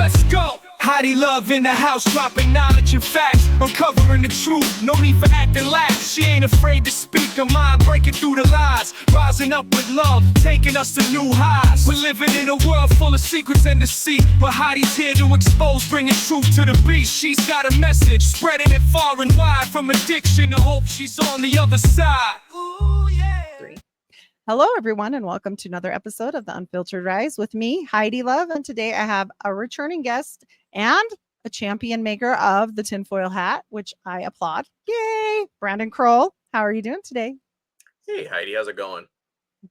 let's go. Heidi Luv in the house, dropping knowledge and facts, uncovering the truth, no need for acting lax. She ain't afraid to speak her mind, breaking through the lies, rising up with love, taking us to new highs. We're living in a world full of secrets and deceit, but Heidi's here to expose, bringing truth to the beast. She's got a message, spreading it far and wide, from addiction to hope. She's on the other side. Ooh, yeah. Hello, everyone, and welcome to another episode of the Unfiltered Rise with me, Heidi Luv. And today I have a returning guest and a champion maker of the tinfoil hat, which I applaud. Yay! Brandon Kroll. How are you doing today? Hey, Heidi, how's it going?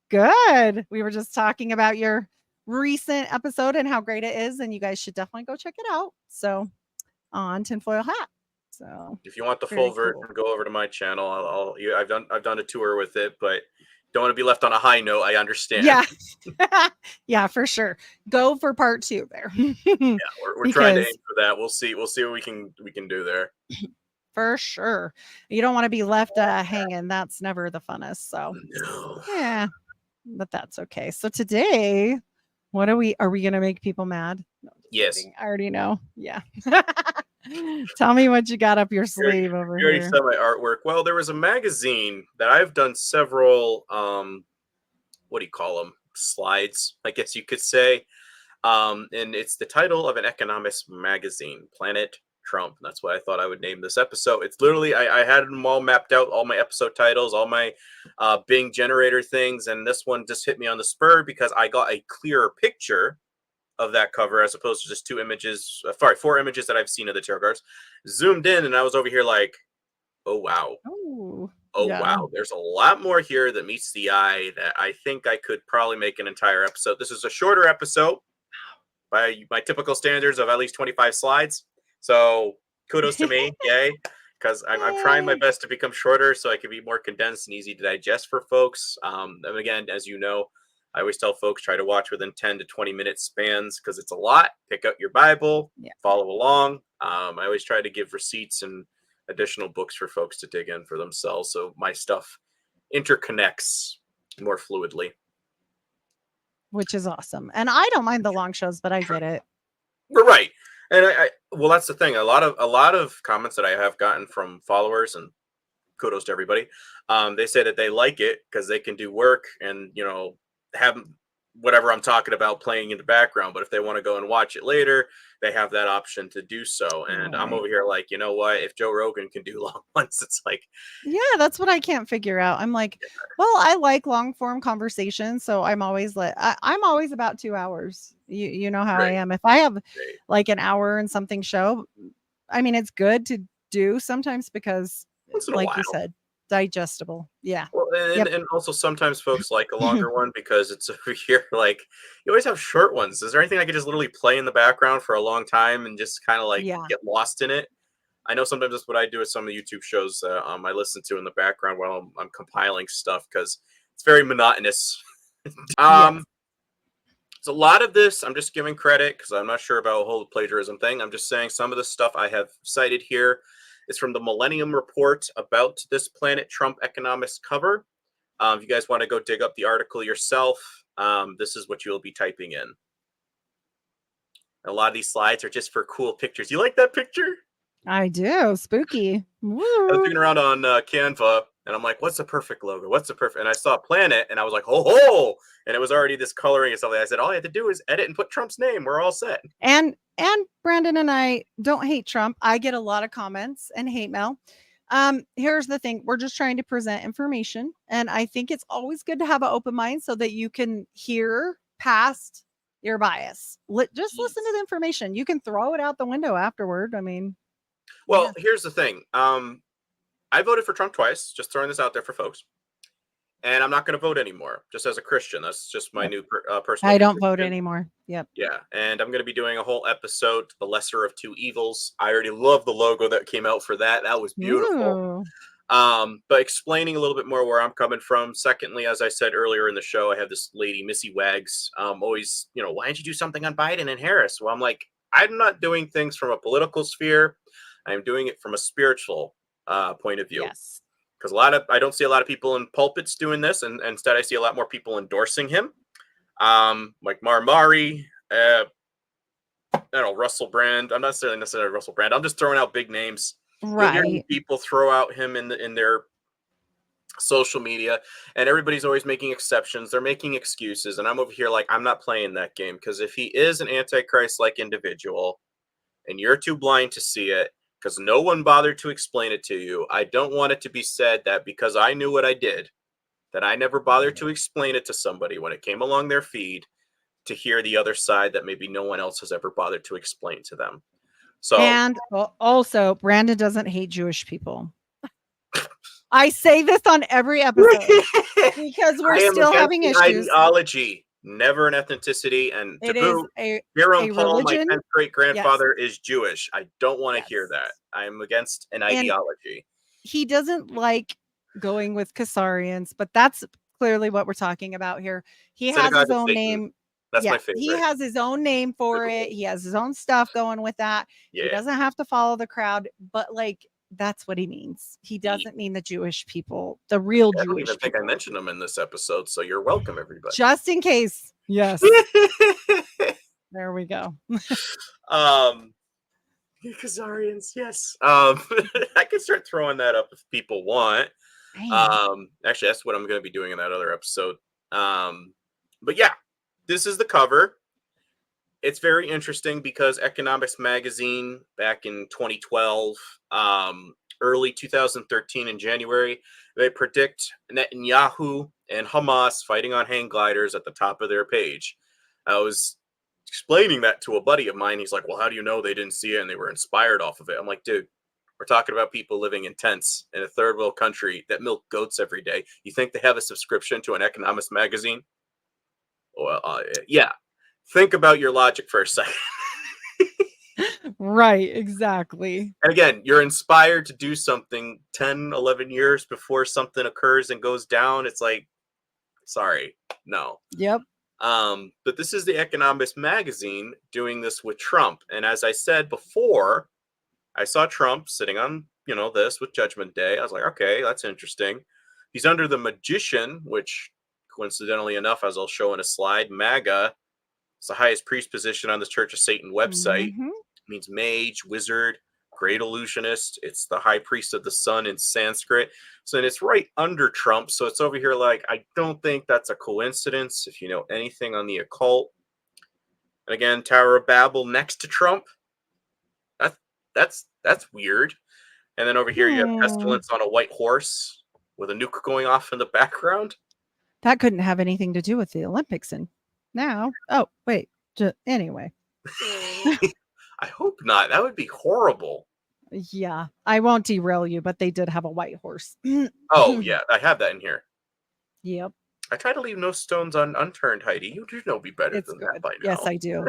Good. We were just talking about your recent episode and how great it is, and you guys should definitely go check it out. So, on tinfoil hat. So, if you want the full version, go over to my channel. I've done a tour with it, but don't want to be left on a high note. I understand. Yeah. Yeah, for sure. Go for part 2 there. Yeah, we're trying to aim for that. We'll see what we can do there. For sure. You don't want to be left hanging. That's never the funnest. So No. yeah, but that's okay. So today, are we going to make people mad? No, yes. Kidding. I already know. Yeah. Tell me what you got up your sleeve over here. You here. already saw my artwork. Well, there was a magazine that I've done several, what do you call them? Slides, I guess you could say. And it's the title of an Economist magazine, Planet Trump. That's what I thought I would name this episode. It's literally, I had them all mapped out, all my episode titles, all my Bing generator things. And this one just hit me on the spur because I got a clearer picture of that cover as opposed to just 4 images that I've seen of the tarot cards. Zoomed in and I was over here like, oh wow. Wow, there's a lot more here that meets the eye that I think I could probably make an entire episode. This is a shorter episode by my typical standards of at least 25 slides. So kudos to me, yay, because I'm trying my best to become shorter so I can be more condensed and easy to digest for folks. And again, as you know, I always tell folks, try to watch within 10 to 20 minute spans because it's a lot. Pick out your Bible, follow along. I always try to give receipts and additional books for folks to dig in for themselves. So my stuff interconnects more fluidly. Which is awesome. And I don't mind the long shows, but I get it. We're right. And well, that's the thing. A lot of comments that I have gotten from followers, and kudos to everybody. They say that they like it because they can do work and, have whatever I'm talking about playing in the background, but if they want to go and watch it later, they have that option to do so. And I'm over here like, you know what, if Joe Rogan can do long ones, it's like, yeah, that's what I can't figure out. I'm like, well, I like long form conversations, so I'm always I'm always about 2 hours. You know how I am. If I have like an hour and something show, I mean, it's good to do sometimes because like you said, digestible. Yeah. Well, and also sometimes folks like a longer one because it's over here like you always have short ones. Is there anything I could just literally play in the background for a long time and just kind of like get lost in it? I know sometimes that's what I do with some of the YouTube shows that I listen to in the background while I'm compiling stuff because it's very monotonous. So a lot of this, I'm just giving credit because I'm not sure about the whole plagiarism thing. I'm just saying some of the stuff I have cited here is from the Millennium Report about this Planet Trump Economist cover. If you guys want to go dig up the article yourself, this is what you'll be typing in. A lot of these slides are just for cool pictures. You like that picture? I do. Spooky. Woo. I was looking around on Canva, and I'm like, what's the perfect logo? What's the perfect? And I saw Planet, and I was like, ho! And it was already this coloring and stuff. I said, all I had to do is edit and put Trump's name. We're all set. And Brandon and I don't hate Trump. I get a lot of comments and hate mail. Here's the thing. We're just trying to present information. And I think it's always good to have an open mind so that you can hear past your bias. Just listen to the information. You can throw it out the window afterward. I mean, well, here's the thing. I voted for Trump twice, just throwing this out there for folks. And I'm not going to vote anymore, just as a Christian. That's just my new personal. I don't vote anymore. Yep. Yeah. And I'm going to be doing a whole episode, The Lesser of Two Evils. I already love the logo that came out for that. That was beautiful. But explaining a little bit more where I'm coming from. Secondly, as I said earlier in the show, I have this lady, Missy Wags, always, why didn't you do something on Biden and Harris? Well, I'm like, I'm not doing things from a political sphere. I'm doing it from a spiritual point of view. Yes. Because I don't see a lot of people in pulpits doing this, and instead I see a lot more people endorsing him, like Marmari, don't know, Russell Brand. I'm not necessarily Russell Brand. I'm just throwing out big names. You'll hear Right. people throw out him in their social media, and everybody's always making exceptions. They're making excuses, and I'm over here like, I'm not playing that game, because if he is an antichrist-like individual and you're too blind to see it because no one bothered to explain it to you, I don't want it to be said that because I knew what I did, that I never bothered to explain it to somebody when it came along their feed, to hear the other side that maybe no one else has ever bothered to explain to them. So, And also, Brandon doesn't hate Jewish people. I say this on every episode because we're I am still against having the issues. ideology, never an ethnicity. And to It is boot, a Jerome Paul, my religion. 10th great grandfather, is Jewish. I don't want to hear that. Yes. I am against an And ideology. he doesn't like going with Khazarians, but that's clearly what we're talking about here. He has Synagogue his of own Satan. name. That's my Yeah, he favorite. has his own name for it. He has his own stuff going with that. He Yeah. doesn't have to follow the crowd, but like that's what he means. He Ye- doesn't mean the Jewish people, the real I don't Jewish even think I people. mentioned them in this episode, so you're welcome, everybody. Just in case. Yes. There we go. Khazarians, yes. I can start throwing that up if people want. Man. Actually, that's what I'm going to be doing in that other episode. But yeah, this is the cover. It's very interesting because Economist magazine back in 2012, early 2013 in January, they predict Netanyahu and Hamas fighting on hang gliders at the top of their page. I was explaining that to a buddy of mine. He's like, well, how do you know they didn't see it and they were inspired off of it? I'm like, dude, we're talking about people living in tents in a third world country that milk goats every day. You think they have a subscription to an Economist magazine? Well, yeah. Think about your logic for a second. Right, exactly. And again, you're inspired to do something 10, 11 years before something occurs and goes down. It's like, sorry, no. Yep. But this is the Economist magazine doing this with Trump. And as I said before, I saw Trump sitting on, this with Judgment Day. I was like, okay, that's interesting. He's under the magician, which coincidentally enough, as I'll show in a slide, MAGA, it's the highest priest position on the Church of Satan website. Mhm. It means mage, wizard, great illusionist. It's the high priest of the sun in Sanskrit. So it's right under Trump. So it's over here like, I don't think that's a coincidence if you know anything on the occult. And again, Tower of Babel next to Trump. That's weird. And then over here you have Pestilence on a white horse with a nuke going off in the background. That couldn't have anything to do with the Olympics and now. Oh, wait. Anyway. I hope not. That would be horrible. Yeah, I won't derail you, but they did have a white horse. Oh, yeah, I have that in here. Yep. I try to leave no stones unturned, Heidi. You do know me better It's than good. that by now. Yes, I do.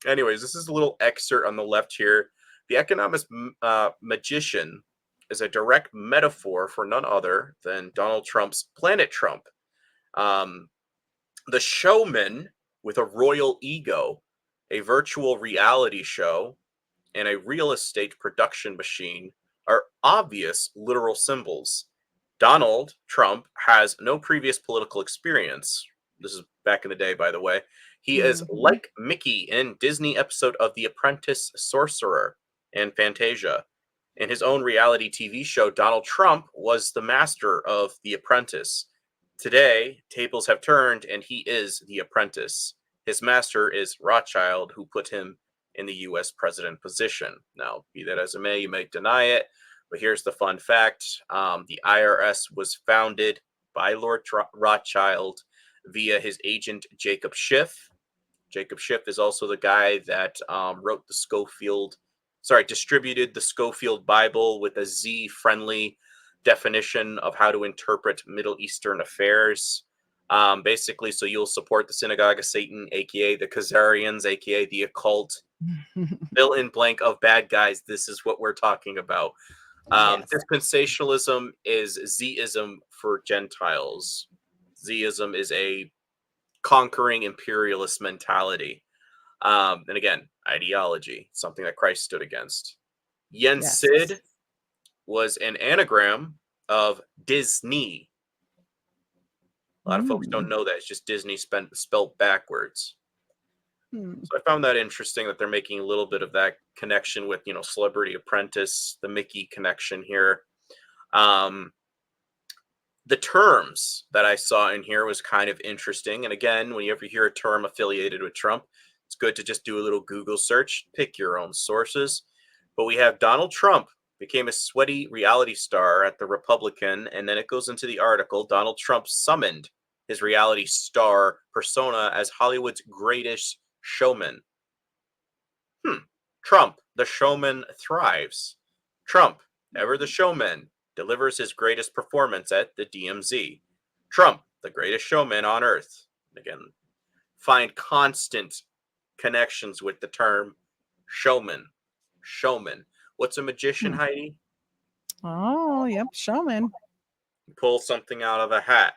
Anyways, this is a little excerpt on the left here. The Economist magician is a direct metaphor for none other than Donald Trump's Planet Trump. The showman with a royal ego, a virtual reality show, and a real estate production machine are obvious literal symbols. Donald Trump has no previous political experience. This is back in the day, by the way. He is like Mickey in Disney episode of The Apprentice Sorcerer and Fantasia. In his own reality TV show, Donald Trump was the master of The Apprentice. Today, tables have turned and he is the apprentice. His master is Rothschild, who put him in the U.S. president position. Now, be that as it may, you may deny it, but here's the fun fact. The IRS was founded by Lord Rothschild via his agent, Jacob Schiff. Jacob Schiff is also the guy that distributed the Schofield Bible with a Z-friendly definition of how to interpret Middle Eastern affairs. Basically, so you'll support the Synagogue of Satan, aka the Khazarians, aka the occult. Fill in blank of bad guys. This is what we're talking about. Yes. Dispensationalism is Zism for Gentiles. Zism is a conquering imperialist mentality. And again, ideology, something that Christ stood against. Yensid was an anagram of Disney. A lot of folks don't know that. It's just Disney spelled backwards. So I found that interesting that they're making a little bit of that connection with, Celebrity Apprentice, the Mickey connection here. The terms that I saw in here was kind of interesting. And again, when you ever hear a term affiliated with Trump, it's good to just do a little Google search, pick your own sources. But we have Donald Trump became a sweaty reality star at the Republican. And then it goes into the article, Donald Trump summoned his reality star persona as Hollywood's greatest showman. Trump, the showman thrives. Trump, ever the showman, delivers his greatest performance at the DMZ. Trump, the greatest showman on earth. Again, find constant connections with the term showman. Showman. What's a magician, Heidi? Oh, yep, showman. Pull something out of a hat.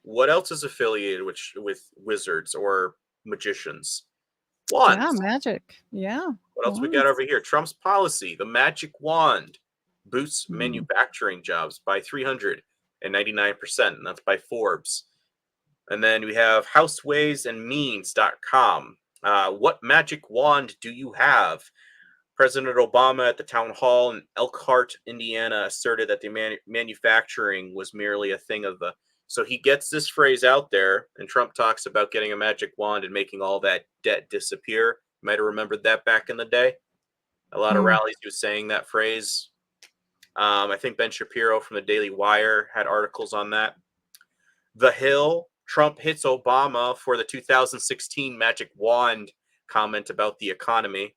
What else is affiliated with wizards or magicians? Wands. Yeah, magic. Yeah. What else we got over here? Trump's policy, the magic wand, boosts manufacturing jobs by 399%, and that's by Forbes. And then we have housewaysandmeans.com. What magic wand do you have? President Obama at the town hall in Elkhart, Indiana, asserted that the manufacturing was merely a thing of the. So he gets this phrase out there, and Trump talks about getting a magic wand and making all that debt disappear. You might have remembered that back in the day. A lot of rallies he was saying that phrase. I think Ben Shapiro from the Daily Wire had articles on that. The Hill, Trump hits Obama for the 2016 magic wand comment about the economy.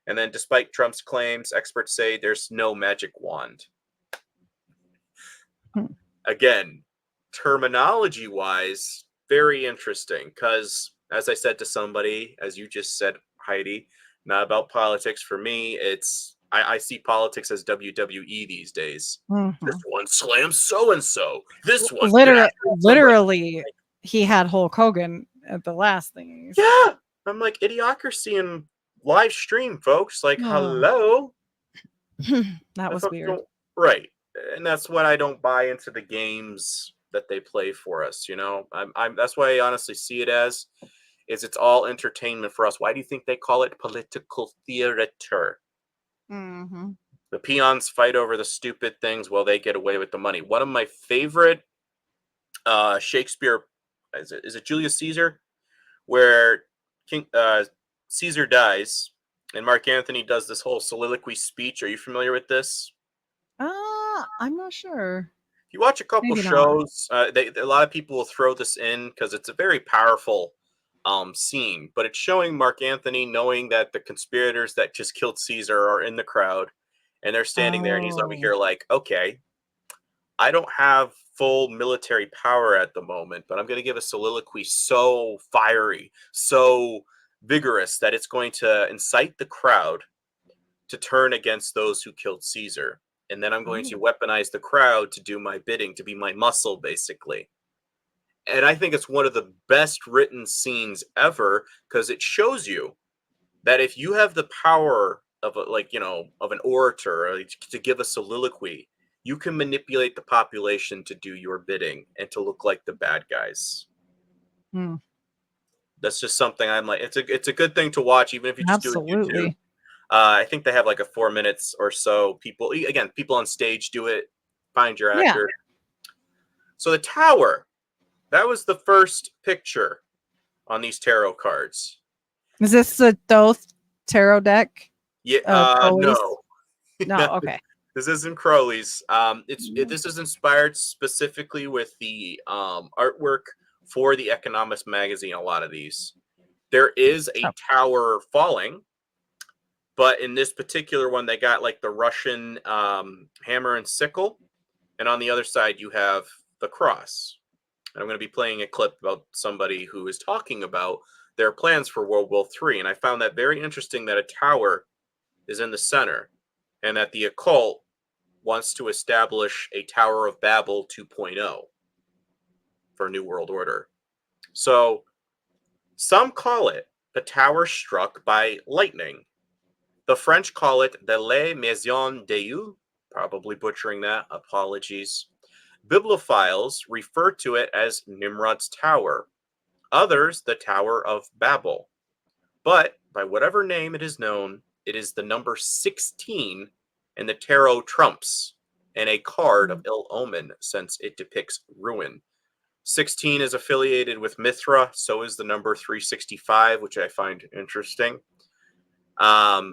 And then despite Trump's claims, experts say there's no magic wand. Again, terminology-wise, very interesting because, as I said to somebody, as you just said, Heidi, not about politics. For me, I see politics as WWE these days. This one slams so-and-so. This one. Literally, he had Hulk Hogan at the last thing. Yeah. I'm like, idiocracy in live stream, folks. Like, hello. That was weird. Right. And that's what I don't buy into the games that they play for us, I'm that's why I honestly see it as is it's all entertainment for us. Why do you think they call it political theater? The peons fight over the stupid things while they get away with the money. One of my favorite Shakespeare is it Julius Caesar, where Caesar dies and Mark Antony does this whole soliloquy speech. Are you familiar with this? I'm not sure. If you watch a couple shows, a lot of people will throw this in because it's a very powerful scene, but it's showing Mark Antony knowing that the conspirators that just killed Caesar are in the crowd, and they're standing there, and he's over here like, okay, I don't have full military power at the moment, but I'm going to give a soliloquy so fiery, so vigorous that it's going to incite the crowd to turn against those who killed Caesar. And then I'm going to weaponize the crowd to do my bidding, to be my muscle, basically. And I think it's one of the best written scenes ever because it shows you that if you have the power of of an orator to give a soliloquy, you can manipulate the population to do your bidding and to look like the bad guys. That's just something I'm like, it's a good thing to watch, even if you just do it on YouTube. I think they have like a 4 minutes or so. People on stage do it. Find your actor. Yeah. So the tower, that was the first picture on these tarot cards. Is this the Thoth tarot deck? Yeah. No. No. Okay. This isn't Crowley's. This is inspired specifically with the artwork for the Economist magazine. A lot of these, there is a tower falling. But in this particular one, they got like the Russian hammer and sickle. And on the other side, you have the cross. And I'm going to be playing a clip about somebody who is talking about their plans for World War III. And I found that very interesting that a tower is in the center and that the occult wants to establish a Tower of Babel 2.0 for New World Order. So some call it the tower struck by lightning. The French call it the La Maison Dieu, probably butchering that, apologies. Bibliophiles refer to it as Nimrod's Tower. Others, the Tower of Babel. But by whatever name it is known, it is the number 16 in the tarot trumps and a card of ill omen since it depicts ruin. 16 is affiliated with Mithra, so is the number 365, which I find interesting. I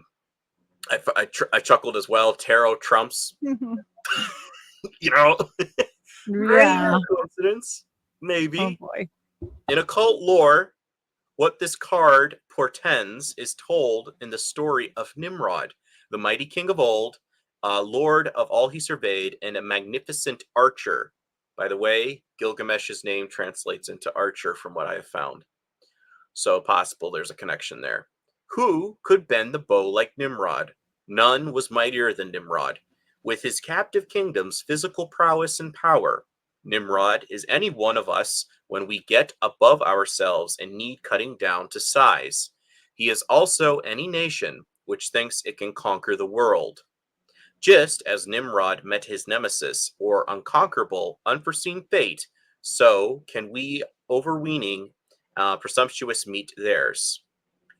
chuckled as well. Tarot trumps, you know, maybe Yeah. a coincidence, maybe. Oh boy. In occult lore, what this card portends is told in the story of Nimrod, the mighty king of old, lord of all he surveyed, and a magnificent archer. By the way, Gilgamesh's name translates into archer from what I have found. So possible there's a connection there. Who could bend the bow like Nimrod? None was mightier than Nimrod. With his captive kingdom's physical prowess and power, Nimrod is any one of us when we get above ourselves and need cutting down to size. He is also any nation which thinks it can conquer the world. Just as Nimrod met his nemesis, or unconquerable, unforeseen fate, so can we, overweening, presumptuous, meet theirs.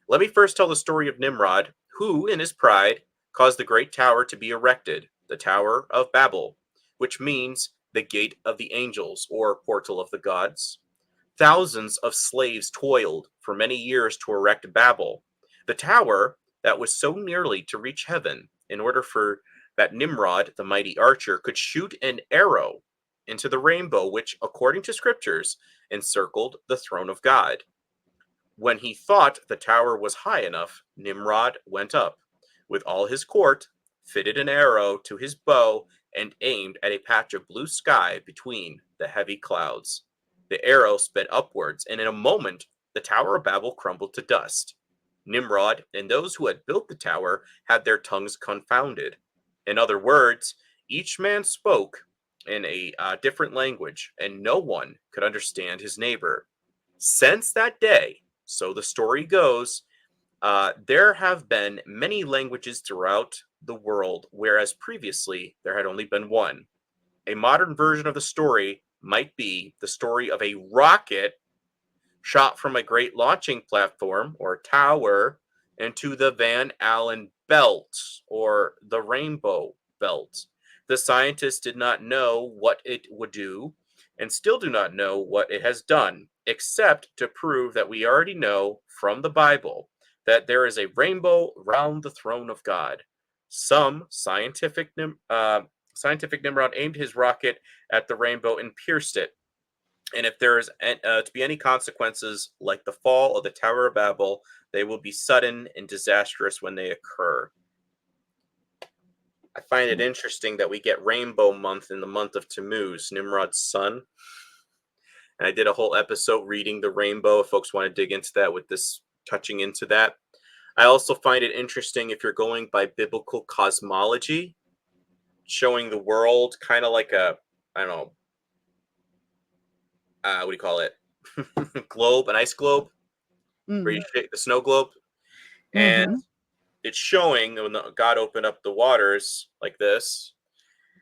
Let me first tell the story of Nimrod, who, in his pride, caused the great tower to be erected, the Tower of Babel, which means the gate of the angels, or portal of the gods. Thousands of slaves toiled for many years to erect Babel, the tower that was so nearly to reach heaven, in order for that Nimrod, the mighty archer, could shoot an arrow into the rainbow, which, according to scriptures, encircled the throne of God. When he thought the tower was high enough, Nimrod went up with all his court, fitted an arrow to his bow, and aimed at a patch of blue sky between the heavy clouds. The arrow sped upwards, and in a moment the Tower of Babel crumbled to dust. Nimrod and those who had built the tower had their tongues confounded. In other words, each man spoke in a different language, and no one could understand his neighbor. Since that day, so the story goes, there have been many languages throughout the world, whereas previously there had only been one. A modern version of the story might be the story of a rocket shot from a great launching platform or tower into the Van Allen belt or the Rainbow Belt. The scientists did not know what it would do and still do not know what it has done, except to prove that we already know from the Bible that there is a rainbow round the throne of God. Some scientific Nimrod aimed his rocket at the rainbow and pierced it. And if there is to be any consequences, like the fall of the Tower of Babel, they will be sudden and disastrous when they occur. I find it interesting that we get Rainbow Month in the month of Tammuz, Nimrod's son. And I did a whole episode reading the rainbow, if folks want to dig into that with this touching into that. I also find it interesting if you're going by biblical cosmology, showing the world kind of like a, I don't know, what do you call it? Globe, an ice globe, where you shake the snow globe. And it's showing when God opened up the waters like this,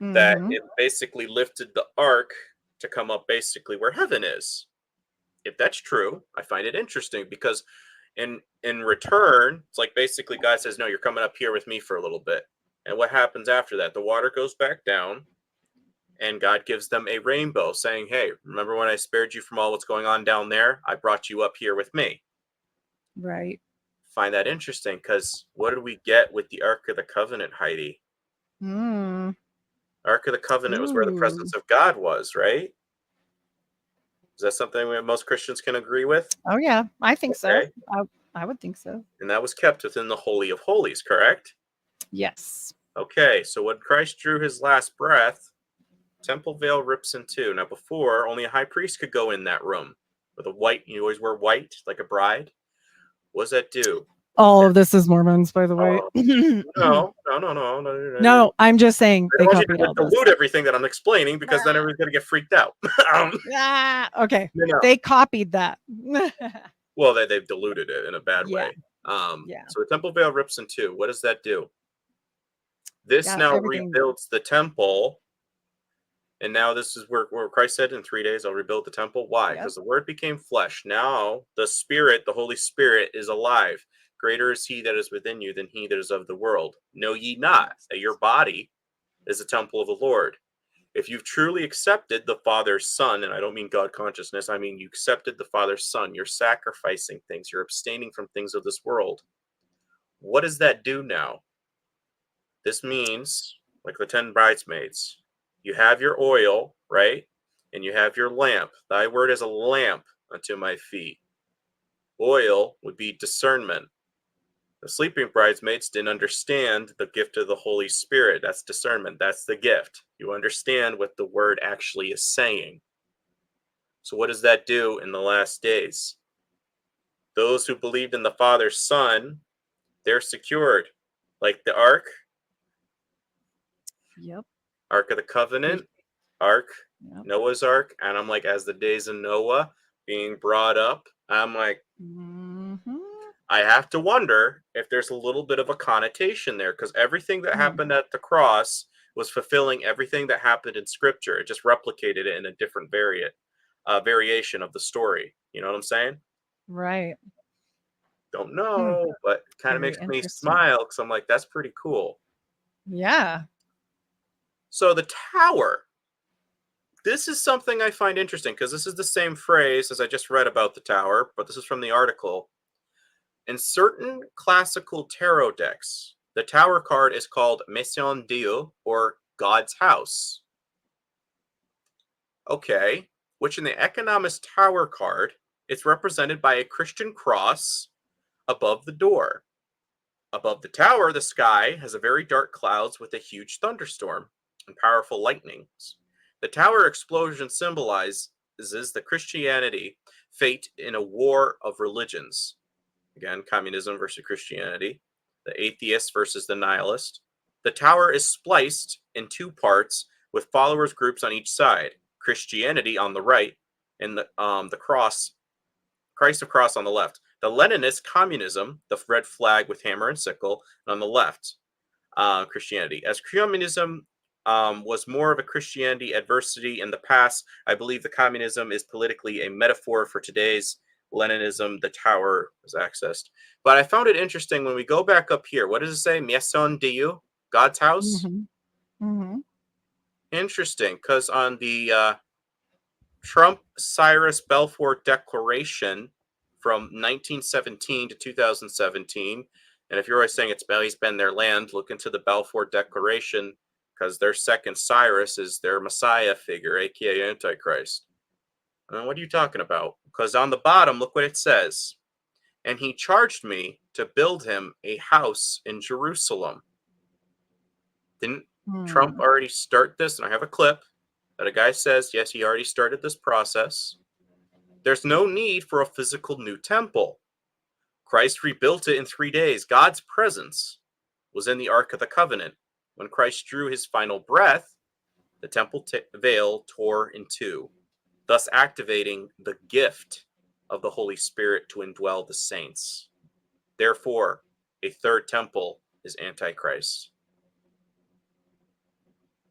that it basically lifted the ark to come up basically where heaven is. If that's true, I find it interesting because in return, it's like basically God says, no, you're coming up here with me for a little bit. And what happens after that? The water goes back down and God gives them a rainbow saying, hey, remember when I spared you from all what's going on down there? I brought you up here with me. Right. Find that interesting because what did we get with the Ark of the Covenant, Heidi? Ark of the Covenant was where the presence of God was, right? Is that something that most Christians can agree with? Oh yeah, I think Okay. so. I would think so. And that was kept within the Holy of Holies, correct? Yes. Okay, so when Christ drew his last breath, temple veil rips in two. Now before, only a high priest could go in that room with a white, you always wear white like a bride. What does that do? All of this is Mormons, by the way. No. No, I'm just saying I they don't want you copied to all this. dilute everything that I'm explaining because then everyone's going to get freaked out. Okay. No. They copied that. Well, they've diluted it in a bad Yeah. way. So the temple veil rips in two. What does that do? This Yeah, now everything. rebuilds the temple And now this is where Christ said, in 3 days I'll rebuild the temple. Why? Yep. Because the word became flesh. Now the Spirit, the Holy Spirit, is alive. Greater is he that is within you than he that is of the world. Know ye not that your body is a temple of the Lord? If you've truly accepted the Father's Son, and I don't mean God consciousness, I mean you accepted the Father's Son, you're sacrificing things, you're abstaining from things of this world. What does that do now? This means, like the 10 bridesmaids, you have your oil, right? And you have your lamp. Thy word is a lamp unto my feet. Oil would be discernment. The sleeping bridesmaids didn't understand the gift of the Holy Spirit. That's discernment. That's the gift. You understand what the word actually is saying. So what does that do in the last days? Those who believed in the Father's Son, they're secured. Like the ark, Yep. Ark of the Covenant, Ark, Yep. Noah's Ark. And I'm like, as the days of Noah being brought up, I'm like, Mm-hmm. I have to wonder if there's a little bit of a connotation there, because everything that happened at the cross was fulfilling everything that happened in Scripture. It just replicated it in a different variation of the story. You know what I'm saying? Right. Don't know, but it kind of Very makes me interesting. smile because I'm like, that's pretty cool. Yeah. So the tower. This is something I find interesting because this is the same phrase as I just read about the tower, but this is from the article. In certain classical tarot decks, the tower card is called Maison Dieu, or God's house. Okay, which in the Economist tower card, it's represented by a Christian cross above the door. Above the tower, the sky has a very dark clouds with a huge thunderstorm and powerful lightnings. The tower explosion symbolizes the Christianity fate in a war of religions. Again, communism versus Christianity, the atheist versus the nihilist. The tower is spliced in two parts with followers groups on each side. Christianity on the right, and the cross, Christ of cross on the left. The Leninist communism, the red flag with hammer and sickle, and on the left, Christianity. As communism was more of a Christianity adversity in the past, I believe the communism is politically a metaphor for today's Leninism. The tower was accessed. But I found it interesting when we go back up here. What does it say? Maison Dieu, God's house? Mm-hmm. Mm-hmm. Interesting, because on the Trump-Cyrus Balfour Declaration from 1917 to 2017. And if you're always saying it's been their land, look into the Balfour Declaration, because their second Cyrus is their Messiah figure, aka Antichrist. What are you talking about? Because on the bottom, look what it says. And he charged me to build him a house in Jerusalem. Didn't Trump already start this? And I have a clip that a guy says, yes, he already started this process. There's no need for a physical new temple. Christ rebuilt it in 3 days. God's presence was in the Ark of the Covenant. When Christ drew his final breath, the temple veil tore in two, thus activating the gift of the Holy Spirit to indwell the saints. Therefore, a third temple is Antichrist.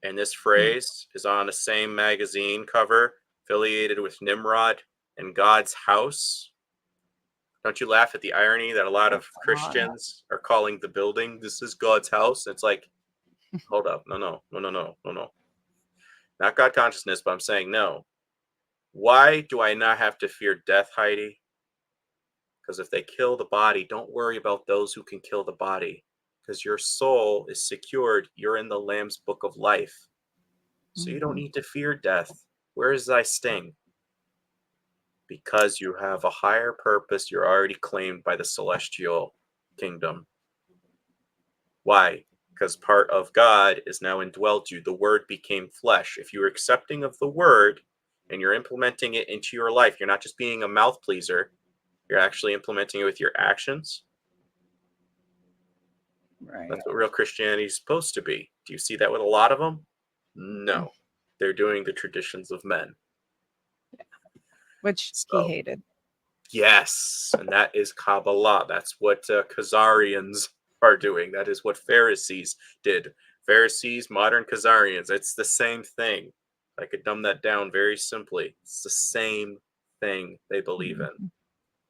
And this phrase is on the same magazine cover affiliated with Nimrod and God's house. Don't you laugh at the irony that a lot of Christians are calling the building, this is God's house? It's like, hold up. No. Not God consciousness, but I'm saying no. Why do I not have to fear death, Heidi? Because if they kill the body, don't worry about those who can kill the body. Because your soul is secured. You're in the Lamb's book of life. So you don't need to fear death. Where is thy sting? Because you have a higher purpose, you're already claimed by the celestial kingdom. Why? Because part of God is now indwelled you. The word became flesh. If you're accepting of the word and you're implementing it into your life, you're not just being a mouth pleaser, you're actually implementing it with your actions. Right. That's what real Christianity is supposed to be. Do you see that with a lot of them? No. They're doing the traditions of men. Which he hated. Yes, and that is Kabbalah. That's what Khazarians are doing. That is what Pharisees did. Pharisees, modern Khazarians. It's the same thing. I could dumb that down very simply. It's the same thing they believe in.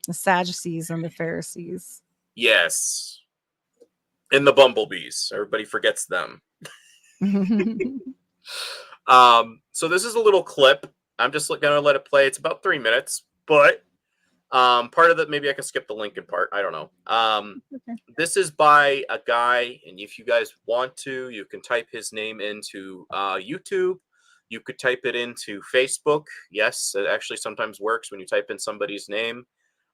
The Sadducees and the Pharisees. Yes. And the bumblebees. Everybody forgets them. So this is a little clip. I'm just gonna let it play. It's about 3 minutes, but part of it, maybe I can skip the Lincoln part. I don't know. Okay. This is by a guy, and if you guys want to, you can type his name into YouTube. You could type it into Facebook. Yes, it actually sometimes works when you type in somebody's name.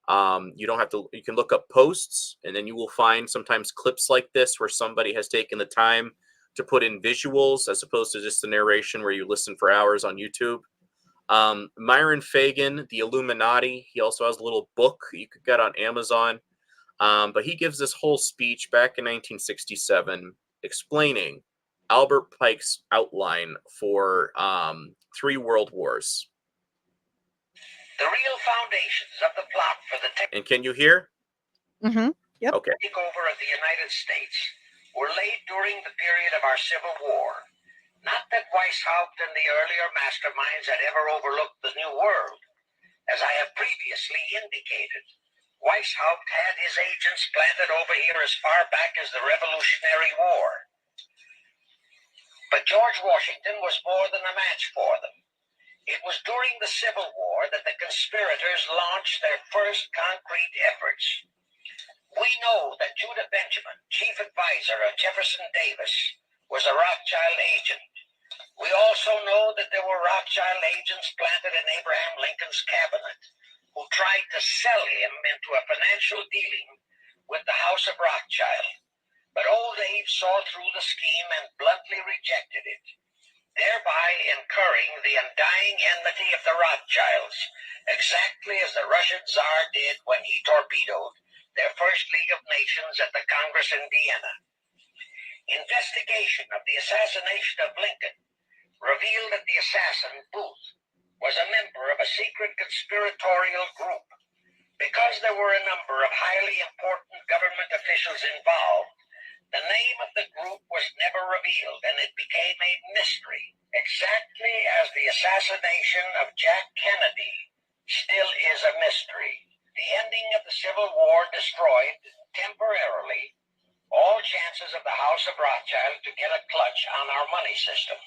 You don't have to, you can look up posts, and then you will find sometimes clips like this where somebody has taken the time to put in visuals as opposed to just the narration where you listen for hours on YouTube. Myron Fagan, The Illuminati. He also has a little book you could get on Amazon. But he gives this whole speech back in 1967 explaining Albert Pike's outline for 3 world wars. The real foundations of the plot for the And can you hear? Mm-hmm. Yep. Okay. takeover of the United States were laid during the period of our Civil War. Not that Weishaupt and the earlier masterminds had ever overlooked the New World. As I have previously indicated, Weishaupt had his agents planted over here as far back as the Revolutionary War. But George Washington was more than a match for them. It was during the Civil War that the conspirators launched their first concrete efforts. We know that Judah Benjamin, chief advisor of Jefferson Davis, was a Rothschild agent. We also know that there were Rothschild agents planted in Abraham Lincoln's cabinet who tried to sell him into a financial dealing with the House of Rothschild. But old Abe saw through the scheme and bluntly rejected it, thereby incurring the undying enmity of the Rothschilds, exactly as the Russian Tsar did when he torpedoed their first League of Nations at the Congress in Vienna. Investigation of the assassination of Lincoln revealed that the assassin, Booth, was a member of a secret conspiratorial group. Because there were a number of highly important government officials involved, the name of the group was never revealed, and it became a mystery, exactly as the assassination of Jack Kennedy still is a mystery. The ending of the Civil War destroyed, temporarily, all chances of the House of Rothschild to get a clutch on our money system,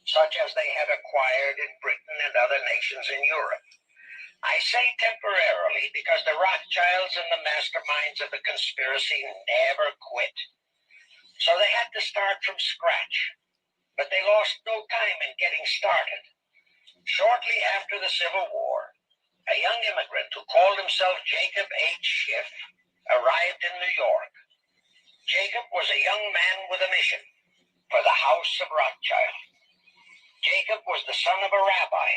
such as they had acquired in Britain and other nations in Europe. I say temporarily because the Rothschilds and the masterminds of the conspiracy never quit. So they had to start from scratch, but they lost no time in getting started. Shortly after the Civil War, a young immigrant who called himself Jacob H. Schiff arrived in New York. Jacob was a young man with a mission for the House of Rothschild. Jacob was the son of a rabbi,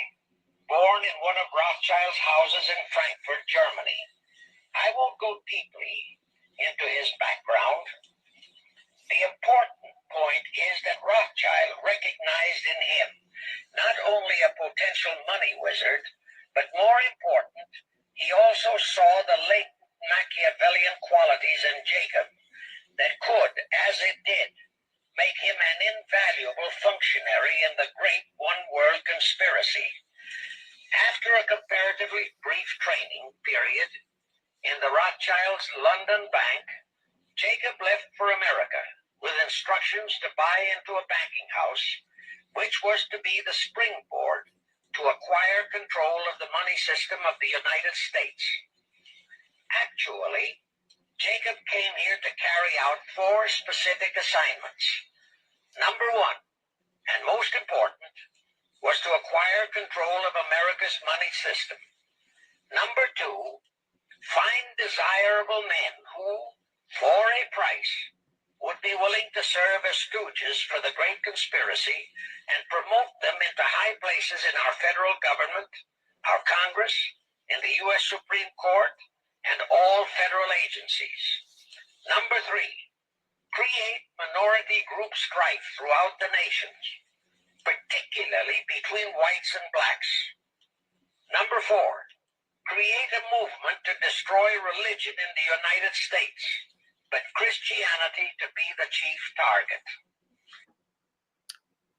born in one of Rothschild's houses in Frankfurt, Germany. I won't go deeply into his background. The important point is that Rothschild recognized in him not only a potential money wizard, but more important, he also saw the latent Machiavellian qualities in Jacob that could, as it did, make him an invaluable functionary in the great one-world conspiracy. After a comparatively brief training period in the Rothschilds' London bank, Jacob left for America with instructions to buy into a banking house, which was to be the springboard to acquire control of the money system of the United States. Actually, Jacob came here to carry out 4 specific assignments. Number 1, and most important, was to acquire control of America's money system. Number 2, find desirable men who, for a price, would be willing to serve as stooges for the great conspiracy and promote them into high places in our federal government, our Congress, in the U.S. Supreme Court, and all federal agencies. Number 3, create minority group strife throughout the nations, particularly between whites and blacks. Number 4, create a movement to destroy religion in the United States, but Christianity to be the chief target.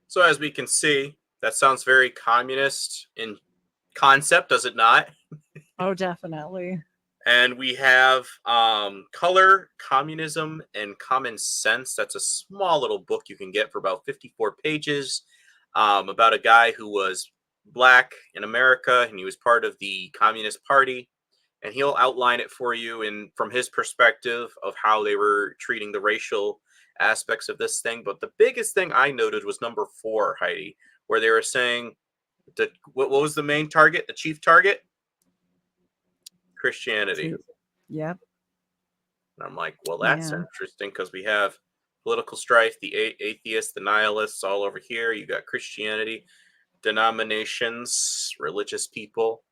So as we can see, That sounds very communist in concept, does it not? Oh, definitely. And we have Color, Communism, and Common Sense. That's a small little book you can get for about 54 pages about a guy who was black in America and he was part of the Communist Party. And he'll outline it for you in from his perspective of how they were treating the racial aspects of this thing. But the biggest thing I noted was number 4, Heidi, where they were saying that what was the main target, the chief target? Christianity. Yep. And I'm like, well, that's Yeah. interesting because we have political strife, the atheists, the nihilists all over here. You got Christianity, denominations, religious people.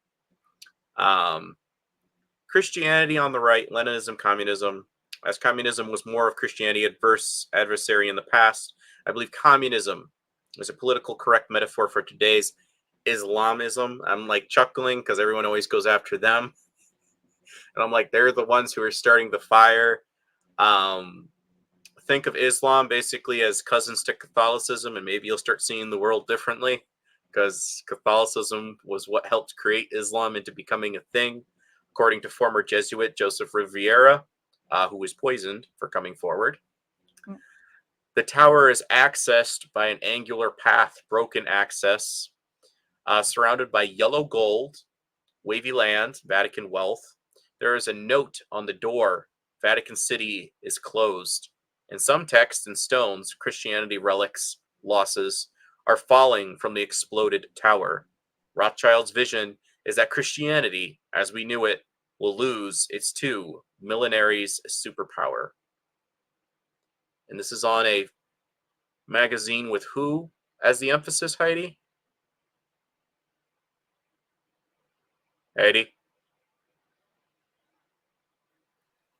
Christianity on the right, Leninism, communism. As communism was more of Christianity adversary in the past, I believe communism is a political correct metaphor for today's Islamism. I'm like chuckling because everyone always goes after them. And I'm like, they're the ones who are starting the fire. Think of Islam basically as cousins to Catholicism, and maybe you'll start seeing the world differently because Catholicism was what helped create Islam into becoming a thing, according to former Jesuit Joseph Riviera, who was poisoned for coming forward. The tower is accessed by an angular path, broken access, surrounded by yellow gold, wavy land, Vatican wealth. There is a note on the door, Vatican City is closed. In some texts and stones, Christianity relics, losses, are falling from the exploded tower. Rothschild's vision is that Christianity, as we knew it, will lose its 2 millenaries superpower. And this is on a magazine with who as the emphasis, Heidi? Heidi?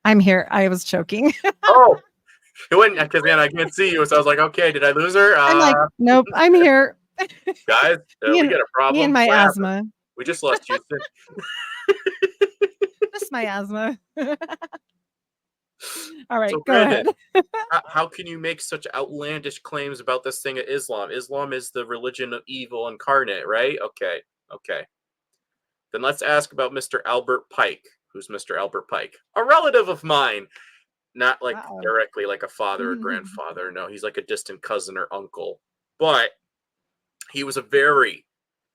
I'm here. I was choking. Oh! It went because man, I can't see you, so I was like, okay, did I lose her? I'm like, nope, I'm here. Guys, Me we and, got a problem. me and my What happened? asthma. We just lost Houston. Just my asthma. All right, So, go Brandon, ahead. how can you make such outlandish claims about this thing of Islam? Islam is the religion of evil incarnate, right? Okay. Then let's ask about Mr. Albert Pike. Who's Mr. Albert Pike? A relative of mine. Not like Uh-oh. directly like a father or grandfather. No, he's like a distant cousin or uncle. But he was a very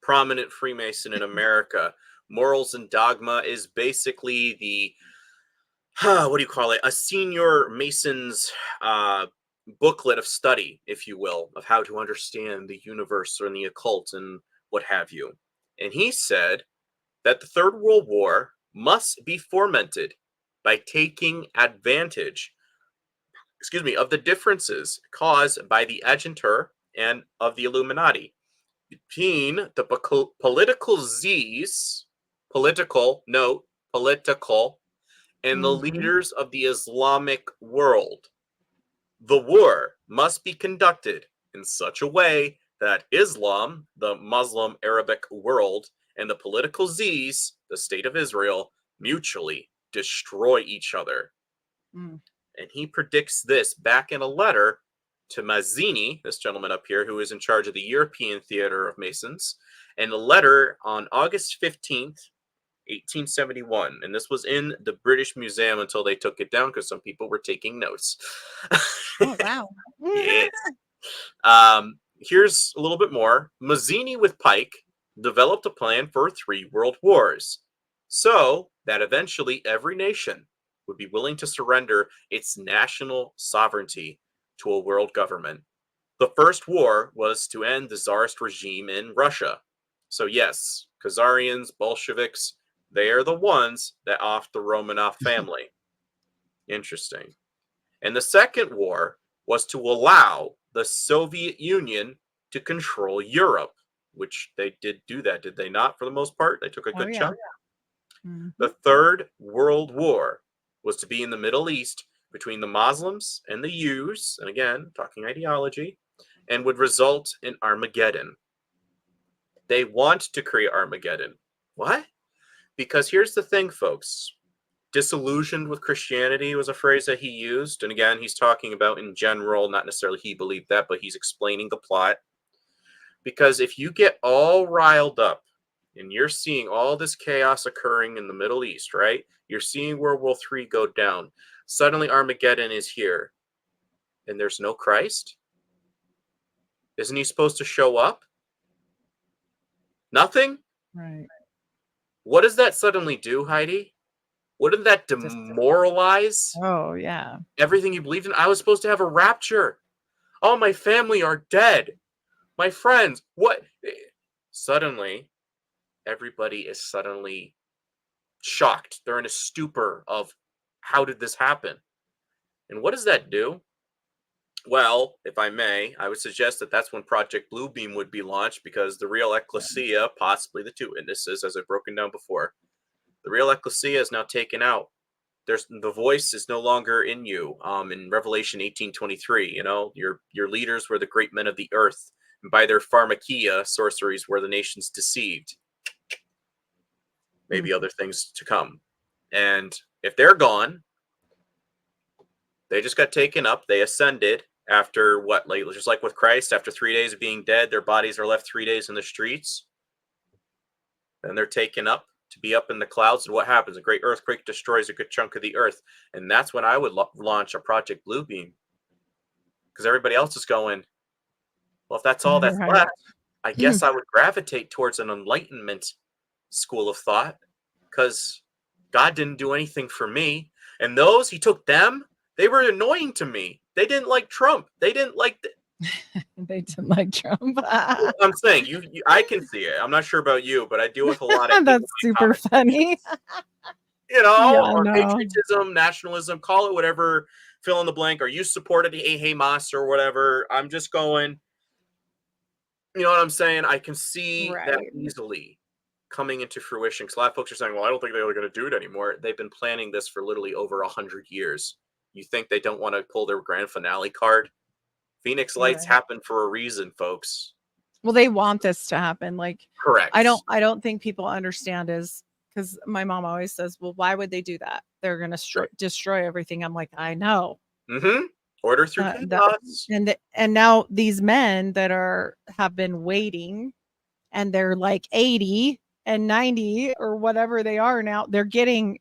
prominent Freemason in America. Morals and Dogma is basically the what do you call it? A senior Mason's booklet of study, if you will, of how to understand the universe or the occult and what have you. And he said that the Third World War must be fomented by taking advantage, of the differences caused by the Agentur and of the Illuminati between the political Z's, political, and the leaders of the Islamic world. The war must be conducted in such a way that Islam, the Muslim Arabic world, and the political Z's, the state of Israel, mutually destroy each other. And he predicts this back in a letter to Mazzini, this gentleman up here, who is in charge of the European Theater of Masons, and a letter on August 15th, 1871. And this was in the British Museum until they took it down because some people were taking notes. Oh, wow. Yes. Here's a little bit more. Mazzini with Pike developed a plan for 3 world wars so that eventually every nation would be willing to surrender its national sovereignty to a world government. The first war was to end the Tsarist regime in Russia. So yes, Khazarians, Bolsheviks, they are the ones that off the Romanov family. Interesting. And the second war was to allow the Soviet Union to control Europe, which they did do that, did they not, for the most part? They took a good chunk. The Third World War was to be in the Middle East between the Muslims and the Jews, and again, talking ideology, and would result in Armageddon. They want to create Armageddon. What? Because here's the thing, folks. Disillusioned with Christianity was a phrase that he used. And again, he's talking about in general, not necessarily he believed that, but he's explaining the plot. Because if you get all riled up and you're seeing all this chaos occurring in the Middle East, right? You're seeing World War III go down. Suddenly Armageddon is here and there's no Christ. Isn't he supposed to show up? Nothing? Right. What does that suddenly do, Heidi? Wouldn't that Just demoralize oh yeah. everything you believed in? I was supposed to have a rapture. All my family are dead. My friends, what? Suddenly, everybody is suddenly shocked. They're in a stupor of how did this happen? And what does that do? Well, if I may, I would suggest that that's when Project Bluebeam would be launched, because the real ecclesia, possibly the two witnesses, as I've broken down before, the real ecclesia is now taken out. There's the voice is no longer in you. In Revelation 18:23, your leaders were the great men of the earth, and by their pharmakia, sorceries, were the nations deceived. Maybe other things to come. And if they're gone, they just got taken up. They ascended after what? Like, just like with Christ, after 3 days of being dead, their bodies are left 3 days in the streets. Then they're taken up to be up in the clouds. And what happens? A great earthquake destroys a good chunk of the earth. And that's when I would launch a Project Bluebeam. Because everybody else is going, well, if that's all that's Right. left, I guess I would gravitate towards an enlightenment school of thought. Because God didn't do anything for me. And those, he took them, they were annoying to me. They didn't like Trump. They didn't like They didn't like Trump. I'm saying you I can see it. I'm not sure about you, but I deal with a lot of That's super funny. Yeah, or no. patriotism, nationalism, call it whatever, fill in the blank, or you supported Hamas or whatever. I'm just going, you know what I'm saying? I can see that Right. easily coming into fruition, because a lot of folks are saying, well, I don't think they're going to do it anymore. They've been planning this for literally over 100 years. You think they don't want to pull their grand finale card? Phoenix Lights Right. happen for a reason, folks. Well, they want this to happen. Like, Correct. I don't think people understand is because my mom always says, well, why would they do that? They're going to destroy everything. I'm like, I know. Mm-hmm. Order through chaos. And now these men that have been waiting, and they're like 80 and 90 or whatever they are now, they're getting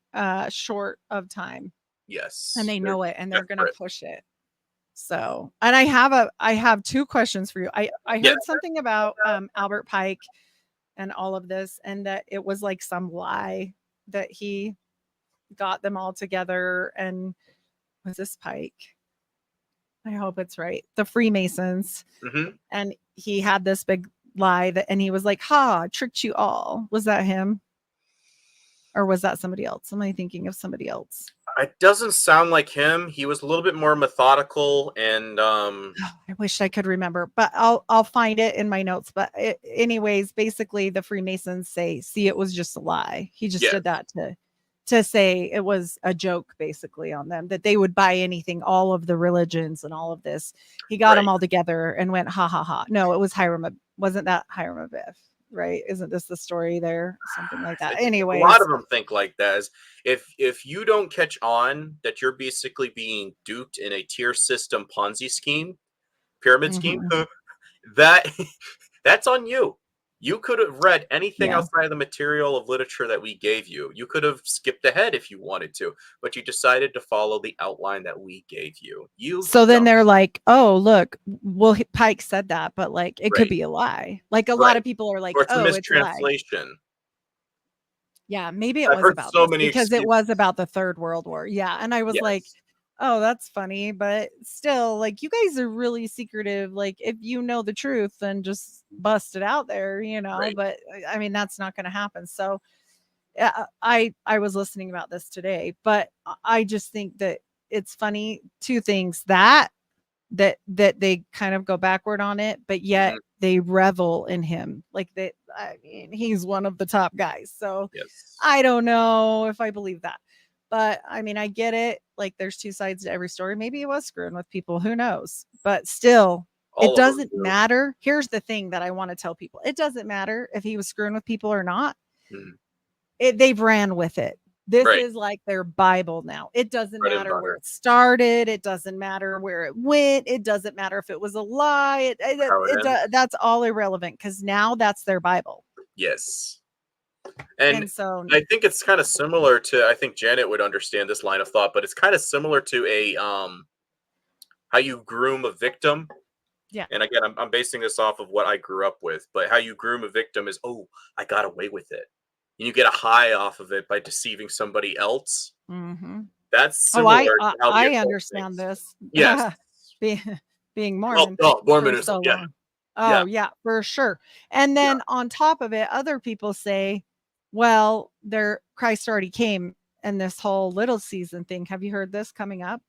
short of time. Yes. And they know it, and they're going to push it. So, and I have two questions for you. I heard something about Albert Pike and all of this, and that it was like some lie that he got them all together. And was this Pike? I hope it's right. The Freemasons. Mm-hmm. And he had this big lie and he was like, ha, tricked you all. Was that him? Or was that somebody else? Am I thinking of somebody else? It doesn't sound like him. He was a little bit more methodical, and I wish I could remember, but I'll find it in my notes. But anyways, basically the Freemasons say, see, it was just a lie. He just did that to say it was a joke, basically, on them, that they would buy anything, all of the religions and all of this. He got them all together and went, ha ha ha. No, it was Hiram. Wasn't that Hiram Abiff? Right? Isn't this the story there? Something like that. Anyway, a lot of them think like that. Is if you don't catch on that you're basically being duped in a tier system Ponzi scheme, pyramid scheme, that's on you. You could have read anything outside of the material of literature that we gave you. You could have skipped ahead if you wanted to, but you decided to follow the outline that we gave you. So then they're like, oh, look, well, Pike said that, but like, it could be a lie. Like a lot of people are like, or it's oh, a mistranslation. It's a lie. Yeah, maybe it was about this, because it was about the Third World War. Yeah. And I was like, oh, that's funny, but still, like, you guys are really secretive. Like, if you know the truth, then just bust it out there, but I mean, that's not going to happen. So I was listening about this today, but I just think that it's funny. Two things that they kind of go backward on it, but yet they revel in him. Like that. I mean, he's one of the top guys. So I don't know if I believe that. But I mean, I get it. Like, there's two sides to every story. Maybe he was screwing with people. Who knows? But still, it doesn't matter. Here's the thing that I want to tell people. It doesn't matter if he was screwing with people or not. They've ran with it. This Right. is like their Bible now. It doesn't Bread and matter where butter. it started. It doesn't matter where it went. It doesn't matter if it was a lie. How it ends. That's all irrelevant because now that's their Bible. Yes. And And so, I think it's kind of similar to, I think Janet would understand this line of thought, but it's kind of similar to a how you groom a victim. yeah, And again, I'm basing this off of what I grew up with, but how you groom a victim is, oh, I got away with it. And you get a high off of it by deceiving somebody else. hmm That's oh, similar to how the I occult understand thinks. this. Yes. Being Well, Mormon for Mormonism. so Yeah. long. Yeah. Oh, yeah, for sure. And Yeah. then on top of it, other people say, well, Christ already came and this whole little season thing. Have you heard this coming up?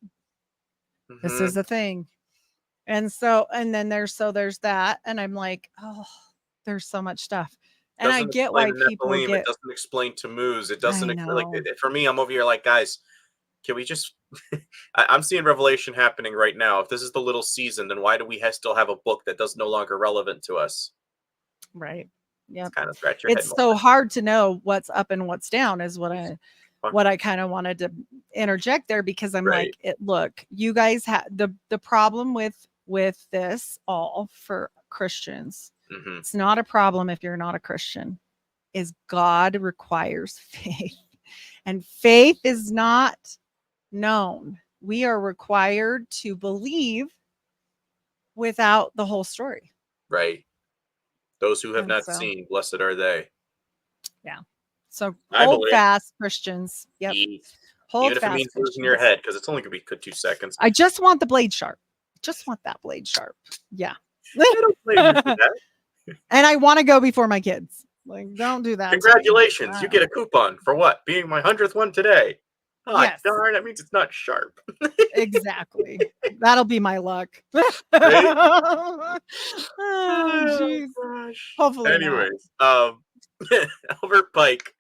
This Mhm. is a thing. And so, and then there's that. And I'm like, oh, there's so much stuff. And I Doesn't get explain why the people Nephilim. It get, doesn't explain Tammuz. It doesn't I like know. for me. I'm over here like, guys, can we just? I'm seeing revelation happening right now. If this is the little season, then why do we still have a book that does no longer relevant to us? Right. It's Yep. kind of scratch your head. It's so hard to know what's up and what's down is what I kind of wanted to interject there because I'm Right. like, look, you guys have the problem with this all for Christians. Hmm. It's not a problem if you're not a Christian. Is God requires faith. And faith is not known. We are required to believe without the whole story. Right. Those who have And not so, seen, blessed are they. yeah. So I hold believe. fast, Christians. Yep. Hold Even if it fast, means losing your Christians. head, because it's only gonna be 2 seconds. I just want the blade sharp. Just want that blade sharp. Yeah. I don't blame you for that. And I want to go before my kids. Like, don't do that. to me. Congratulations, you get a coupon for what? Being my 100th one today. Oh, Yes. darn, that means it's not sharp. Exactly. That'll be my luck. Right? Oh, Oh, jeez. gosh. Hopefully not. Anyways, Albert Pike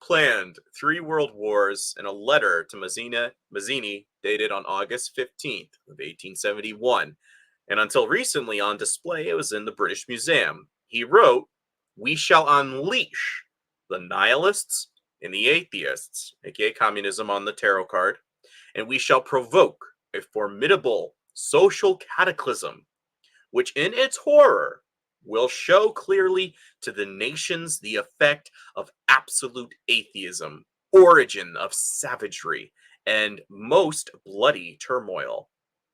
planned 3 world wars in a letter to Mazzini dated on August 15th of 1871. And until recently on display, it was in the British Museum. He wrote, "We shall unleash the nihilists and the atheists, aka communism on the tarot card, and we shall provoke a formidable social cataclysm, which in its horror will show clearly to the nations the effect of absolute atheism, origin of savagery, and most bloody turmoil.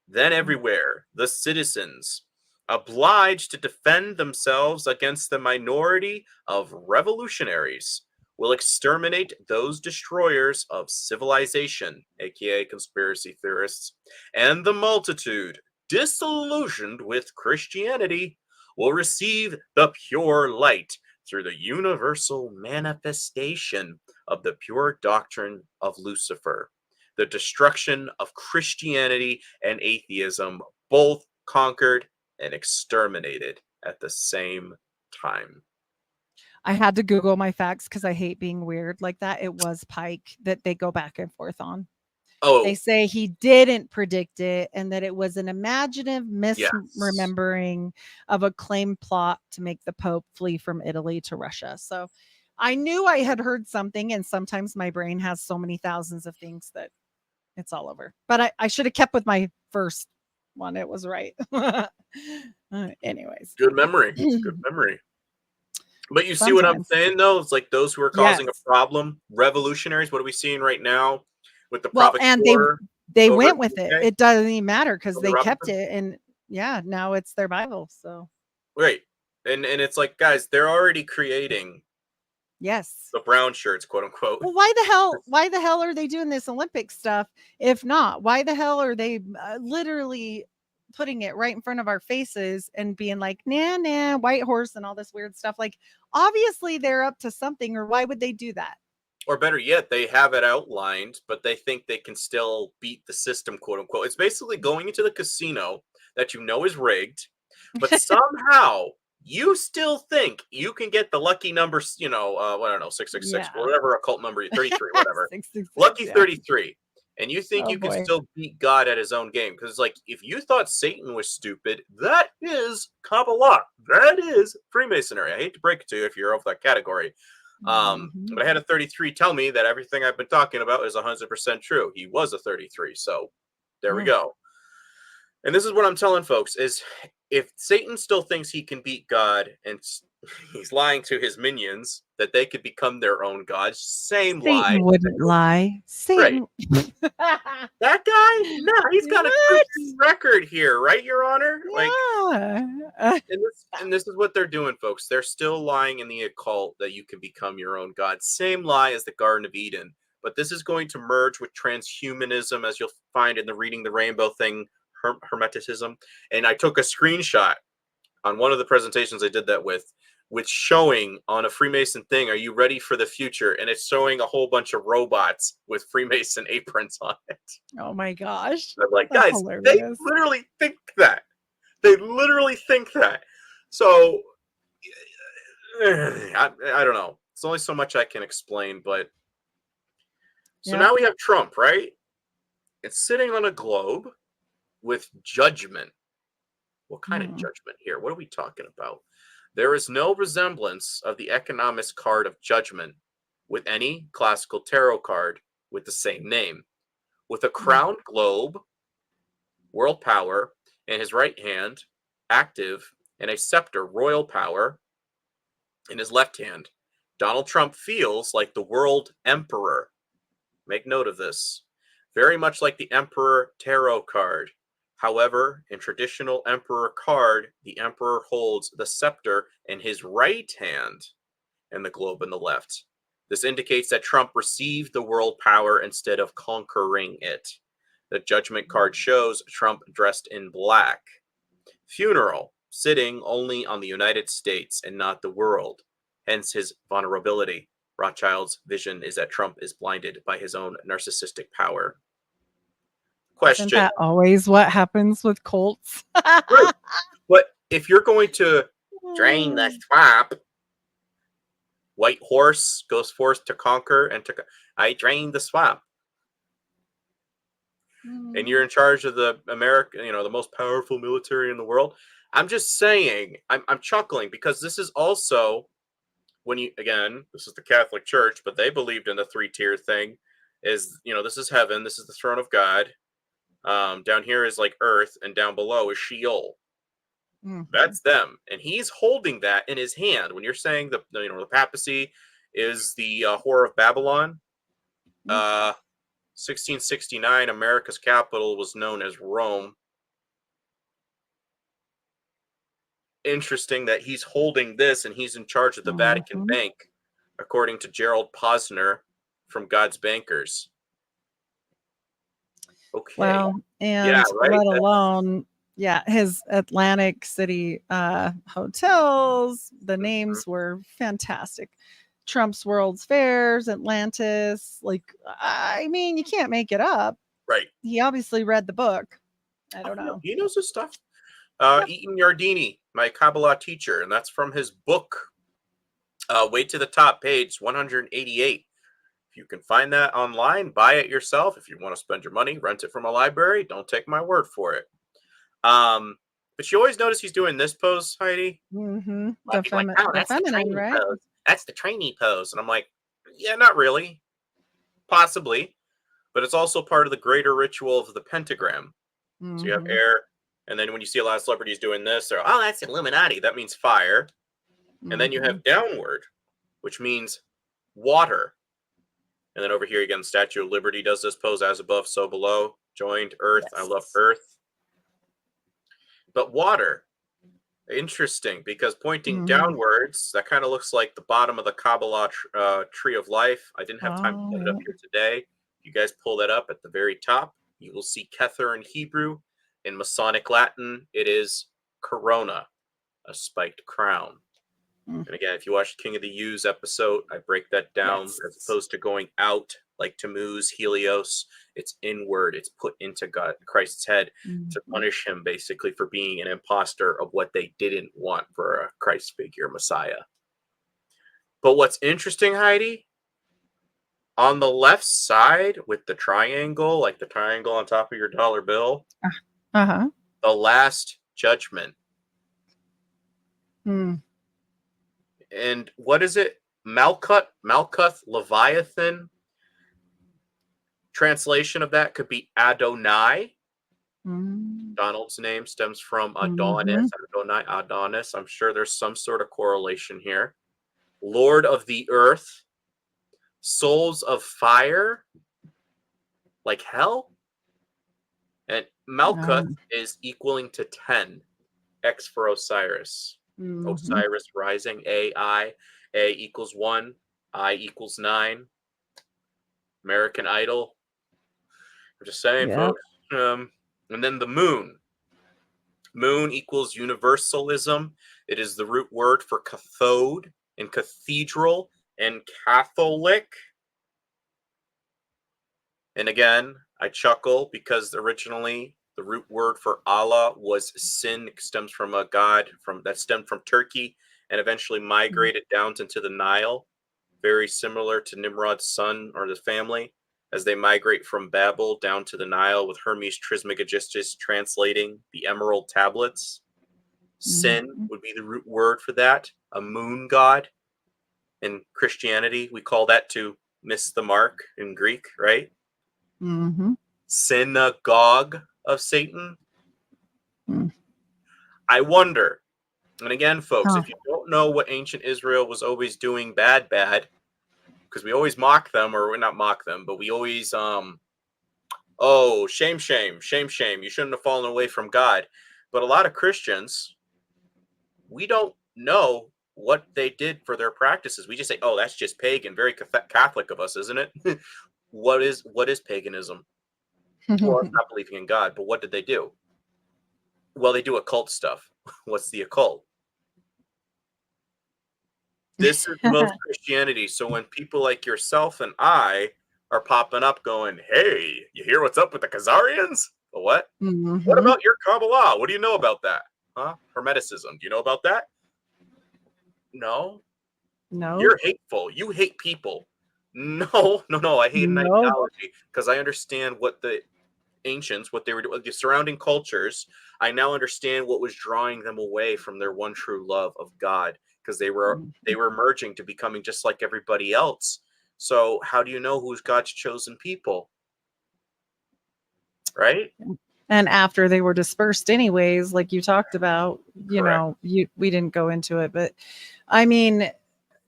Then everywhere the citizens, obliged to defend themselves against the minority of revolutionaries, will exterminate those destroyers of civilization, aka conspiracy theorists, and the multitude, disillusioned with Christianity, will receive the pure light through the universal manifestation of the pure doctrine of Lucifer. The destruction of Christianity and atheism, both conquered and exterminated at the same time." I had to Google my facts because I hate being weird like that. It was Pike that they go back and forth on. They Oh, say he didn't predict it and that it was an imaginative yes. misremembering of a claimed plot to make the Pope flee from Italy to Russia. So I knew I had heard something, and sometimes my brain has so many thousands of things that it's all over. But I should have kept with my first one. It was right. Anyways. Good memory. Good memory. But you see Fun what I'm times. saying, though? It's like those who are causing Yes. a problem, revolutionaries. What are we seeing right now with the Well, and they over went in with the it. UK? It doesn't even matter because Over they kept Robinson? it, and yeah, now it's their Bible. So Right. And it's like, guys, they're already creating yes. the brown shirts, quote unquote. Well, why the hell are they doing this Olympic stuff? If not, why the hell are they literally putting it right in front of our faces and being like, nah, white horse and all this weird stuff? Like, obviously they're up to something, or why would they do that? Or better yet, they have it outlined, but they think they can still beat the system, quote unquote. It's basically going into the casino that you know is rigged, but somehow you still think you can get the lucky number, I don't know, 666, Yeah. whatever occult number, 33, whatever. 666, Lucky yeah. 33. And you think Oh, you can boy. still beat God at his own game. Because, like, if you thought Satan was stupid, that is Kabbalah. That is Freemasonry. I hate to break it to you if you're of that category. Mhm. But I had a 33 tell me that everything I've been talking about is 100% true. He was a 33, so there we Mm. go. And this is what I'm telling folks is if Satan still thinks he can beat God and he's lying to his minions that they could become their own gods, same lie. Satan wouldn't lie. Right. Satan. That guy? No, he's got a What? Christian record here, right, Your Honor? Like, Yeah. and this is what they're doing, folks. They're still lying in the occult that you can become your own god. Same lie as the Garden of Eden. But this is going to merge with transhumanism, as you'll find in the Reading the Rainbow thing, Hermeticism. And I took a screenshot on one of the presentations I did that with showing on a Freemason thing, are you ready for the future? And it's showing a whole bunch of robots with Freemason aprons on it. Oh my gosh. I'm like, That's guys, they hilarious. literally think that. They literally think that. So, I don't know. It's only so much I can explain, but so Yeah. now we have Trump, right? It's sitting on a globe with judgment. What kind of judgment here? What are we talking about? There is no resemblance of the Economist card of judgment with any classical tarot card with the same name. With a crowned globe, world power, in his right hand, active, and a scepter, royal power, in his left hand, Donald Trump feels like the world emperor. Make note of this. Very much like the Emperor Tarot card. However, in traditional Emperor card, the Emperor holds the scepter in his right hand and the globe in the left. This indicates that Trump received the world power instead of conquering it. The Judgment card shows Trump dressed in black. Funeral, sitting only on the United States and not the world, hence his vulnerability. Rothschild's vision is that Trump is blinded by his own narcissistic power. Isn't Question. that always what happens with cults? Right. But if you're going to drain the swamp, white horse goes forth to conquer and to I drained the swamp. And you're in charge of the American, the most powerful military in the world. I'm just saying, I'm chuckling because this is also when this is the Catholic Church, but they believed in the 3-tier thing. Is this is heaven, this is the throne of God. Down here is like earth, and down below is Sheol. That's them, and he's holding that in his hand. When you're saying the papacy is the whore of Babylon, 1669, America's capital was known as Rome. Interesting that he's holding this and he's in charge of the Vatican Bank, according to Gerald Posner from God's Bankers. Okay. Well, and Yeah, right? let alone, his Atlantic City hotels, the names were fantastic. Trump's World's Fairs, Atlantis. Like, I mean, you can't make it up. Right. He obviously read the book. I don't know. He knows his stuff. Eaton Yardini, my Kabbalah teacher, and that's from his book, Way to the Top, page 188. If you can find that online, buy it yourself. If you want to spend your money, rent it from a library. Don't take my word for it. But you always notice he's doing this pose, Heidi. The Like, oh, that's the feminine, trainee right? pose. That's the trainee pose. And I'm like, yeah, not really. Possibly. But it's also part of the greater ritual of the pentagram. So you have air. And then when you see a lot of celebrities doing this, they're, oh, that's Illuminati. That means fire. And then you have downward, which means water. And then over here again, Statue of Liberty does this pose, as above, so below. Joined, earth. Yes. I love earth. But water, interesting, because pointing downwards, that kind of looks like the bottom of the Kabbalah tree of life. I didn't have time to put it up here today. If you guys pull that up at the very top, you will see Kether in Hebrew. In Masonic Latin, it is corona, a spiked crown. And again, if you watch King of the U's episode, I break that down as opposed to going out like Tammuz, Helios. It's inward. It's put into God, Christ's head to punish him basically for being an imposter of what they didn't want for a Christ figure, Messiah. But what's interesting, Heidi, on the left side with the triangle, like the triangle on top of your dollar bill, the Last Judgment. And what is it? Malkuth, Leviathan. Translation of that could be Adonai. Mm. Donald's name stems from Mhm. Adonis. Adonai, Adonis. I'm sure there's some sort of correlation here. Lord of the Earth. Souls of Fire. Like hell. And Malkuth is equaling to 10. X for Osiris. Mhm. Osiris rising. A equals 1. I equals 9. American Idol. I'm just saying, Yeah. folks. And then the moon. Moon equals universalism. It is the root word for cathode and cathedral and Catholic. And again, I chuckle because originally the root word for Allah was sin. It stems from a god that stemmed from Turkey and eventually migrated down into the Nile. Very similar to Nimrod's son or the family as they migrate from Babel down to the Nile with Hermes Trismegistus translating the emerald tablets. Sin would be the root word for that, a moon god. In Christianity, we call that to miss the mark in Greek, right? Mhm. Synagogue of Satan. Mm. I wonder, and again, folks, Huh. if you don't know what ancient Israel was always doing bad, because we always mock them, or not mock them, but we always, oh, shame, shame, shame, shame. You shouldn't have fallen away from God. But a lot of Christians, we don't know what they did for their practices. We just say, oh, that's just pagan. Very Catholic of us, isn't it? What is paganism? Well, it's not believing in God, but what did they do? Well, they do occult stuff. What's the occult? This is most Christianity. So when people like yourself and I are popping up going, hey, you hear what's up with the Khazarians? What? What Mhm. about your Kabbalah? What do you know about that? Huh? Hermeticism. Do you know about that? No. No. You're hateful. You hate people. No, no, no. I hate an No. ideology because I understand what the ancients, what they were doing, the surrounding cultures. I now understand what was drawing them away from their one true love of God because they were merging to becoming just like everybody else. So how do you know who's God's chosen people? Right? And after they were dispersed anyways, like you talked about, Correct. we didn't go into it, but I mean,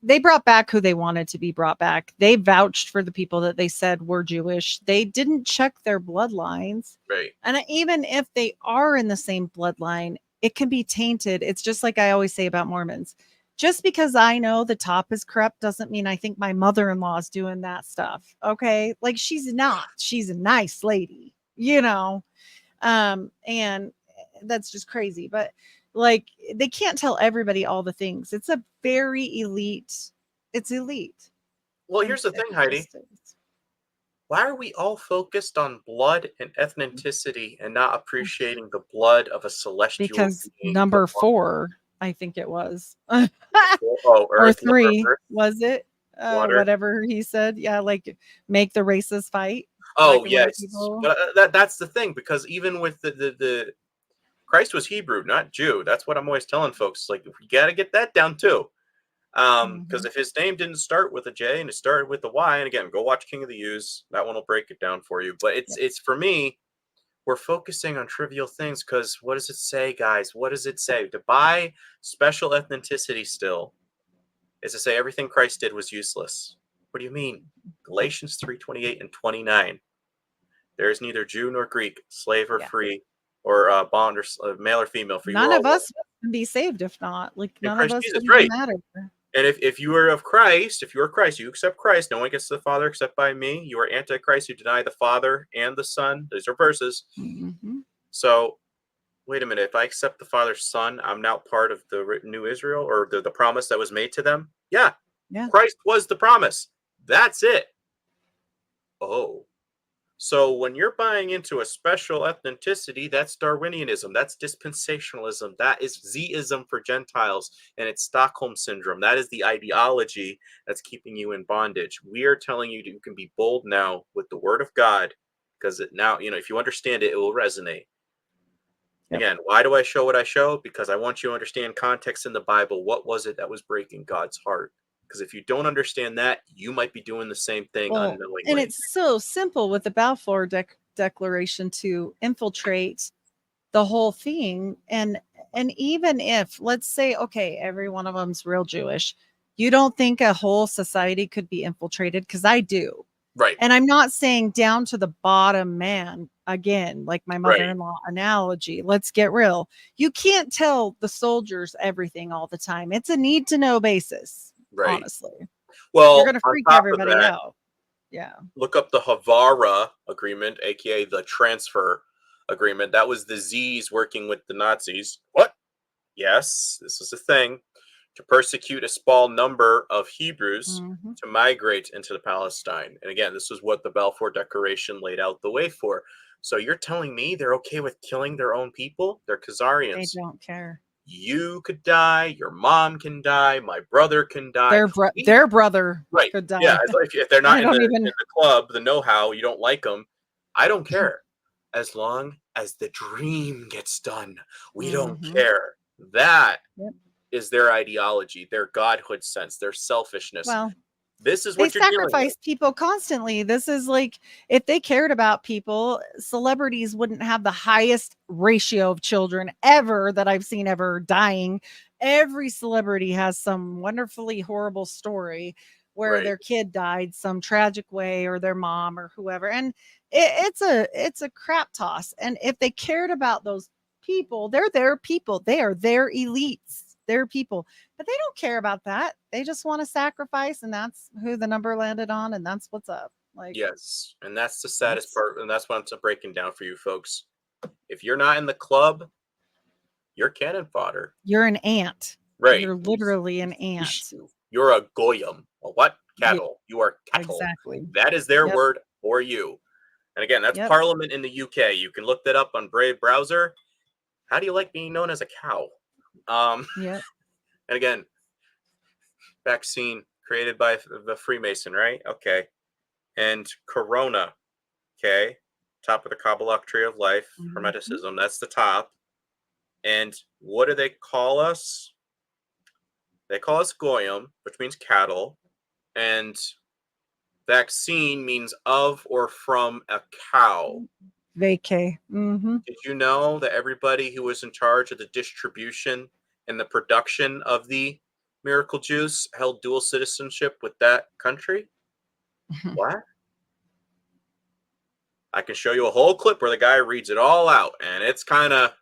they brought back who they wanted to be brought back. They vouched for the people that they said were Jewish. They didn't check their bloodlines. Right. And even if they are in the same bloodline, it can be tainted. It's just like I always say about Mormons. Just because I know the top is corrupt doesn't mean I think my mother-in-law is doing that stuff. Okay. Like she's not. She's a nice lady, and that's just crazy. But like they can't tell everybody all the things. It's a very elite. It's elite. Well, here's the It thing, Heidi. just is. Why are we all focused on blood and ethnicity and not appreciating the blood of a celestial Because being? number 4, I think it was. Oh, Or Earth, 3, Earth, was it? water. Whatever he said. Yeah, like make the races fight. Oh, Black and white yes. people. But that's the thing, because even with the Christ was Hebrew, not Jew. That's what I'm always telling folks. Like, we got to get that down too. Because Mhm. if his name didn't start with a J and it started with a Y, and again, go watch King of the U's. That one will break it down for you. But Yeah. it's for me, we're focusing on trivial things because what does it say, guys? What does it say? To buy special ethnicity still is to say everything Christ did was useless. What do you mean? Galatians 3:28 and 29. There is neither Jew nor Greek, slave or Yeah. free, or bond or male or female, for you None are all of one us can be saved if not. Like in none of Christ us Jesus. would even Right. matter. And if you are of Christ, if you are Christ, you accept Christ. No one gets to the Father except by me. You are Antichrist. You deny the Father and the Son. These are verses. Mhm. So wait a minute. If I accept the Father's Son, I'm now part of the new Israel, or the promise that was made to them. Yeah, Yeah. Christ was the promise. That's it. Oh. So when you're buying into a special ethnicity, that's Darwinianism, that's dispensationalism, that is Zism for Gentiles, and it's Stockholm syndrome. That is the ideology that's keeping you in bondage. We are telling you that you can be bold now with the Word of God, because it now, if you understand it, it will resonate. Yep. Again, why do I show what I show? Because I want you to understand context in the Bible. What was it that was breaking God's heart? Because if you don't understand that, you might be doing the same thing Well, unknowingly. and it's so simple with the Balfour Declaration to infiltrate the whole thing. And even if, let's say, okay, every one of them's real Jewish, you don't think a whole society could be infiltrated? Because I do. Right. And I'm not saying down to the bottom man, again, like my Right. mother-in-law analogy. Let's get real. You can't tell the soldiers everything all the time. It's a need to know basis, Right. honestly. Well, You're going to on freak top of everybody that, out. Yeah. look up the Havara Agreement, aka the Transfer Agreement. That was the Z's working with the Nazis. What? Yes, this was a thing. To persecute a small number of Hebrews Mhm. to migrate into the Palestine. And again, this is what the Balfour Declaration laid out the way for. So you're telling me they're okay with killing their own people? They're They Khazarians. don't care. You could die, your mom can die, my brother can die. Their brother Right. could die. Yeah, if they're not I in don't the even. club, the know-how, you don't like them, I don't care. As long as the dream gets done, we don't Mhm. care. That Yep. is their ideology, their godhood sense, their selfishness. Well, This is they what you're dealing with. sacrifice people constantly. This is like, if they cared about people, celebrities wouldn't have the highest ratio of children ever that I've seen ever dying. Every celebrity has some wonderfully horrible story where Right. their kid died some tragic way, or their mom or whoever. And it's a crap toss. And if they cared about those people, they're their people. They are their elites, their people. But they don't care about that. They just want to sacrifice, and that's who the number landed on, and that's what's up. Like, Yes, and that's the saddest that's part, and that's what I'm breaking down for you folks. If you're not in the club, you're cannon fodder. you're an ant. Right. You're literally an ant. You're a goyim. A what? Yeah, Cattle. You are cattle. exactly. That is their Yep. word for you. And again, that's Yep. Parliament in the UK. You can look that up on Brave browser. How do you like being known as a cow? Yep. And again, vaccine created by the Freemason, right? Okay. And Corona, okay. Top of the Kabbalah tree of life, Mhm. Hermeticism, that's the top. And what do they call us? They call us Goyim, which means cattle. And vaccine means of or from a cow. Vacay. Mm-hmm. Did you know that everybody who was in charge of the distribution and the production of the miracle juice held dual citizenship with that country? What? I can show you a whole clip where the guy reads it all out, and it's kind of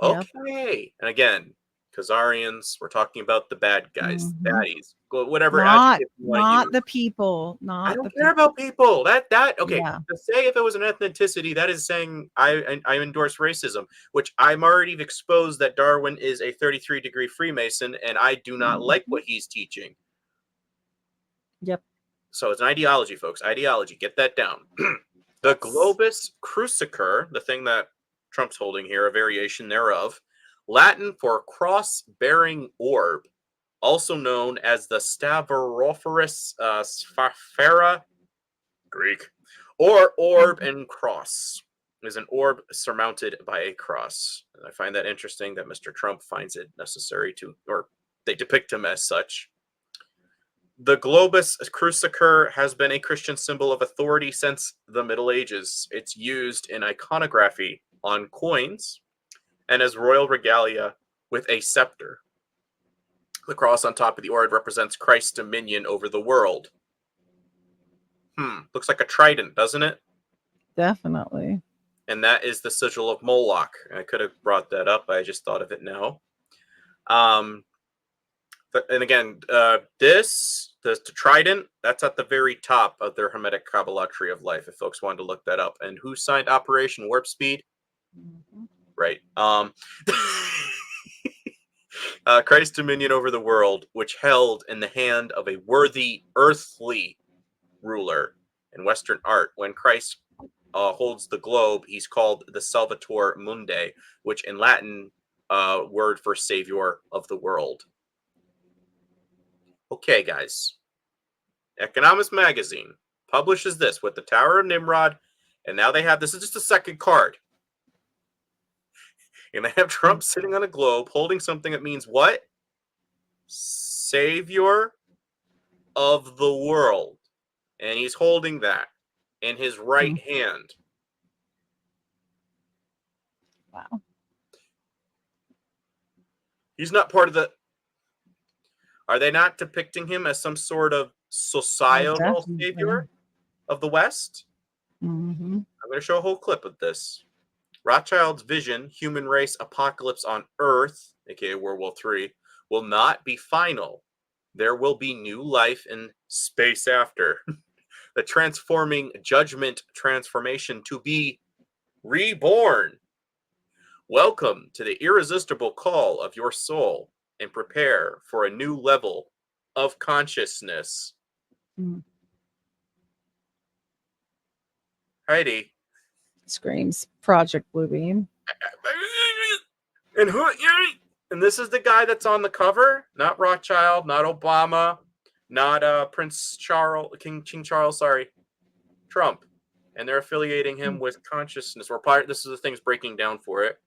Yep. okay. And again, Khazarians, we're talking about the bad guys, Mhm. baddies, whatever Not adjective you want to use. the people. I Not don't the care people. about people. Okay. Yeah. To say if it was an ethnicity, that is saying I endorse racism, which I'm already exposed that Darwin is a 33-degree Freemason, and I do not like Mhm. what he's teaching. Yep. So it's an ideology, folks. Ideology. Get that down. The Globus cruciger, the thing that Trump's holding here, a variation thereof, Latin for cross-bearing orb, also known as the Stavrophorus Sphera, Greek, or orb and cross, is an orb surmounted by a cross. And I find that interesting that Mr. Trump finds it necessary to, or they depict him as such. The Globus cruciger has been a Christian symbol of authority since the Middle Ages. It's used in iconography on coins and as royal regalia with a scepter. The cross on top of the orb represents Christ's dominion over the world. Looks like a trident, doesn't it? Definitely. And that is the sigil of Moloch. I could have brought that up. I just thought of it now. And again, the trident, that's at the very top of their Hermetic Kabbalah tree of life, if folks wanted to look that up. And who signed Operation Warp Speed? Mhm. Right. Christ's dominion over the world, which held in the hand of a worthy earthly ruler in Western art. When Christ holds the globe, he's called the Salvator Mundi, which in Latin word for savior of the world. Okay, guys. Economist magazine publishes this with the Tower of Nimrod, and now they have, this is just a second card. And they have Trump sitting on a globe holding something that means what? Savior of the world. And he's holding that in his right hand. Wow. He's not part of the... Are they not depicting him as some sort of societal savior of the West? Mm-hmm. I'm going to show a whole clip of this. Rothschild's vision, human race apocalypse on Earth, aka World War III, will not be final. There will be new life in space after. The transforming judgment transformation to be reborn. Welcome to the irresistible call of your soul and prepare for a new level of consciousness. Mm. Heidi. Screams Project Bluebeam. And who? And this is the guy that's on the cover, not Rothschild, not Obama, not Prince Charles, King Charles, sorry, Trump. And they're affiliating him with consciousness. This is the things breaking down for it.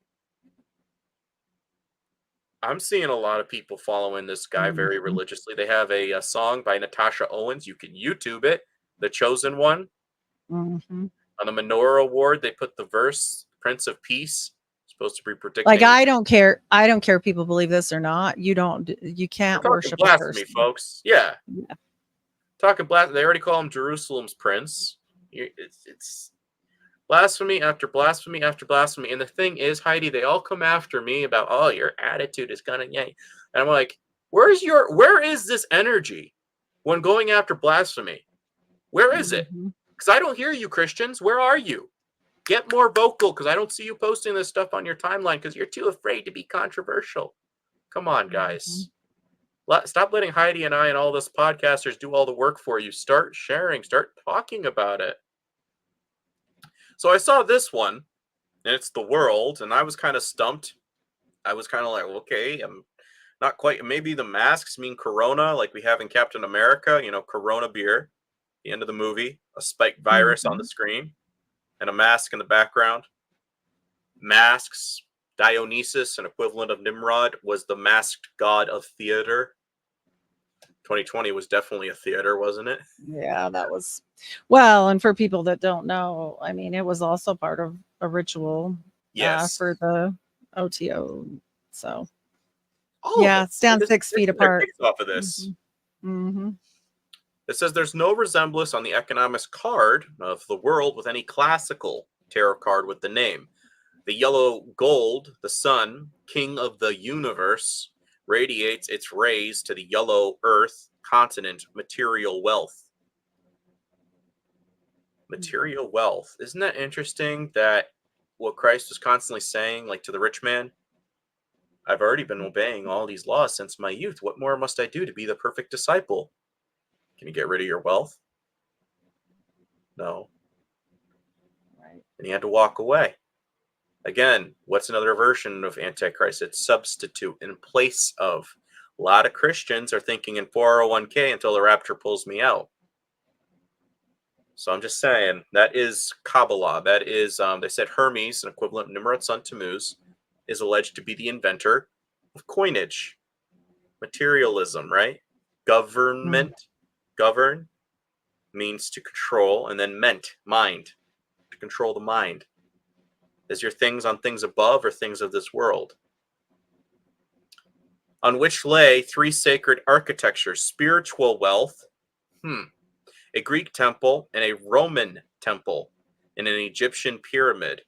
I'm seeing a lot of people following this guy very religiously. They have a song by Natasha Owens. You can YouTube it, The Chosen One. Mm-hmm. On the Menorah Award, they put the verse, Prince of Peace, supposed to be predicting. Like, I don't care if people believe this or not. You can't worship blasphemy, a person. folks. Yeah. Talking blasphemy. They already call him Jerusalem's prince. It's blasphemy after blasphemy after blasphemy. And the thing is, Heidi, they all come after me about, oh, your attitude is gonna yank. And I'm like, where is this energy when going after blasphemy? Where is it? Because I don't hear you, Christians. Where are you? Get more vocal, because I don't see you posting this stuff on your timeline because you're too afraid to be controversial. Come on, guys. Stop letting Heidi and I and all those podcasters do all the work for you. Start sharing. Start talking about it. So I saw this one, and it's The World, and I was kind of stumped. I was kind of like, okay, I'm not quite. Maybe the masks mean Corona, like we have in Captain America, Corona beer, the end of the movie, a spiked virus on the screen, and a mask in the background. Masks, Dionysus, an equivalent of Nimrod, was the masked god of theater. 2020 was definitely a theater, wasn't it? Yeah, that was. Well, and for people that don't know, I mean, it was also part of a ritual for the OTO. So, stand 6 feet apart. Off of this. It says there's no resemblance on the Economist card of the world with any classical tarot card with the name. The yellow gold, the sun, king of the universe, radiates its rays to the yellow earth, continent, material wealth. Material wealth. Isn't that interesting that what Christ was constantly saying, like to the rich man? I've already been obeying all these laws since my youth. What more must I do to be the perfect disciple? Can you get rid of your wealth? No. Right. And he had to walk away. Again, what's another version of Antichrist? It's substitute in place of. A lot of Christians are thinking in 401k until the rapture pulls me out. So I'm just saying, that is Kabbalah. That is, they said Hermes, an equivalent of Nimrod's son Tammuz, is alleged to be the inventor of coinage. Materialism, right? Government. Govern means to control, and then mind, to control the mind. Is your things on things above or things of this world? On which lay 3 sacred architectures: spiritual wealth, a Greek temple, and a Roman temple, and an Egyptian pyramid.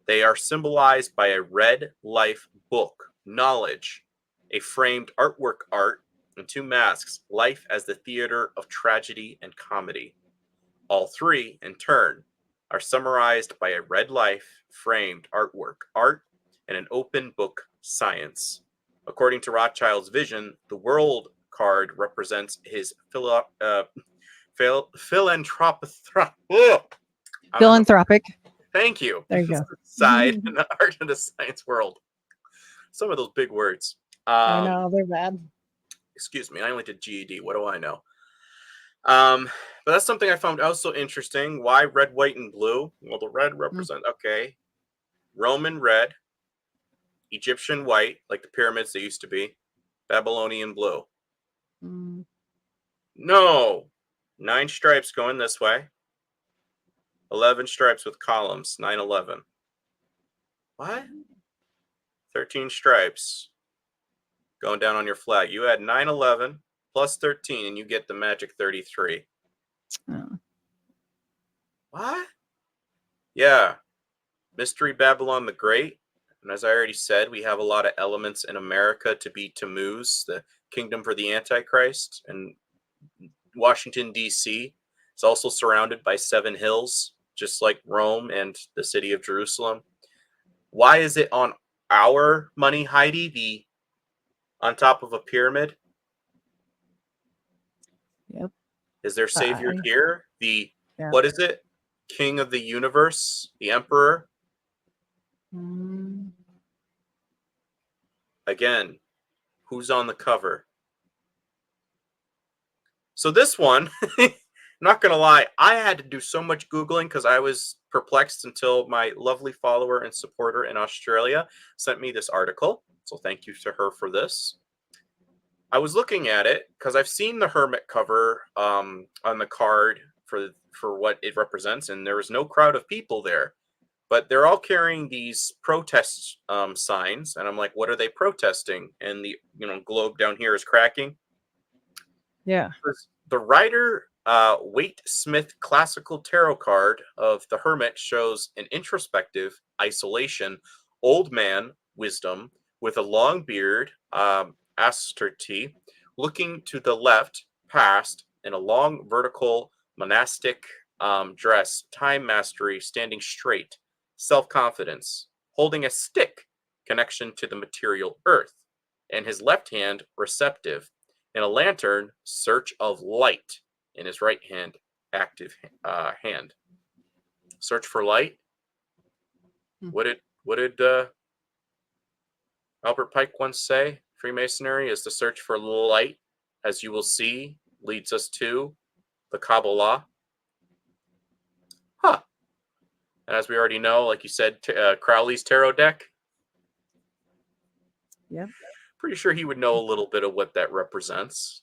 They are symbolized by a red life book, knowledge, a framed artwork art, and 2 masks, life as the theater of tragedy and comedy. All 3, in turn, are summarized by a red life, framed artwork, art, and an open book, science. According to Rothschild's vision, the world card represents his philanthropic. Thank you. There you go. Side in the art and the science world. Some of those big words. I know, they're bad. Excuse me, I only did GED. What do I know? But that's something I found also interesting. Why red, white, and blue? Well, the red represent, Roman red, Egyptian white, like the pyramids they used to be, Babylonian blue. No. 9 stripes going this way. 11 stripes with columns. 9-11. What? 13 stripes going down on your flag. You add 9-11 plus 13 and you get the magic 33. Oh. What? Yeah. Mystery Babylon the Great. And as I already said, we have a lot of elements in America to be Tammuz, the kingdom for the Antichrist. And Washington, D.C. is also surrounded by 7 hills, just like Rome and the city of Jerusalem. Why is it on our money, Heidi, on top of a pyramid? Yep. Is there savior I- here? Yeah. What is it? King of the universe, the emperor. Mm. Again, who's on the cover? So this one, not gonna lie, I had to do so much Googling because I was perplexed until my lovely follower and supporter in Australia sent me this article. So thank you to her for this. I was looking at it because I've seen the hermit cover on the card for what it represents, and there was no crowd of people there, but they're all carrying these protest signs, and I'm like, what are they protesting? And the globe down here is cracking. Yeah. The Rider Waite Smith classical tarot card of the Hermit shows an introspective, isolation, old man wisdom with a long beard, austerity, looking to the left, past, in a long vertical monastic dress, time mastery, standing straight, self-confidence, holding a stick, connection to the material earth, and his left hand receptive, in a lantern, search of light, in his right hand, active hand. Search for light. What did Albert Pike once say? Freemasonry is the search for light, as you will see, leads us to the Kabbalah. Huh. And as we already know, like you said, Crowley's tarot deck. Yep. Pretty sure he would know a little bit of what that represents.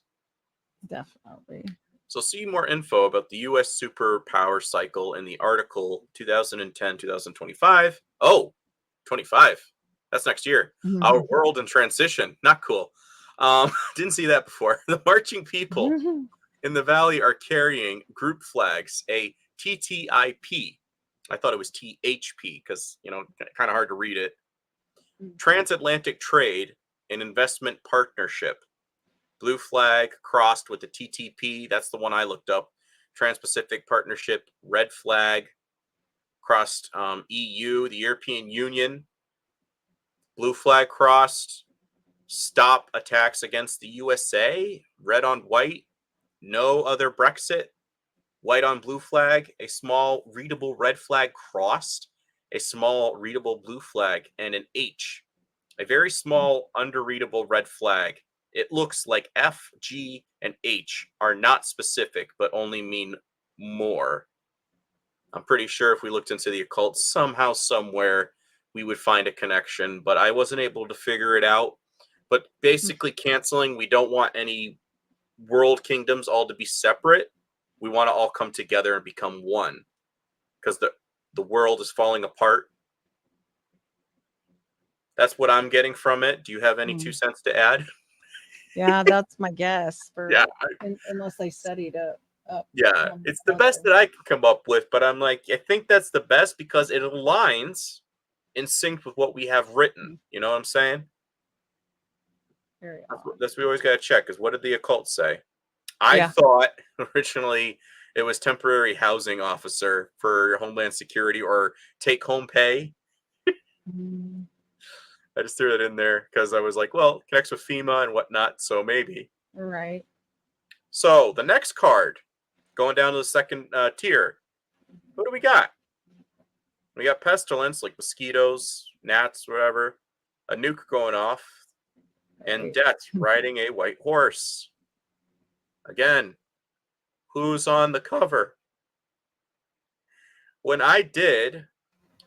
Definitely. So see more info about the U.S. superpower cycle in the article 2010-2025. Oh, 25. That's next year. Our world in transition. Not cool. Didn't see that before. The marching people in the valley are carrying group flags, a TTIP. I thought it was THP because, kind of hard to read it. Transatlantic trade and investment partnership. Blue flag crossed with the TTP. That's the one I looked up. Trans-Pacific Partnership. Red flag crossed EU, the European Union. Blue flag crossed. Stop attacks against the USA. Red on white. No other Brexit. White on blue flag. A small readable red flag crossed. A small readable blue flag. And an H. A very small underreadable red flag. It looks like F, G, and H are not specific, but only mean more. I'm pretty sure if we looked into the occult, somehow, somewhere, we would find a connection, but I wasn't able to figure it out. But basically canceling, we don't want any world kingdoms all to be separate. We want to all come together and become one, because the world is falling apart. That's what I'm getting from it. Do you have any 2 cents to add? Yeah, that's my guess. Yeah. Unless they studied it up. Yeah, it's the best that I can come up with, but I'm like, I think that's the best because it aligns in sync with what we have written. You know what I'm saying? That's what we always got to check is what did the occult say? I thought originally it was temporary housing officer for Homeland Security or take home pay. I just threw that in there because I was like, well, it connects with FEMA and whatnot, so maybe. Right. So the next card, going down to the second tier, what do we got? We got pestilence, like mosquitoes, gnats, whatever, a nuke going off, and death riding a white horse. Again, who's on the cover? When I did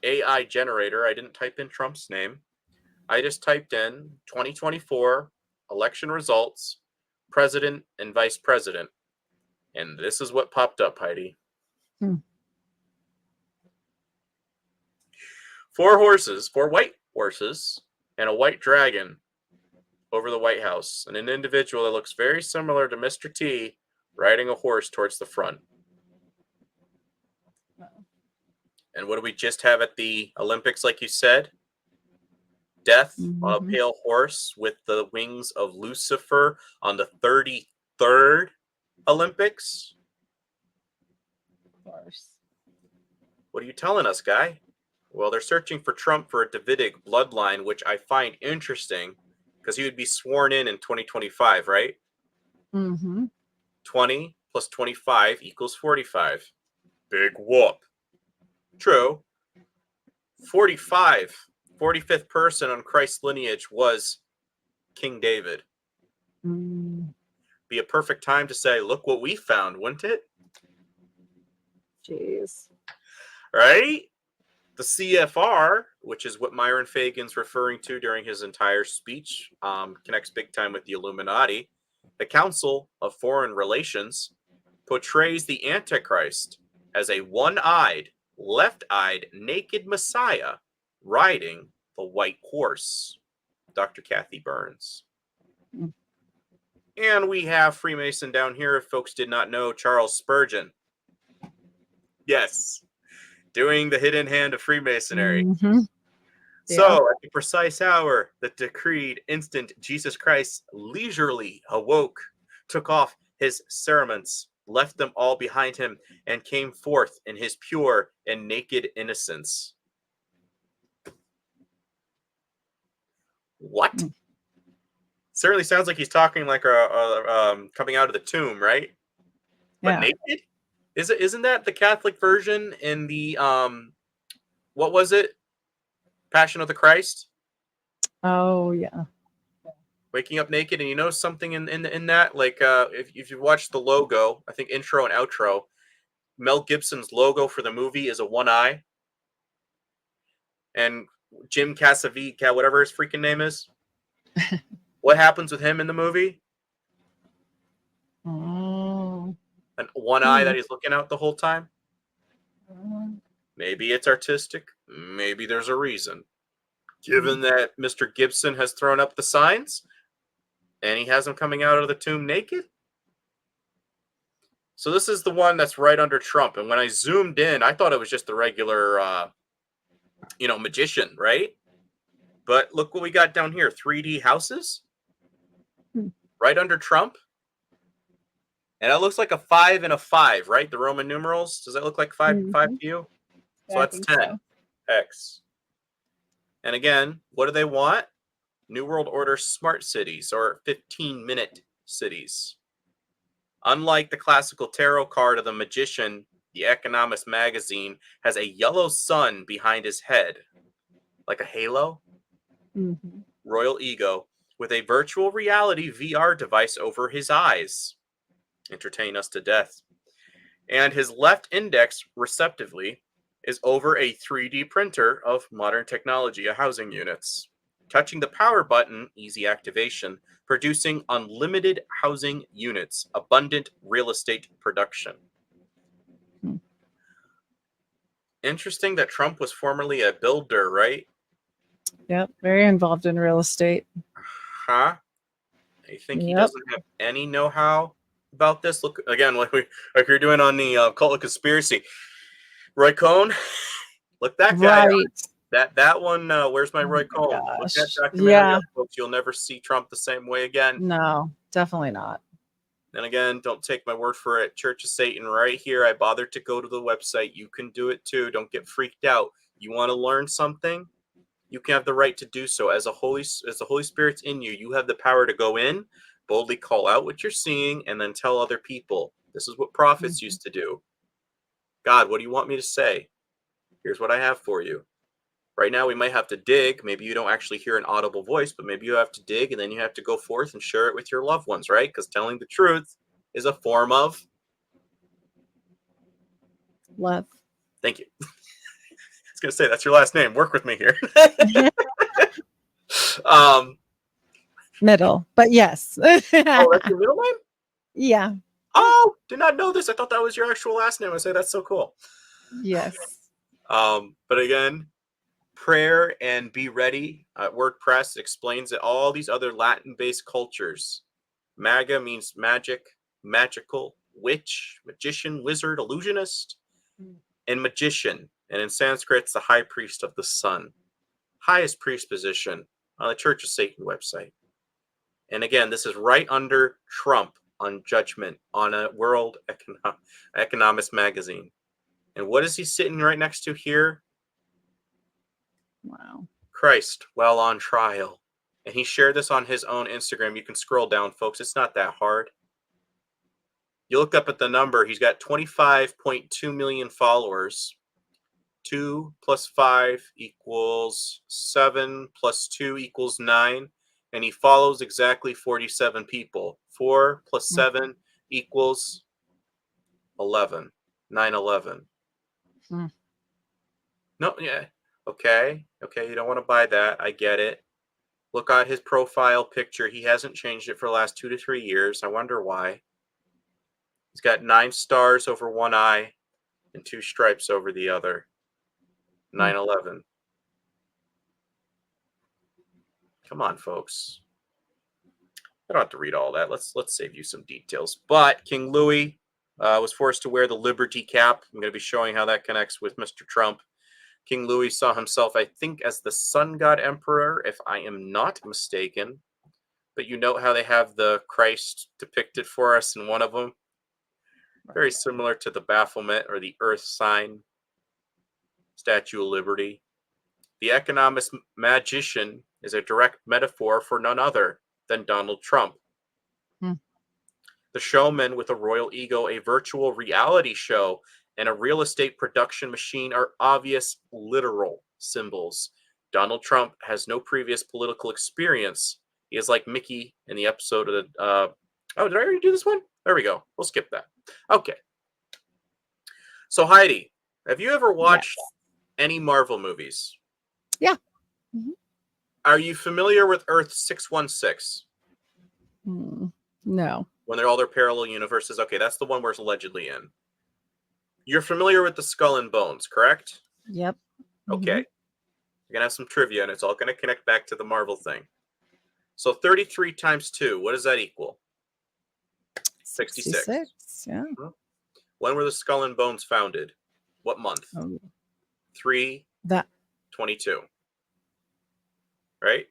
AI generator, I didn't type in Trump's name. I just typed in 2024 election results, president and vice president. And this is what popped up, Heidi. Hmm. 4 horses, 4 white horses, and a white dragon over the White House, and an individual that looks very similar to Mr. T riding a horse towards the front. And what do we just have at the Olympics, like you said? Death on a pale horse with the wings of Lucifer on the 33rd Olympics? Of course. What are you telling us, guy? Well, they're searching for Trump for a Davidic bloodline, which I find interesting because he would be sworn in 2025, right? 20 plus 25 equals 45. Big whoop. True. 45th person on Christ's lineage was King David. Be a perfect time to say, look what we found, wouldn't it? Jeez. Right? The CFR, which is what Myron Fagan's referring to during his entire speech, connects big time with the Illuminati. The Council of Foreign Relations portrays the Antichrist as a one-eyed, left-eyed, naked Messiah riding the white horse. Dr. Kathy Burns. And we have Freemason down here, if folks did not know, Charles Spurgeon. Yes. Doing the hidden hand of Freemasonry. So, at the precise hour that decreed instant, Jesus Christ leisurely awoke, took off his cerements, left them all behind him, and came forth in his pure and naked innocence. What? Certainly sounds like he's talking like coming out of the tomb, right? But naked? Isn't that the Catholic version in the what was it? Passion of the Christ? Oh yeah. Waking up naked, and you know something in that, like if you watch the logo, I think intro and outro, Mel Gibson's logo for the movie is a one eye, and Jim Casavica, whatever his freaking name is, what happens with him in the movie? And one eye that he's looking out the whole time. Maybe it's artistic. Maybe there's a reason. Given that Mr. Gibson has thrown up the signs, and he has him coming out of the tomb naked. So this is the one that's right under Trump. And when I zoomed in, I thought it was just the regular, magician, right? But look what we got down here. 3D houses. Right under Trump. And that looks like a 5 and a 5, right? The Roman numerals. Does that look like 5 to you? So that's 10. So. X. And again, what do they want? New World Order smart cities or 15-minute cities. Unlike the classical tarot card of the magician, the Economist magazine has a yellow sun behind his head. Like a halo. Royal ego with a virtual reality VR device over his eyes. Entertain us to death. And his left index, receptively, is over a 3D printer of modern technology, housing units. Touching the power button, easy activation, producing unlimited housing units, abundant real estate production. Interesting that Trump was formerly a builder, right? Yep, very involved in real estate. Huh? I think he doesn't have any know-how about this. Look again, like you're doing on the Occult Conspiracy. Roy Cohn, look that guy. Right. That one. Where's my Roy Cohn? Look that documentary up, folks. You'll never see Trump the same way again. No, definitely not. And again, don't take my word for it. Church of Satan, right here. I bothered to go to the website. You can do it too. Don't get freaked out. You want to learn something? You can have the right to do so. As the Holy Spirit's in you, you have the power to go in, boldly call out what you're seeing, and then tell other people. This is what prophets used to do. God, what do you want me to say? Here's what I have for you. Right now, we might have to dig. Maybe you don't actually hear an audible voice, but maybe you have to dig, and then you have to go forth and share it with your loved ones, right? Because telling the truth is a form of love. Thank you. I was going to say, that's your last name. Work with me here. Middle, but yes. Oh, that's your middle name? Yeah. Oh, did not know this. I thought that was your actual last name. I say that's so cool. Yes. But again, prayer and be ready. WordPress explains that all these other Latin-based cultures. Maga means magic, magical, witch, magician, wizard, illusionist, and magician. And in Sanskrit, it's the high priest of the sun. Highest priest position on the Church of Satan website. And again, this is right under Trump on Judgment on a World Economist magazine. And what is he sitting right next to here? Wow. Christ, while on trial. And he shared this on his own Instagram. You can scroll down, folks. It's not that hard. You look up at the number. He's got 25.2 million followers. 2 plus 5 equals 7 plus 2 equals 9. And he follows exactly 47 people. 4 plus 7 equals 11. 9/11. No, yeah. Okay. You don't want to buy that. I get it. Look at his profile picture. He hasn't changed it for the last 2 to 3 years. I wonder why. He's got 9 stars over one eye and 2 stripes over the other. 9/11. Come on, folks. I don't have to read all that. Let's save you some details. But King Louis was forced to wear the Liberty cap. I'm going to be showing how that connects with Mr. Trump. King Louis saw himself, I think, as the sun god emperor, if I am not mistaken. But you note how they have the Christ depicted for us in one of them. Very similar to the Baphomet or the Earth sign, Statue of Liberty. The Economist magician is a direct metaphor for none other than Donald Trump. The showman with a royal ego, a virtual reality show, and a real estate production machine are obvious literal symbols. Donald Trump has no previous political experience. He is like Mickey in the episode of the... oh, did I already do this one? There we go. We'll skip that. Okay. So, Heidi, have you ever watched any Marvel movies? Yeah. Are you familiar with Earth 616? No. When they're all their parallel universes? Okay, that's the one we're allegedly in. You're familiar with the Skull and Bones, correct? Yep. Okay. You're going to have some trivia, and it's all going to connect back to the Marvel thing. So 33 times 2, what does that equal? 66. Yeah. When were the Skull and Bones founded? What month? 3/22. Right?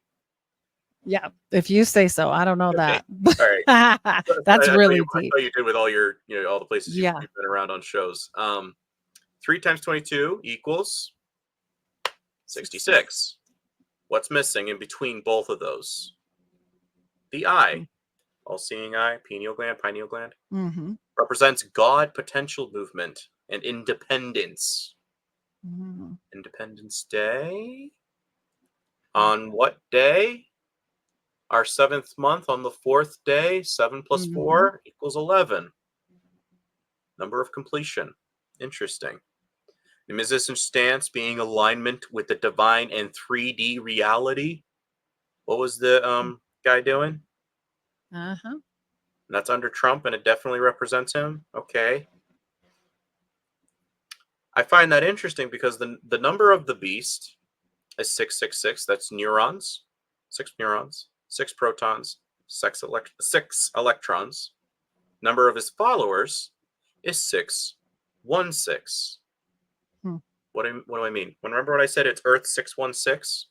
Yeah. If you say so. I don't know that. All right. That's really deep. I thought you did with all your, all the places you've been around on shows. 3 times 22 equals 66. What's missing in between both of those? The eye. All-seeing eye, pineal gland, represents God, potential movement, and independence. Independence Day? On what day? Our 7th month on the 4th day. 7 plus 4 equals 11. Number of completion. Interesting. The musician's stance being alignment with the divine and 3D reality. What was the guy doing? And that's under Trump, and it definitely represents him. Okay. I find that interesting because the number of the beast is 666. That's neurons. 6 neurons. 6 protons. 6 electrons. Number of his followers is 616. What do I mean? Remember when I said it's Earth 616?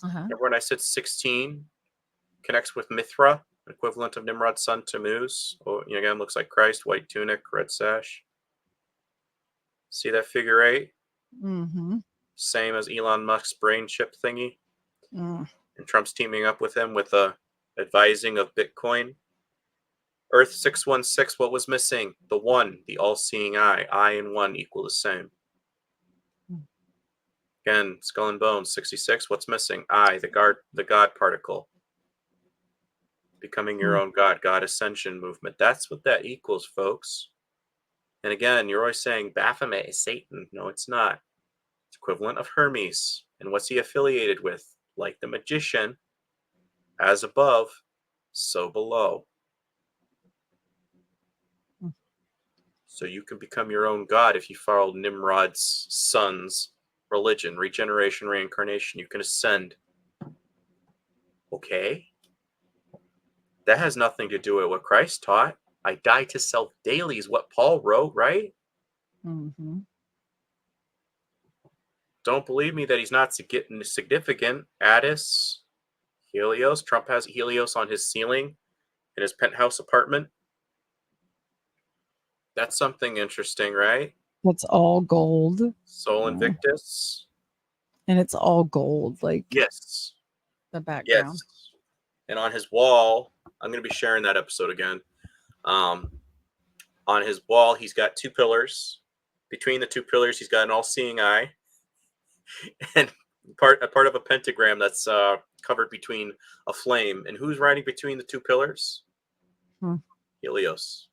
Remember when I said 16 connects with Mithra, equivalent of Nimrod's son Tammuz? Oh, again, looks like Christ, white tunic, red sash. See that figure 8? Same as Elon Musk's brain chip thingy. And Trump's teaming up with him with advising of Bitcoin. Earth 616, what was missing? The 1, the all-seeing eye. Eye and 1 equal the same. Again, Skull and Bones, 66. What's missing? Eye, the God particle. Becoming your own God. God ascension movement. That's what that equals, folks. And again, you're always saying Baphomet is Satan. No, it's not. It's equivalent of Hermes. And what's he affiliated with? Like the magician, as above, so below. So you can become your own god if you follow Nimrod's son's religion, regeneration, reincarnation. You can ascend. Okay. That has nothing to do with what Christ taught. I die to self daily is what Paul wrote, right? Mm-hmm. Don't believe me that he's not significant. Addis, Helios. Trump has Helios on his ceiling in his penthouse apartment. That's something interesting, right? It's all gold. Sol Yeah. Invictus. And it's all gold, like Yes. the background. Yes. And on his wall, I'm going to be sharing that episode again. On his wall, he's got two pillars. Between the two pillars, he's got an all-seeing eye, and a part of a pentagram that's covered between a flame. And who's riding between the two pillars? Helios.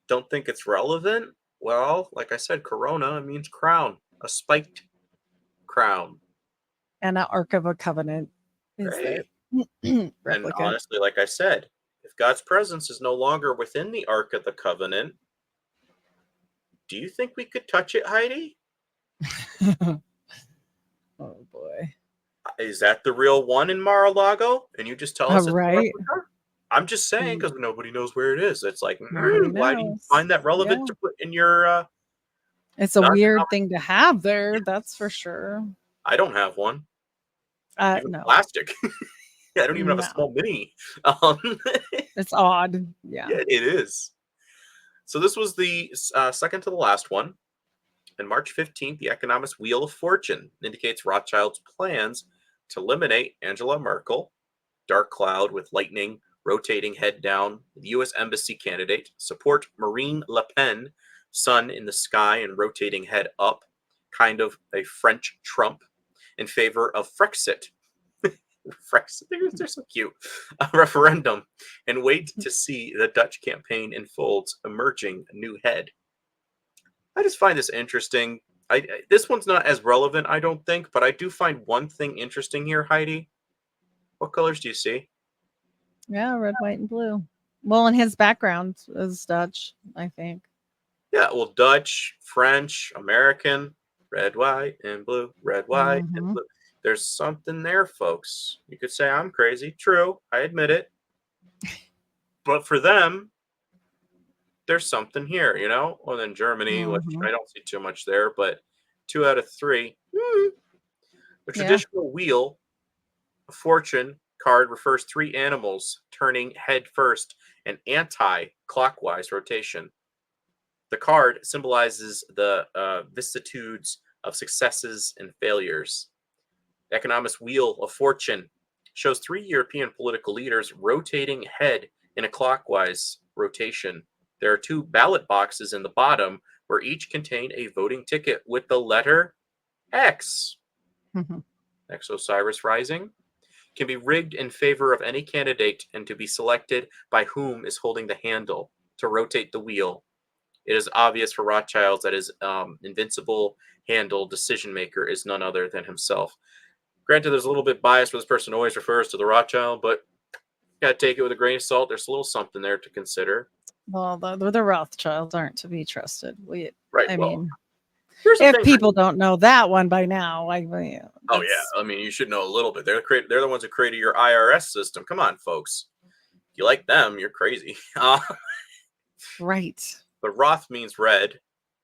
Don't think it's relevant? Well, like I said, corona means crown, a spiked crown. And an Ark of a Covenant is Right. there. And honestly, like I said, if God's presence is no longer within the Ark of the Covenant, do you think we could touch it, Heidi? Oh boy. Is that the real one in Mar-a-Lago? And you just tell us it's Right. a replica? I'm just saying because nobody knows where it is. It's like, Nobody why do you knows. find that relevant Yeah. to put in your... It's a weird thing to have there, that's for sure. I don't have one. Even No. plastic. I don't even have a No. small mini. It's odd. Yeah. Yeah, it is. So this was the second to the last one. On March 15th, the Economist Wheel of Fortune indicates Rothschild's plans to eliminate Angela Merkel, dark cloud with lightning rotating head down, the U.S. embassy candidate, support Marine Le Pen, sun in the sky and rotating head up, kind of a French Trump, in favor of Frexit. Frexit, they're so cute. A referendum, and wait to see the Dutch campaign unfolds, emerging new head. I just find this interesting. This one's not as relevant, I don't think, but I do find one thing interesting here, Heidi. What colors do you see? Yeah, red, white, and blue. Well, and his background is Dutch, I think. Yeah, well, Dutch, French, American, red, white, and blue, red, white, and blue. There's something there, folks. You could say I'm crazy. True, I admit it. But for them, there's something here, you know? Well, then Germany, which I don't see too much there, but 2 out of 3. The traditional wheel of fortune card refers 3 animals turning head first and anti-clockwise rotation. The card symbolizes the vicissitudes of successes and failures. The Economist Wheel of Fortune shows 3 European political leaders rotating head in a clockwise rotation. There are 2 ballot boxes in the bottom where each contain a voting ticket with the letter X. Exosiris Rising can be rigged in favor of any candidate and to be selected by whom is holding the handle to rotate the wheel. It is obvious for Rothschild that his invincible handle decision maker is none other than himself. Granted, there's a little bit bias where this person always refers to the Rothschild, but you gotta take it with a grain of salt. There's a little something there to consider. Well, the Rothschilds aren't to be trusted. I mean, if people don't know that one by now, oh yeah, I mean, you should know a little bit. They're the ones who created your IRS system. Come on, folks. If you like them, you're crazy. Right. The Roth means red,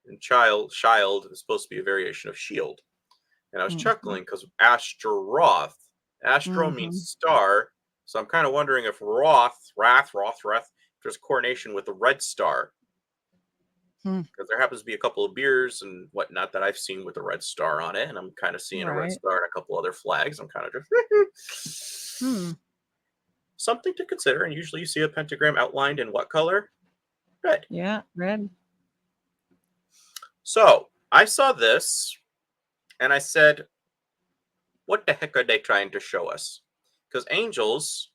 and child is supposed to be a variation of shield. And I was chuckling because Ashtaroth, Astro means star, so I'm kind of wondering if Roth, there's a coordination with the red star. Because there happens to be a couple of beers and whatnot that I've seen with the red star on it, and I'm kind of seeing a red star and a couple other flags. I'm kind of just something to consider. And usually you see a pentagram outlined in what color? Red. Yeah, red. So I saw this and I said, what the heck are they trying to show us? Because angels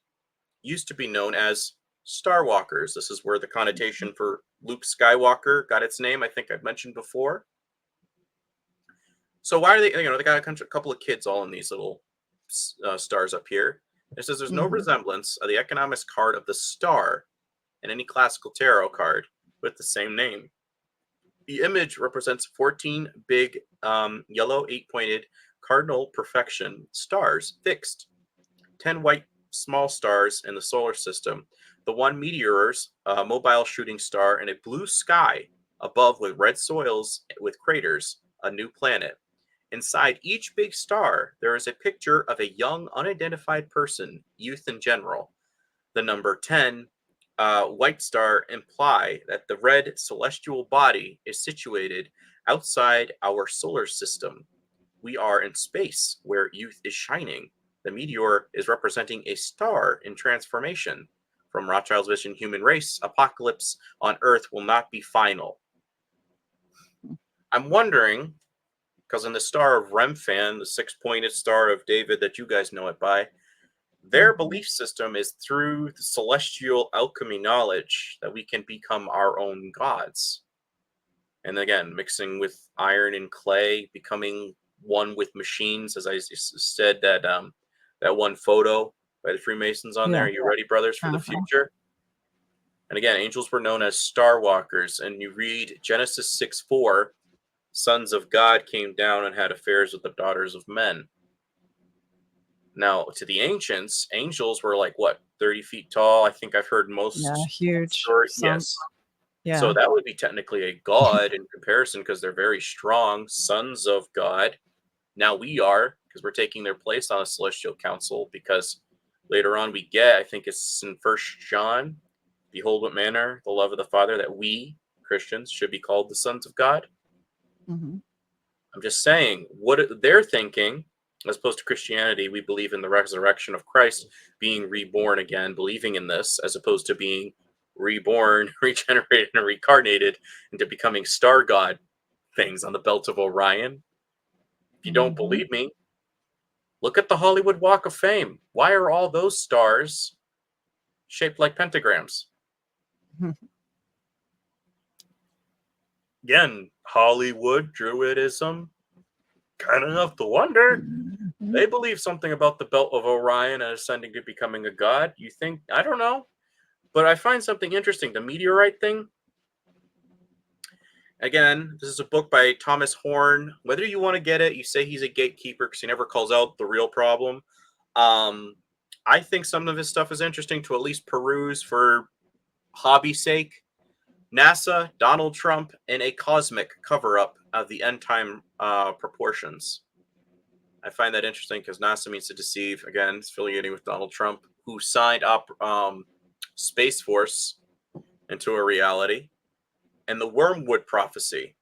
used to be known as star walkers. This is where the connotation for Luke Skywalker got its name. I think I've mentioned before. So why are they, they got a couple of kids all in these little stars up here. It says there's no resemblance of the Economist card of the star and any classical tarot card with the same name. The image represents 14 big yellow 8-pointed cardinal perfection stars fixed, 10 white small stars in the solar system, the one meteors, a mobile shooting star, and a blue sky above with red soils with craters, a new planet. Inside each big star, there is a picture of a young, unidentified person, youth in general. The number 10 white star imply that the red celestial body is situated outside our solar system. We are in space where youth is shining. The meteor is representing a star in transformation. From Rothschild's vision, human race, apocalypse on Earth will not be final. I'm wondering, because in the Star of Remphan, the 6-pointed Star of David that you guys know it by, their belief system is through the celestial alchemy knowledge that we can become our own gods. And again, mixing with iron and clay, becoming one with machines, as I said, that one photo by the Freemasons on there. Are you ready, brothers, for the future? And again, angels were known as star walkers. And you read Genesis 6:4, sons of God came down and had affairs with the daughters of men. Now, to the ancients, angels were like, what, 30 feet tall? I think I've heard most. Yeah, huge. Stories. Yes. Yeah. So that would be technically a god in comparison because they're very strong, sons of God. Now we are, because we're taking their place on a celestial council, because later on we get, I think it's in 1 John, behold what manner the love of the Father, that we, Christians, should be called the sons of God. Mm-hmm. I'm just saying, what they're thinking, as opposed to Christianity, we believe in the resurrection of Christ, being reborn again, believing in this, as opposed to being reborn, regenerated, and reincarnated into becoming star god things on the belt of Orion. If you don't believe me, look at the Hollywood Walk of Fame. Why are all those stars shaped like pentagrams? Again, Hollywood, Druidism, kind of enough to wonder. They believe something about the belt of Orion and ascending to becoming a god. You think, I don't know. But I find something interesting. The meteorite thing. Again, this is a book by Thomas Horn. Whether you want to get it, you say he's a gatekeeper because he never calls out the real problem. I think some of his stuff is interesting to at least peruse for hobby's sake. NASA, Donald Trump, and a cosmic cover-up of the end-time proportions. I find that interesting because NASA means to deceive. Again, it's affiliating with Donald Trump, who signed up Space Force into a reality. And the wormwood prophecy.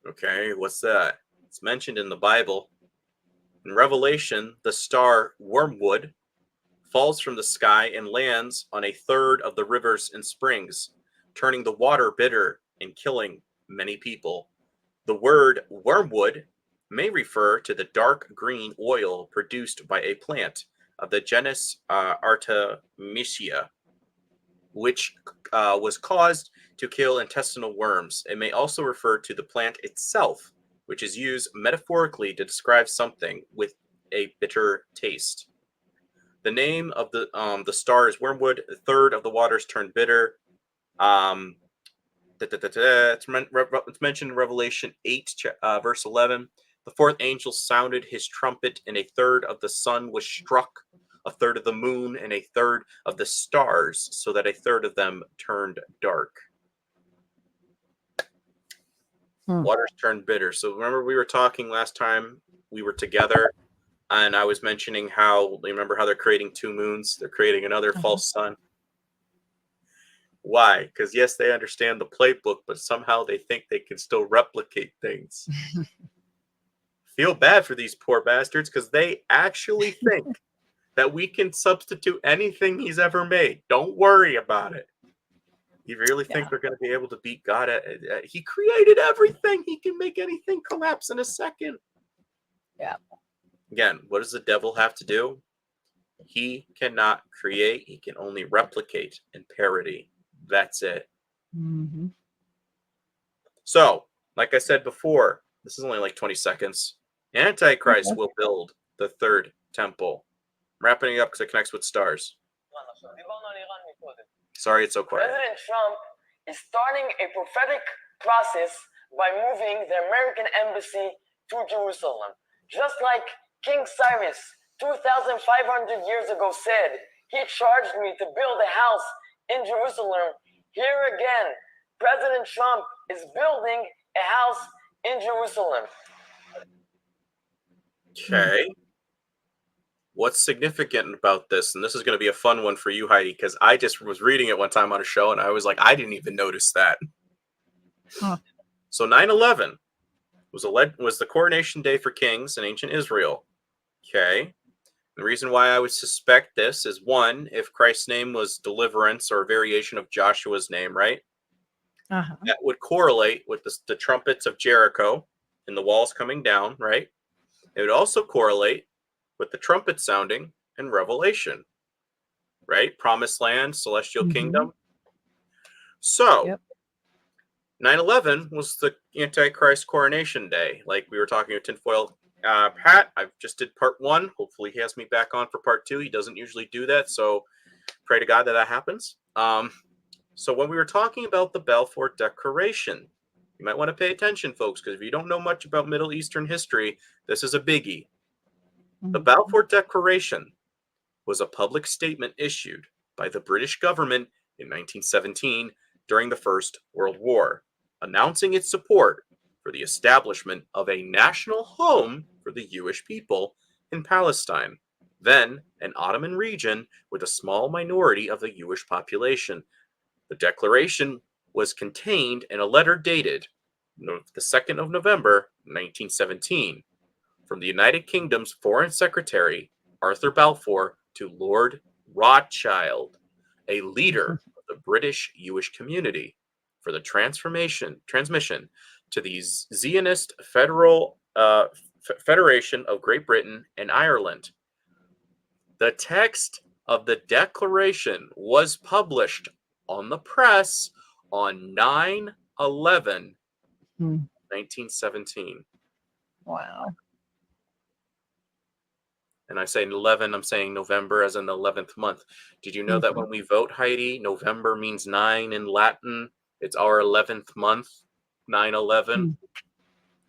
Okay, what's that? It's mentioned in the Bible. In Revelation, the star wormwood falls from the sky and lands on a third of the rivers and springs, turning the water bitter and killing many people. The word wormwood may refer to the dark green oil produced by a plant of the genus Artemisia, which was caused to kill intestinal worms. It may also refer to the plant itself, which is used metaphorically to describe something with a bitter taste. The name of the star is wormwood. A third of the waters turn bitter. It's mentioned in Revelation 8, verse 11. The fourth angel sounded his trumpet, and a third of the sun was struck, a third of the moon, and a third of the stars, so that a third of them turned dark. Waters turned bitter. So remember we were talking last time we were together, and I was mentioning how, remember how they're creating two moons? They're creating another false sun. Why? Because yes, they understand the playbook, but somehow they think they can still replicate things. Feel bad for these poor bastards because they actually think that we can substitute anything he's ever made. Don't worry about it. You really think they're going to be able to beat God at he created everything. He can make anything collapse in a second. Yeah. Again, what does the devil have to do? He cannot create. He can only replicate and parody. That's it. So, like I said before, this is only like 20 seconds. Antichrist will build the third temple. I'm wrapping it up because it connects with stars. Sorry, it's so quiet. President Trump is starting a prophetic process by moving the American embassy to Jerusalem. Just like King Cyrus 2,500 years ago said, he charged me to build a house in Jerusalem. Here again, President Trump is building a house in Jerusalem. Okay. What's significant about this? And this is going to be a fun one for you, Heidi, because I just was reading it one time on a show and I was like, I didn't even notice that. Huh. So 9/11 was the coronation day for kings in ancient Israel. Okay. The reason why I would suspect this is, one, if Christ's name was deliverance or a variation of Joshua's name, right? Uh-huh. That would correlate with the trumpets of Jericho and the walls coming down, right? It would also correlate with the trumpet sounding in Revelation, right? Promised land, celestial kingdom. So, Yep. 9/11 was the Antichrist coronation day. Like we were talking with Tinfoil Pat. I just did part 1. Hopefully he has me back on for part 2. He doesn't usually do that, so pray to God that happens. So when we were talking about the Balfour Declaration, you might want to pay attention, folks, because if you don't know much about Middle Eastern history, this is a biggie. The Balfour Declaration was a public statement issued by the British government in 1917 during the First World War, announcing its support for the establishment of a national home for the Jewish people in Palestine, then an Ottoman region with a small minority of the Jewish population. The declaration was contained in a letter dated the 2nd of November, 1917, from the United Kingdom's Foreign Secretary, Arthur Balfour, to Lord Rothschild, a leader of the British Jewish community, for the transmission to the Zionist Federation of Great Britain and Ireland. The text of the declaration was published on the press on 9/11, 1917. Wow. And I say 11, I'm saying November as in the 11th month. Did you know that when we vote, Heidi, November means 9 in Latin? It's our 11th month, 9/11.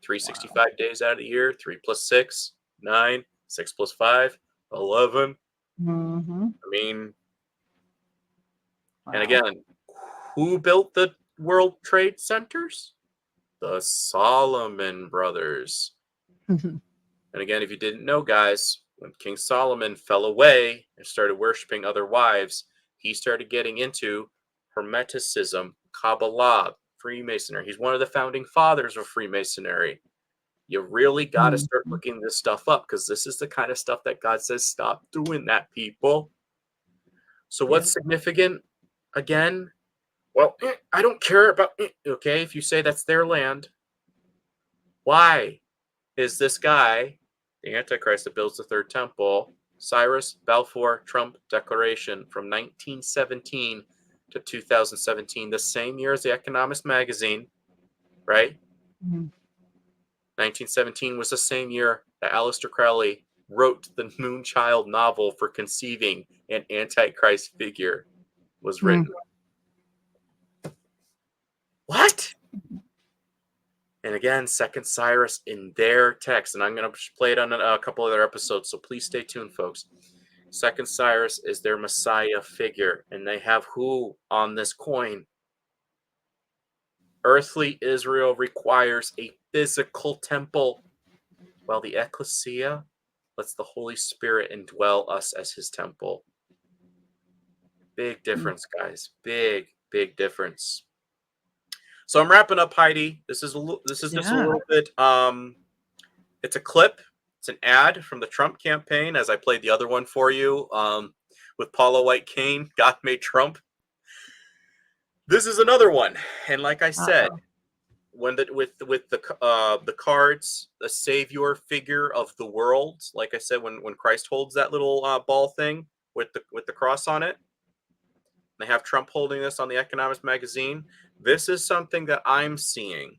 365 days out of the year, 3 plus 6, 9, 6 plus 5, 11. I mean, and again, who built the World Trade Centers? The Solomon Brothers. And again, if you didn't know, guys, when King Solomon fell away and started worshiping other wives, he started getting into Hermeticism, Kabbalah, Freemasonry. He's one of the founding fathers of Freemasonry. You really got to start looking this stuff up, because this is the kind of stuff that God says, stop doing that, people. So what's significant? Again, well, I don't care about, okay, if you say that's their land. Why is this guy, the Antichrist that builds the third temple, Cyrus Balfour Trump Declaration from 1917 to 2017, the same year as the Economist magazine, right? 1917 was the same year that Aleister Crowley wrote the Moonchild novel for conceiving an Antichrist figure was written. What? And again, Second Cyrus in their text, and I'm going to play it on a couple other episodes, so please stay tuned, folks. Second Cyrus is their Messiah figure, and they have who on this coin? Earthly Israel requires a physical temple, while the ecclesia lets the Holy Spirit indwell us as his temple. Big difference, guys. Big, big difference. So I'm wrapping up, Heidi. This is just a little bit. It's a clip. It's an ad from the Trump campaign, as I played the other one for you with Paula White Cain. God made Trump. This is another one, and like I said, when with the cards, the savior figure of the world. Like I said, when Christ holds that little ball thing with the cross on it, they have Trump holding this on the Economist magazine. This is something that I'm seeing,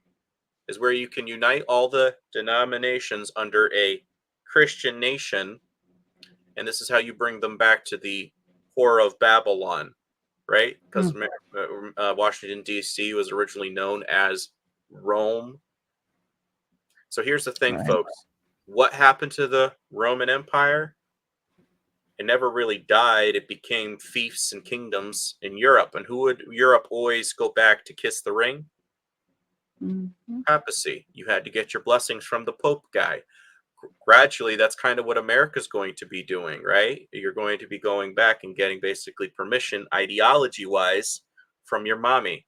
is where you can unite all the denominations under a Christian nation, and this is how you bring them back to the Whore of Babylon, right? Because Washington, D.C. was originally known as Rome. So here's the thing, Right. folks. What happened to the Roman Empire? It never really died. It became fiefs and kingdoms in Europe. And who would Europe always go back to kiss the ring? Mhm. Papacy. You had to get your blessings from the Pope guy. Gradually, that's kind of what America's going to be doing, right? You're going to be going back and getting basically permission, ideology-wise, from your mommy.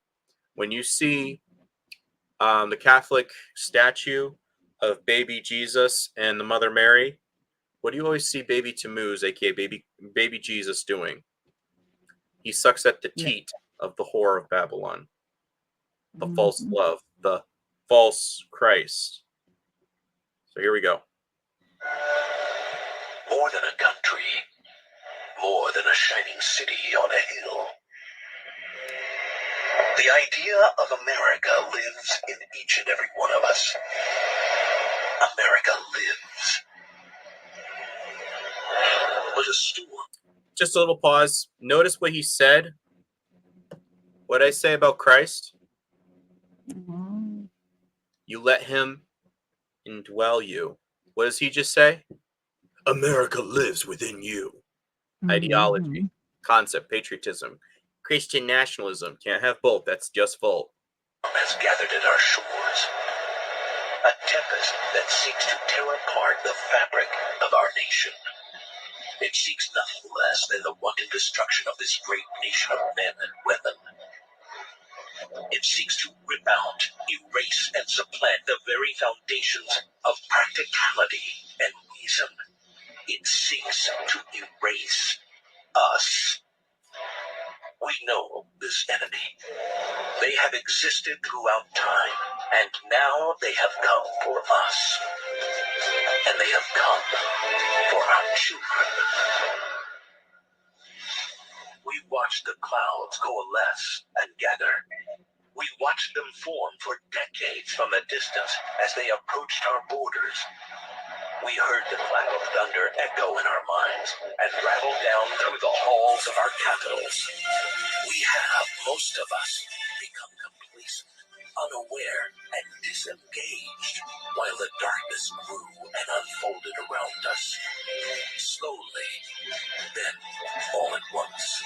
When you see the Catholic statue of baby Jesus and the Mother Mary, what do you always see baby Tammuz, aka baby Jesus, doing? He sucks at the Yeah. teat of the whore of Babylon, the false Mhm. love, the false Christ. So here we go. More than a country, more than a shining city on a hill. The idea of America lives in each and every one of us. America lives. But a storm. Just a little pause. Notice what he said. What did I say about Christ? Mhm. You let him indwell you. What does he just say? America lives within you. Ideology, Mhm. concept, patriotism, Christian nationalism. Can't have both. That's just Volt. Has gathered at our shores. A tempest that seeks to tear apart the fabric of our nation. It seeks nothing less than the wanton destruction of this great nation of men and women. It seeks to rip out, erase, and supplant the very foundations of practicality and reason. It seeks to erase us. We know this enemy. They have existed throughout time, and now they have come for us. And they have come for our children. We watched the clouds coalesce and gather. We watched them form for decades from a distance as they approached our borders. We heard the clap of thunder echo in our minds and rattle down through the halls of our capitals. We have, most of us, become complacent, unaware, and disengaged while the darkness grew and unfolded around us. Slowly, then all at once.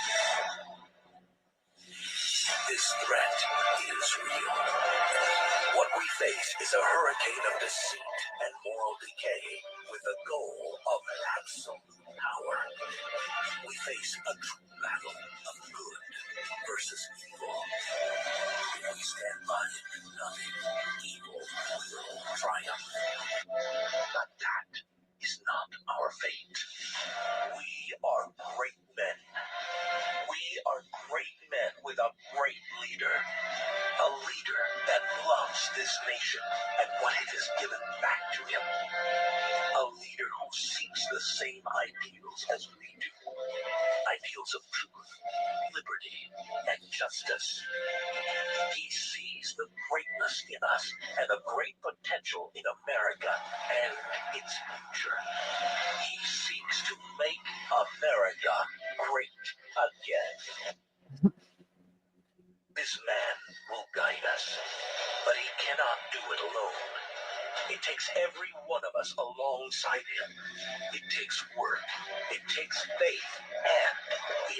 This threat is real. What we face is a hurricane of deceit and moral decay with the goal of absolute power. We face a true battle of good versus evil. If we stand by and do nothing, evil will triumph. But that is not our fate. We are great men. We are great men with a great leader. A leader that loves this nation and what it has given back to him. A leader who seeks the same ideals as we do. Ideals of truth, liberty, and justice. He sees the greatness in us and the great potential in America and its future. He seeks to make America great again. This man will guide us, but he cannot do it alone. It takes every one of us alongside him. It takes work, it takes faith, and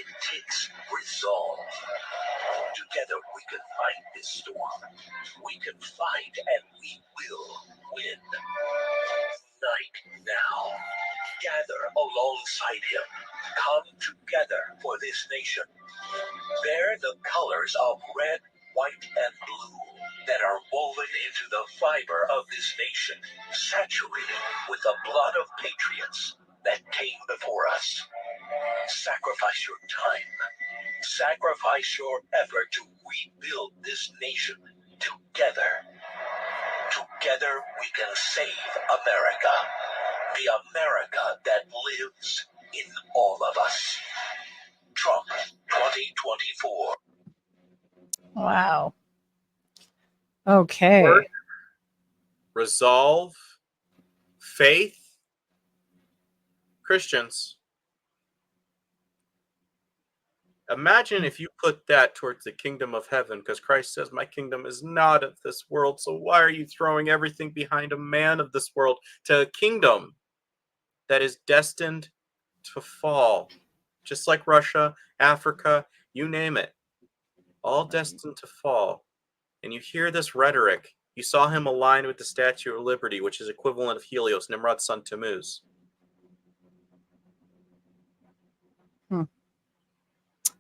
it takes resolve. Together we can fight this storm. We can fight and we will win. Unite now. Gather alongside him. Come together for this nation. Bear the colors of red, white, and blue that are woven into the fiber of this nation, saturated with the blood of patriots that came before us. Sacrifice your time. Sacrifice your effort to rebuild this nation together. Together we can save America. The America that lives in all of us. Trump 2024. Wow. Okay. Work, resolve, faith, Christians. Imagine if you put that towards the kingdom of heaven, because Christ says, my kingdom is not of this world. So why are you throwing everything behind a man of this world to a kingdom that is destined to fall? Just like Russia, Africa, you name it, all destined to fall. And you hear this rhetoric. You saw him aligned with the Statue of Liberty, which is equivalent of Helios, Nimrod's son Tammuz.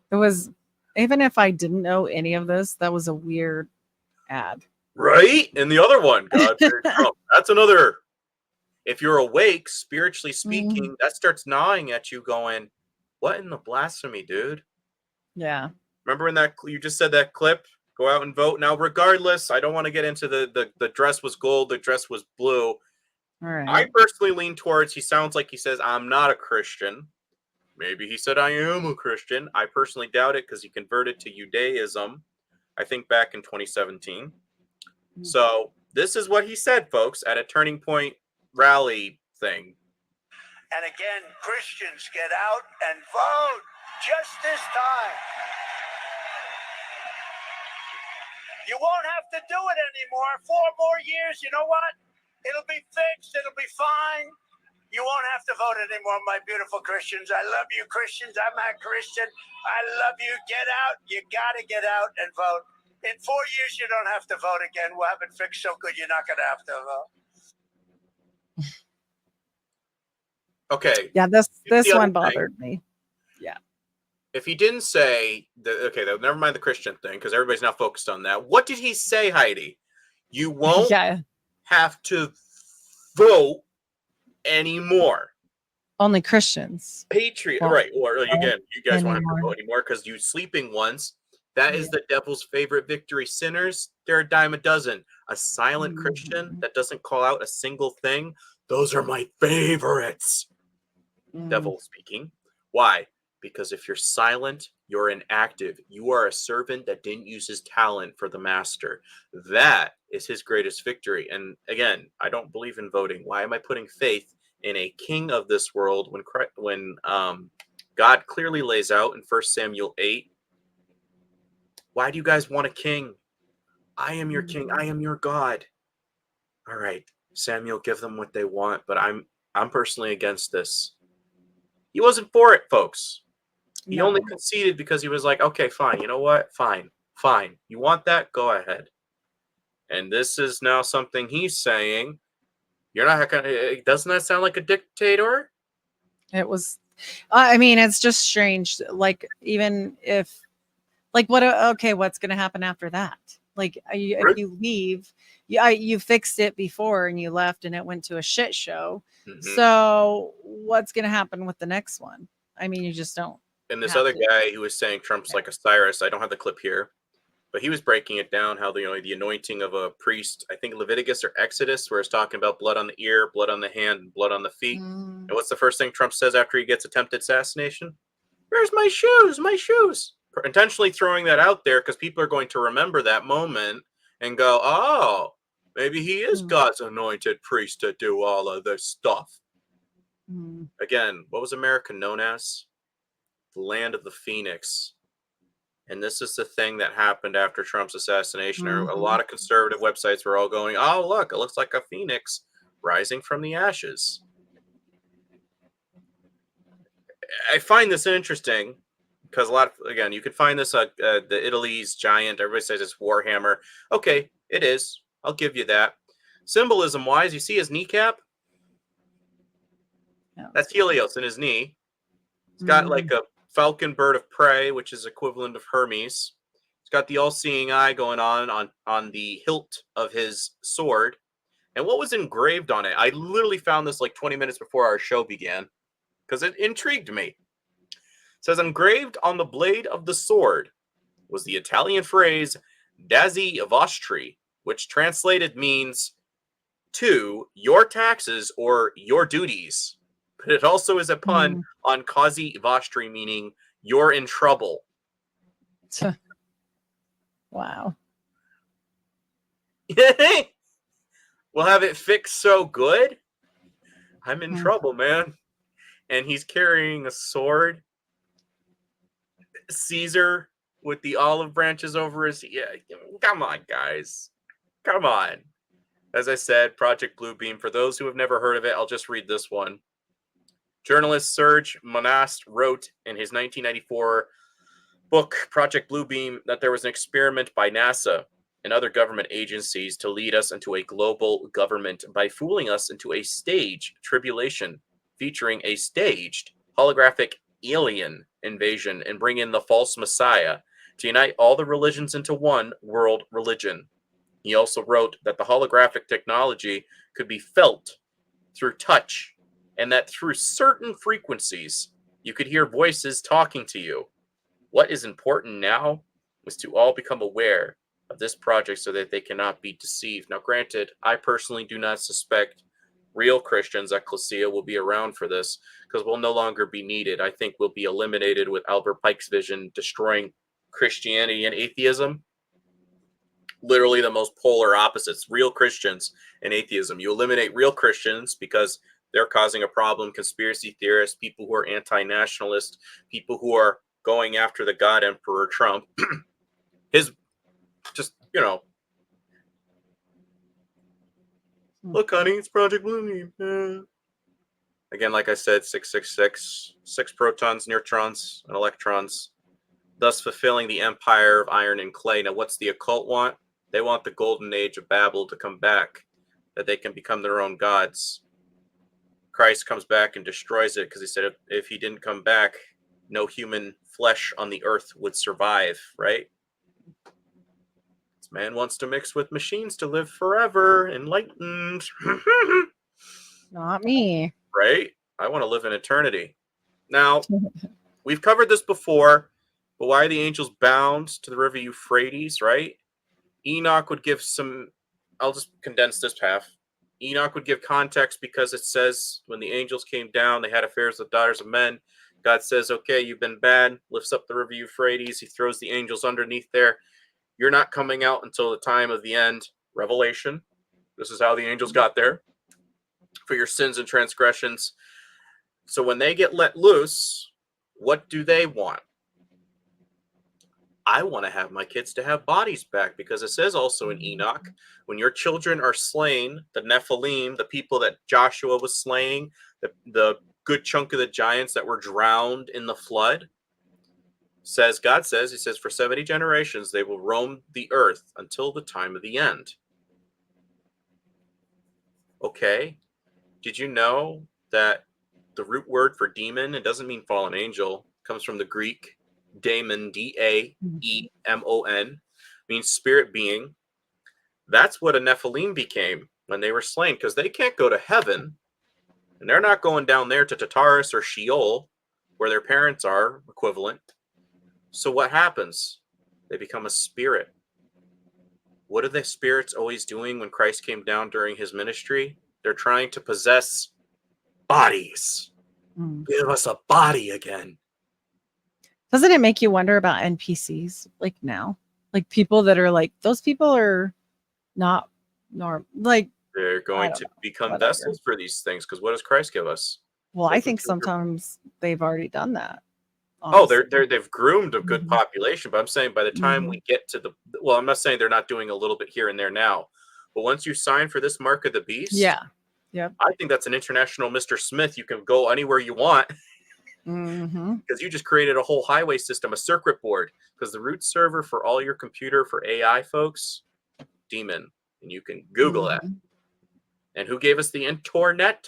It was, even if I didn't know any of this, that was a weird ad. Right? And the other one, God feared Trump. That's another. If you're awake, spiritually speaking, that starts gnawing at you going, what in the blasphemy, dude? Yeah. Remember in that, you just said that clip, go out and vote. Now, regardless, I don't want to get into the dress was gold, the dress was blue. All right. I personally lean towards, he sounds like he says, I'm not a Christian. Maybe he said, I am a Christian. I personally doubt it because he converted to Judaism, I think back in 2017. So this is what he said, folks, at a Turning Point rally thing. And again, Christians, get out and vote just this time. You won't have to do it anymore. 4 more years, you know what? It'll be fixed. It'll be fine. You won't have to vote anymore, my beautiful Christians. I love you, Christians. I'm a Christian. I love you. Get out. You got to get out and vote. In 4 years, you don't have to vote again. We'll have it fixed so good you're not going to have to vote. Okay. Yeah, this one bothered me. Yeah. If he didn't say, never mind the Christian thing, because everybody's now focused on that. What did he say, Heidi? You won't have to vote anymore. Only Christians. Patriot, Well, right. Or again, you guys won't have to anymore. vote anymore because you sleeping ones. That is the devil's favorite victory. Sinners, they're a dime a dozen. A silent Christian that doesn't call out a single thing, those are my favorites. Devil speaking. Why? Because if you're silent, you're inactive. You are a servant that didn't use his talent for the master. That is his greatest victory. And again, I don't believe in voting. Why am I putting faith in a king of this world when God clearly lays out in 1 Samuel 8? Why do you guys want a king? I am your king. I am your God. All right, Samuel, give them what they want, but I'm personally against this. He wasn't for it, folks. He only conceded because he was like, okay, fine. You know what? Fine. You want that? Go ahead. And this is now something he's saying. You're not going to, doesn't that sound like a dictator? It was, I mean, it's just strange. Like, even if, like, what's going to happen after that? Like, if you leave, you fixed it before and you left and it went to a shit show. So what's going to happen with the next one? I mean, you just don't. And this other guy who was saying Trump's like a Cyrus, I don't have the clip here, but he was breaking it down how the anointing of a priest, I think Leviticus or Exodus, where it's talking about blood on the ear, blood on the hand, and blood on the feet. And what's the first thing Trump says after he gets attempted assassination? Where's my shoes? My shoes. Intentionally throwing that out there because people are going to remember that moment and go, oh, maybe he is God's anointed priest to do all of this stuff. Again, what was America known as? The land of the phoenix. And this is the thing that happened after Trump's assassination. A lot of conservative websites were all going, oh, look, it looks like a phoenix rising from the ashes. I find this interesting because again, you could find this, the Italy's giant, everybody says it's Warhammer. Okay, it is. I'll give you that. Symbolism wise, you see his kneecap? That's Helios in his knee. He's got like a falcon bird of prey, which is equivalent of Hermes. He's got the all-seeing eye going on the hilt of his sword. And what was engraved on it? I literally found this like 20 minutes before our show began because it intrigued me. It says, engraved on the blade of the sword was the Italian phrase "dazi vostri," which translated means to your taxes or your duties. But it also is a pun on causi vostri, meaning you're in trouble. Wow. We'll have it fixed so good. I'm in trouble, man. And he's carrying a sword. Caesar with the olive branches over his. Yeah, come on, guys. Come on. As I said, Project Bluebeam. For those who have never heard of it, I'll just read this one. Journalist Serge Monast wrote in his 1994 book, Project Bluebeam, that there was an experiment by NASA and other government agencies to lead us into a global government by fooling us into a stage tribulation featuring a staged holographic alien invasion and bring in the false messiah to unite all the religions into one world religion. He also wrote that the holographic technology could be felt through touch and that through certain frequencies you could hear voices talking to you. What is important now is to all become aware of this project so that they cannot be deceived. Now, granted, I personally do not suspect real Christians, ecclesia, will be around for this because we'll no longer be needed. I think we'll be eliminated with Albert Pike's vision destroying Christianity and atheism. Literally the most polar opposites, real Christians and atheism. You eliminate real Christians because they're causing a problem, conspiracy theorists, people who are anti-nationalist, people who are going after the God Emperor Trump. His just, look, honey, it's Project Bluebeam. Again, like I said, 666, 6 protons, neutrons, and electrons, thus fulfilling the empire of iron and clay. Now, what's the occult want? They want the golden age of Babel to come back, that they can become their own gods. Christ comes back and destroys it because he said if he didn't come back, no human flesh on the earth would survive, right? This man wants to mix with machines to live forever, enlightened. Not me. Right? I want to live in eternity. Now, we've covered this before, but why are the angels bound to the river Euphrates, right? Enoch would give some, I'll just condense this half. Enoch would give context because it says when the angels came down, they had affairs with daughters of men. God says, okay, you've been bad, lifts up the river Euphrates. He throws the angels underneath there. You're not coming out until the time of the end. Revelation. This is how the angels got there. For your sins and transgressions. So when they get let loose, what do they want? I want to have my kids to have bodies back because it says also in Enoch, when your children are slain, the Nephilim, the people that Joshua was slaying, the good chunk of the giants that were drowned in the flood, God says, he says, for 70 generations, they will roam the earth until the time of the end. Okay. Did you know that the root word for demon, it doesn't mean fallen angel, comes from the Greek daemon, D-A-E-M-O-N, means spirit being. That's what a Nephilim became when they were slain, because they can't go to heaven, and they're not going down there to Tartarus or Sheol, where their parents are equivalent. So what happens? They become a spirit. What are the spirits always doing when Christ came down during his ministry? They're trying to possess bodies. Give us a body again. Doesn't it make you wonder about NPCs like now? Like people that are like, those people are not normal. Like they're going to become vessels for these things because what does Christ give us? Well, I think sometimes they've already done that. Honestly. Oh, they've groomed a good population, but I'm saying by the time we get to I'm not saying they're not doing a little bit here and there now, but once you sign for this mark of the beast, yeah, I think that's an international Mr. Smith. You can go anywhere you want. Because you just created a whole highway system, a circuit board. Because the root server for all your computer for AI folks, demon, and you can Google that. And who gave us the internet?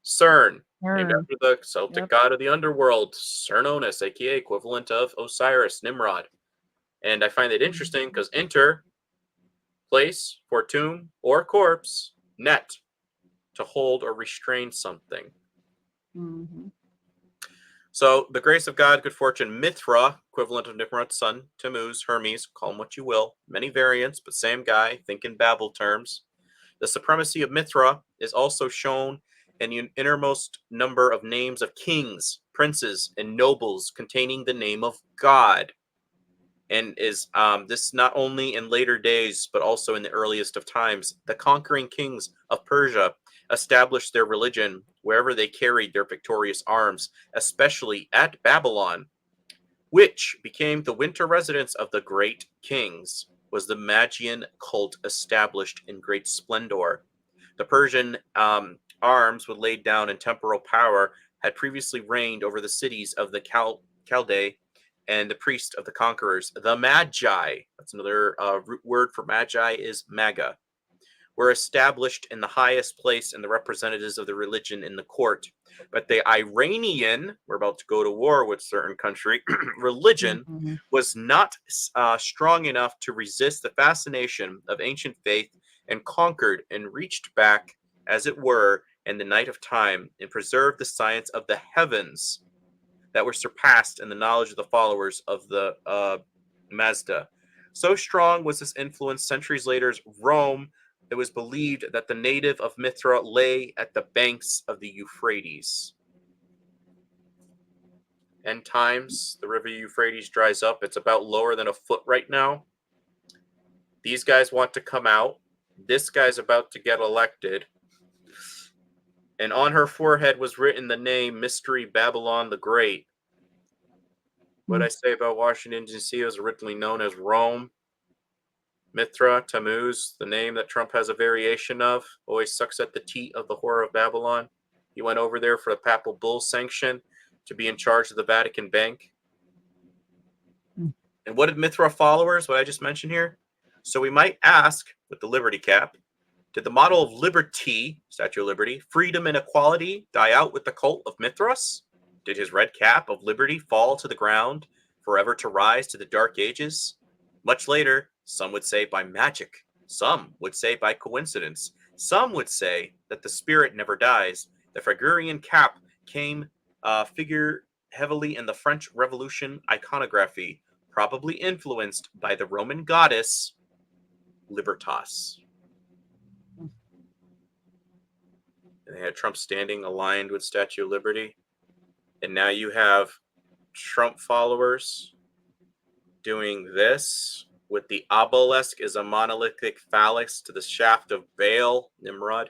CERN, named after the Celtic god of the underworld, Cernunnos, aka equivalent of Osiris, Nimrod. And I find it interesting because enter, place for tomb or corpse, net, to hold or restrain something. So the grace of God, good fortune, Mithra, equivalent of Nimrod's son, Tammuz, Hermes, call him what you will. Many variants, but same guy, think in Babel terms. The supremacy of Mithra is also shown in the innermost number of names of kings, princes, and nobles containing the name of God. And is this not only in later days, but also in the earliest of times. The conquering kings of Persia established their religion wherever they carried their victorious arms, especially at Babylon. which became the winter residence of the great kings, was the Magian cult established in great splendor. The Persian arms would laid down in temporal power had previously reigned over the cities of the Chaldee and the priest of the conquerors. The Magi, that's another root word for Magi, is Maga, were established in the highest place and the representatives of the religion in the court. But the Iranian, we're about to go to war with certain country, religion was not strong enough to resist the fascination of ancient faith and conquered and reached back, as it were, in the night of time and preserved the science of the heavens that were surpassed in the knowledge of the followers of the Mazda. So strong was this influence centuries later, Rome, it was believed that the native of Mithra lay at the banks of the Euphrates. End times, the river Euphrates dries up. It's about lower than a foot right now. These guys want to come out. This guy's about to get elected. And on her forehead was written the name Mystery Babylon the Great. What I say about Washington, D.C. is originally known as Rome. Mithra, Tammuz, the name that Trump has a variation of, always sucks at the teat of the horror of Babylon. He went over there for a papal bull sanction to be in charge of the Vatican Bank. And what did Mithra followers, what I just mentioned here? So we might ask, with the Liberty Cap, did the model of liberty, Statue of Liberty, freedom and equality die out with the cult of Mithras? Did his red cap of liberty fall to the ground, forever to rise to the dark ages? Much later, some would say by magic. Some would say by coincidence. Some would say that the spirit never dies. The Figurian cap came figure heavily in the French Revolution iconography, probably influenced by the Roman goddess Libertas. And they had Trump standing aligned with Statue of Liberty. And now you have Trump followers doing this with the obelisk is a monolithic phallus to the shaft of Baal, Nimrod,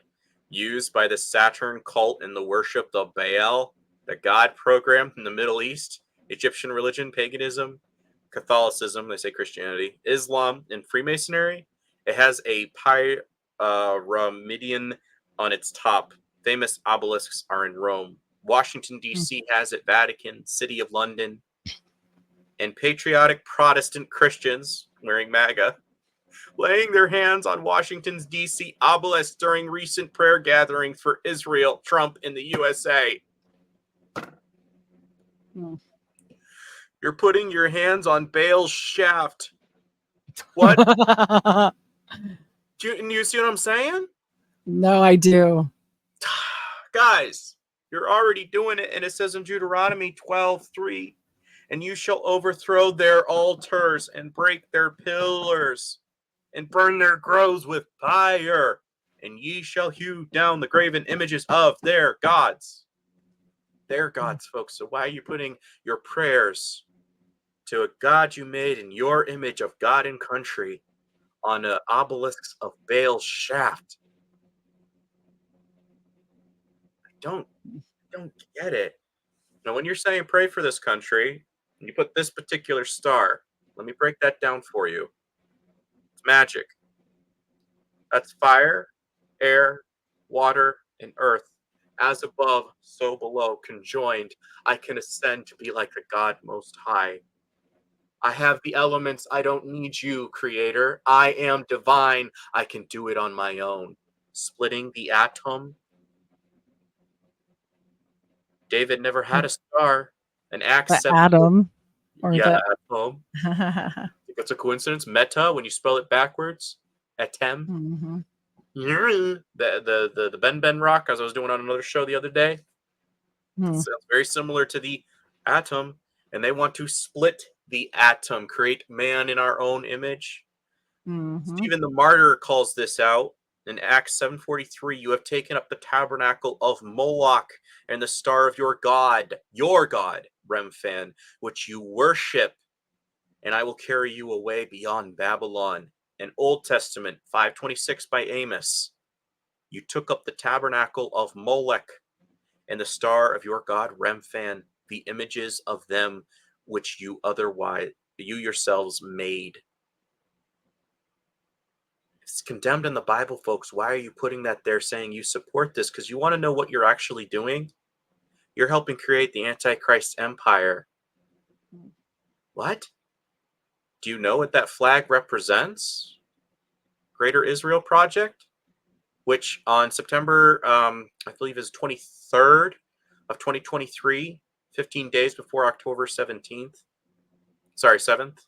used by the Saturn cult in the worship of Baal, the god program in the Middle East, Egyptian religion, paganism, Catholicism, they say Christianity, Islam, and Freemasonry. It has a pyramidion on its top. Famous obelisks are in Rome. Washington, D.C. has it, Vatican, City of London, and patriotic Protestant Christians wearing MAGA, laying their hands on Washington's D.C. obelisk during recent prayer gatherings for Israel, Trump, and the USA. You're putting your hands on Baal's shaft. What? Do you see what I'm saying? No, I do. Guys, you're already doing it, and it says in Deuteronomy 12:3, and you shall overthrow their altars and break their pillars and burn their groves with fire, and ye shall hew down the graven images of their gods. Their gods, folks. So why are you putting your prayers to a God you made in your image of God and country on an obelisk of Baal's shaft? I don't get it. Now, when you're saying pray for this country, and you put this particular star, let me break that down for you. It's magic. That's fire, air, water, and earth. As above, so below, conjoined, I can ascend to be like the God Most High. I have the elements. I don't need you, Creator. I am divine. I can do it on my own. Splitting the atom. David never had a star. An axe. The atom. Or yeah, the atom. Think that's a coincidence? Meta, when you spell it backwards. Atem. The Ben rock, as I was doing on another show the other day. Sounds very similar to the atom. And they want to split the atom, create man in our own image. Stephen the Martyr calls this out in Acts 7:43. You have taken up the tabernacle of Moloch and the star of your God, Remphan, which you worship, and I will carry you away beyond Babylon. And Old Testament 5:26 by Amos. You took up the tabernacle of Molech and the star of your God, Remphan, the images of them which you yourselves made. It's condemned in the Bible, folks. Why are you putting that there saying you support this? Because you want to know what you're actually doing? You're helping create the Antichrist empire. What? Do you know what that flag represents? Greater Israel Project, which on September, I believe is 23rd of 2023, 15 days before October 17th. Sorry, 7th.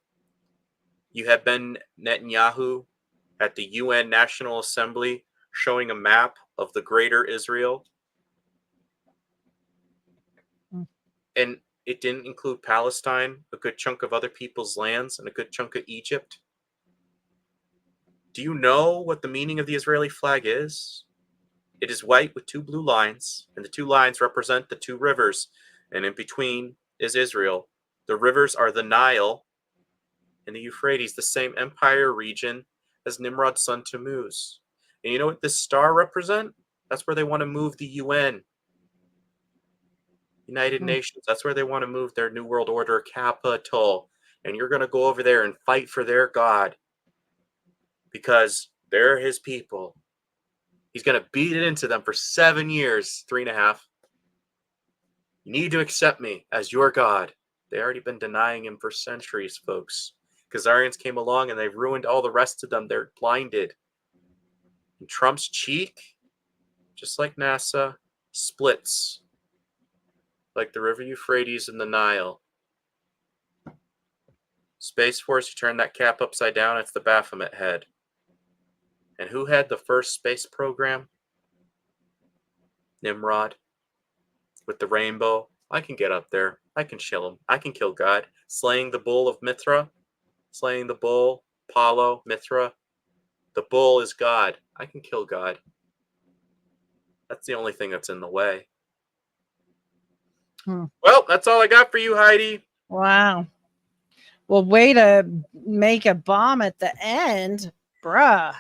You have Ben Netanyahu at the UN National Assembly showing a map of the Greater Israel. And it didn't include Palestine, a good chunk of other people's lands, and a good chunk of Egypt. Do you know what the meaning of the Israeli flag is? It is white with 2 blue lines, and the 2 lines represent the 2 rivers, and in between is Israel. The rivers are the Nile and the Euphrates, the same empire region as Nimrod's son Tammuz. And you know what this star represents? That's where they want to move the UN. United Nations. That's where they want to move their New World Order capital. And you're going to go over there and fight for their God because they're his people. He's going to beat it into them for 7 years, 3.5. You need to accept me as your God. They already been denying him for centuries, folks. Khazarians came along and they've ruined all the rest of them. They're blinded. And Trump's cheek, just like NASA, splits like the river Euphrates and the Nile. Space Force, you turn that cap upside down, it's the Baphomet head. And who had the first space program? Nimrod. With the rainbow. I can get up there. I can chill him. I can kill God. Slaying the bull of Mithra. Slaying the bull. Apollo, Mithra. The bull is God. I can kill God. That's the only thing that's in the way. Well, that's all I got for you, Heidi. Wow. Well, way to make a bomb at the end, bruh.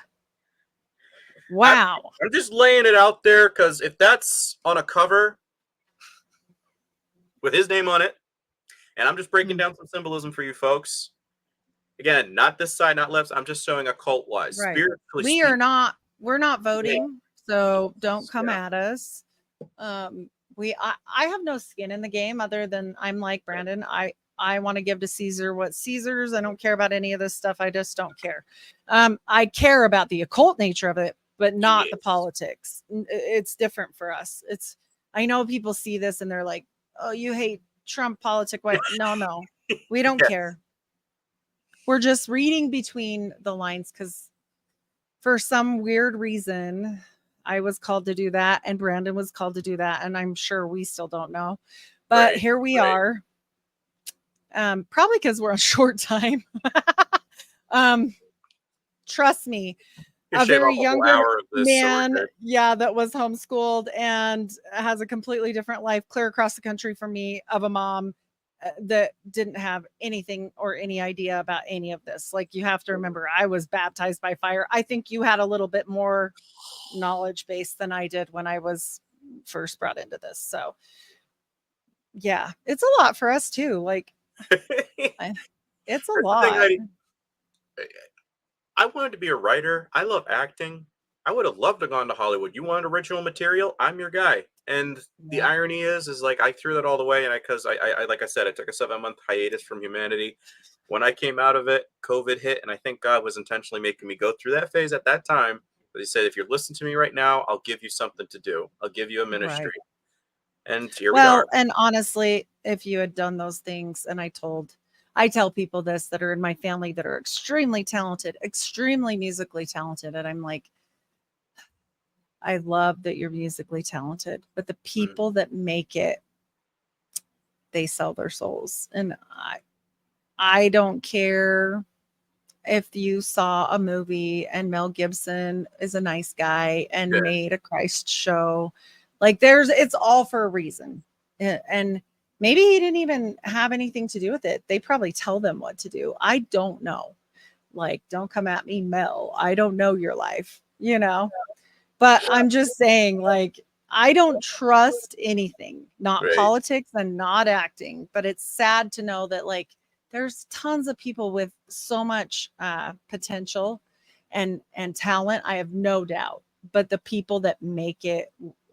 Wow. I'm just laying it out there because if that's on a cover with his name on it, and I'm just breaking down some symbolism for you folks. Again, not this side, not left. I'm just showing occult wise. Right. Spiritually, We're not voting, so don't come at us. I have no skin in the game other than I'm like Brandon. I want to give to Caesar what Caesar's. I don't care about any of this stuff. I just don't care. I care about the occult nature of it, but not the politics. It's different for us. I know people see this and they're like, oh, you hate Trump politic. No, we don't care. We're just reading between the lines because for some weird reason, I was called to do that and Brandon was called to do that. And I'm sure we still don't know. But here we are. Probably because we're on short time. Trust me, a very younger man, that was homeschooled and has a completely different life clear across the country from me, of a mom that didn't have anything or any idea about any of this. Like, you have to remember, I was baptized by fire. I think you had a little bit more knowledge base than I did when I was first brought into this. So yeah, it's a lot for us too. Like, it's a lot. I wanted to be a writer. I love acting. I would have loved to have gone to Hollywood. You want original material? I'm your guy. And the irony is like I threw that all the way, and because I like I said, I took a 7-month hiatus from humanity. When I came out of it, COVID hit, and I think God was intentionally making me go through that phase at that time. But he said, if you're listening to me right now, I'll give you something to do. I'll give you a ministry. Right. And here we are. And honestly, if you had done those things, and I tell people this that are in my family that are extremely talented, extremely musically talented, and I'm like, I love that you're musically talented, but the people that make it, they sell their souls. And I don't care if you saw a movie and Mel Gibson is a nice guy and made a Christ show. Like, it's all for a reason. And maybe he didn't even have anything to do with it. They probably tell them what to do. I don't know. Like, don't come at me, Mel. I don't know your life, But I'm just saying, like, I don't trust anything, not Right. politics and not acting, but it's sad to know that like there's tons of people with so much potential and talent. I have no doubt, but the people that make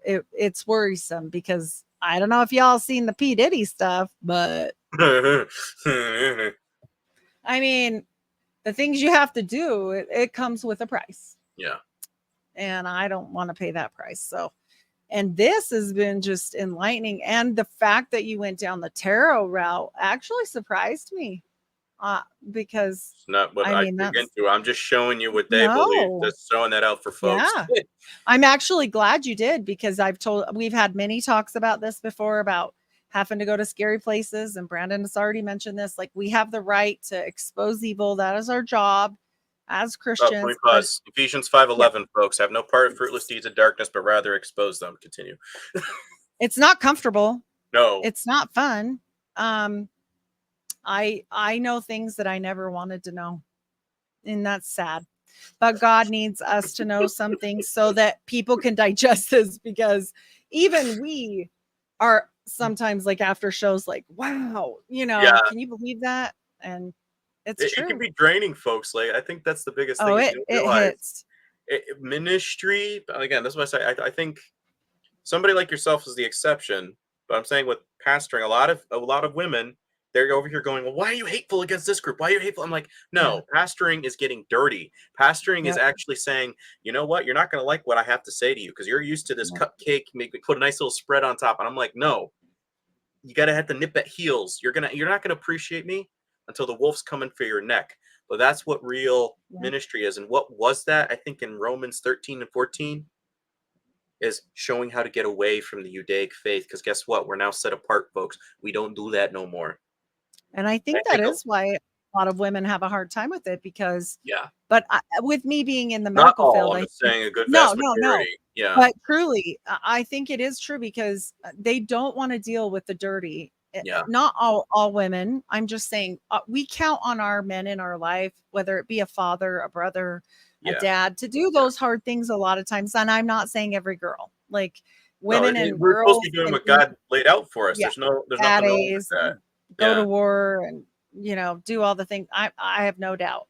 it's worrisome because I don't know if y'all seen the P. Diddy stuff, but I mean, the things you have to do, it comes with a price. Yeah. And I don't want to pay that price. So, and this has been just enlightening. And the fact that you went down the tarot route actually surprised me because It's not what I I mean, dig that's into. I'm just showing you what they believe. no, Just throwing that out for folks. yeah. I'm actually glad you did because we've had many talks about this before about having to go to scary places. And Brandon has already mentioned this. Like, we have the right to expose evil. That is our job as Oh, let me Christians. But pause. Ephesians 5:11, folks. Have no part of fruitless deeds of darkness, but rather expose them. Continue. it's not comfortable. No. It's not fun. I know things that I never wanted to know. And that's sad. But God needs us to know something so that people can digest this because even we are sometimes like after shows like, wow, Yeah. can you believe that? And it's It true. can be draining, folks. Like, I think that's the biggest thing. Oh, is it you don't realize hits. Ministry, again, that's what I say. I think somebody like yourself is the exception. But I'm saying with pastoring, a lot of women, they're over here going, well, why are you hateful against this group? Why are you hateful? I'm like, no, pastoring is getting dirty. Pastoring is Yep. actually saying, you know what? You're not going to like what I have to say to you because you're used to this cupcake, put a nice little spread on top. And I'm like, no, you got to have to nip at heels. You're not going to appreciate me until the wolf's coming for your neck. But that's what real ministry is. And what was that? I think in Romans 13 and 14 is showing how to get away from the Judaic faith. Because guess what? We're now set apart, folks. We don't do that no more. And I think that is why a lot of women have a hard time with it because, but with me being in the Not medical all, field, I'm I just saying a good no, vast majority. Yeah. but truly, I think it is true because they don't want to deal with the dirty. Yeah. Not all women. I'm just saying we count on our men in our life, whether it be a father, a brother, a dad, to do those hard things a lot of times. And I'm not saying every girl, like women and we're girls supposed to be doing what God laid out for us. Yeah. There's nothing wrong with that. Go to war and do all the things. I have no doubt.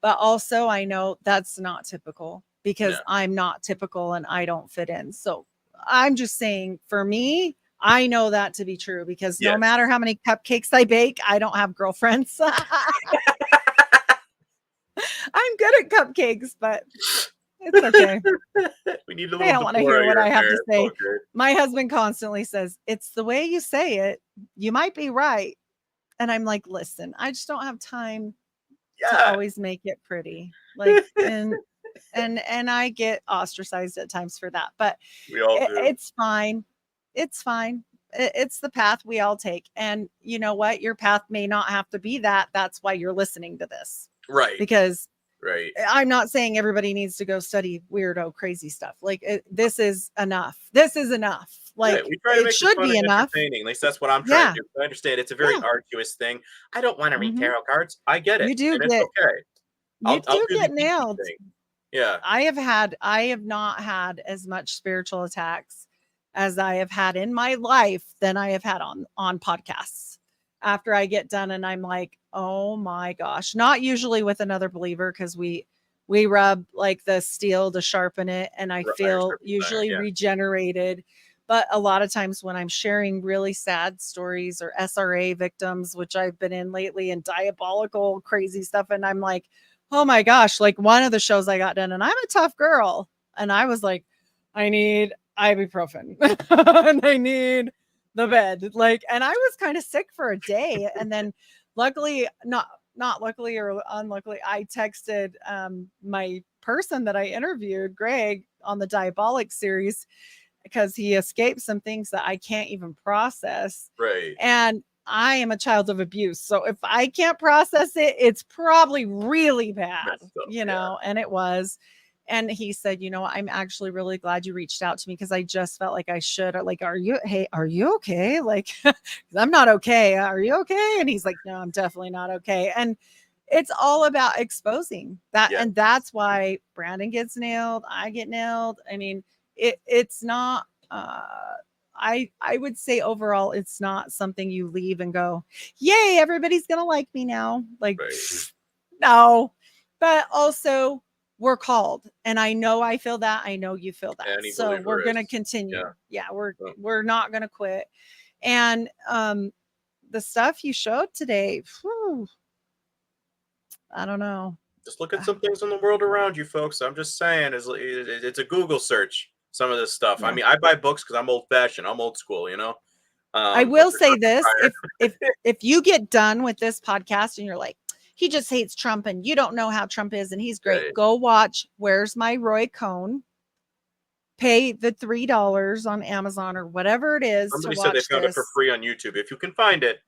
But also I know that's not typical because I'm not typical and I don't fit in. So I'm just saying for me, I know that to be true because no matter how many cupcakes I bake, I don't have girlfriends. I'm good at cupcakes, but it's okay. We need a They don't little want to hear what I have to say. Okay. My husband constantly says, it's the way you say it. You might be right. And I'm like, listen, I just don't have time to always make it pretty. Like, and I get ostracized at times for that, but we all do. It's fine. It's fine. It's the path we all take. And you know what? Your path may not have to be that. That's why you're listening to this. Right. Because right. I'm not saying everybody needs to go study weirdo, crazy stuff. Like this is enough. This is enough. Like we try to make it should be enough. At least that's what I'm trying to do. I understand it's a very arduous thing. I don't want to read tarot cards. I get it. You do and get it's okay. You do get nailed. Yeah. I have not had as much spiritual attacks as I have had in my life than I have had on podcasts. After I get done and I'm like, oh my gosh, not usually with another believer because we rub like the steel to sharpen it and I feel usually regenerated. But a lot of times when I'm sharing really sad stories or SRA victims, which I've been in lately and diabolical crazy stuff. And I'm like, oh my gosh, like one of the shows I got done and I'm a tough girl. And I was like, I need ibuprofen and I need the bed. Like, and I was kind of sick for a day. And then luckily, not luckily or unluckily, I texted my person that I interviewed, Greg, on the Diabolic series, because he escaped some things that I can't even process. Right. And I am a child of abuse. So if I can't process it, it's probably really bad, and it was. And he said, I'm actually really glad you reached out to me because I just felt like I should. Like, are you okay? Like, I'm not okay. Are you okay? And he's like, no, I'm definitely not okay. And it's all about exposing that. And that's why Brandon gets nailed. I get nailed. I mean, it's not I would say overall it's not something you leave and go, yay, everybody's gonna like me now. Like, Right. no. But also we're called. And I know I feel that. I know you feel that. Any So we're believer gonna is. continue. Yeah. Yeah, Yeah. we're not gonna quit. And the stuff you showed today, whew, I don't know. Just look at some things in the world around you, folks. I'm just saying, it's a Google search. Some of this stuff. I Yeah. mean, I buy books because I'm old fashioned. I'm old school, you know. I But will they're say not this: required. if you get done with this podcast and you're like, he just hates Trump and you don't know how Trump is and he's great, Right. go watch Where's My Roy Cohn. Pay the $3 on Amazon or whatever it is Somebody to said they watch found it for this. free on YouTube. If you can find it.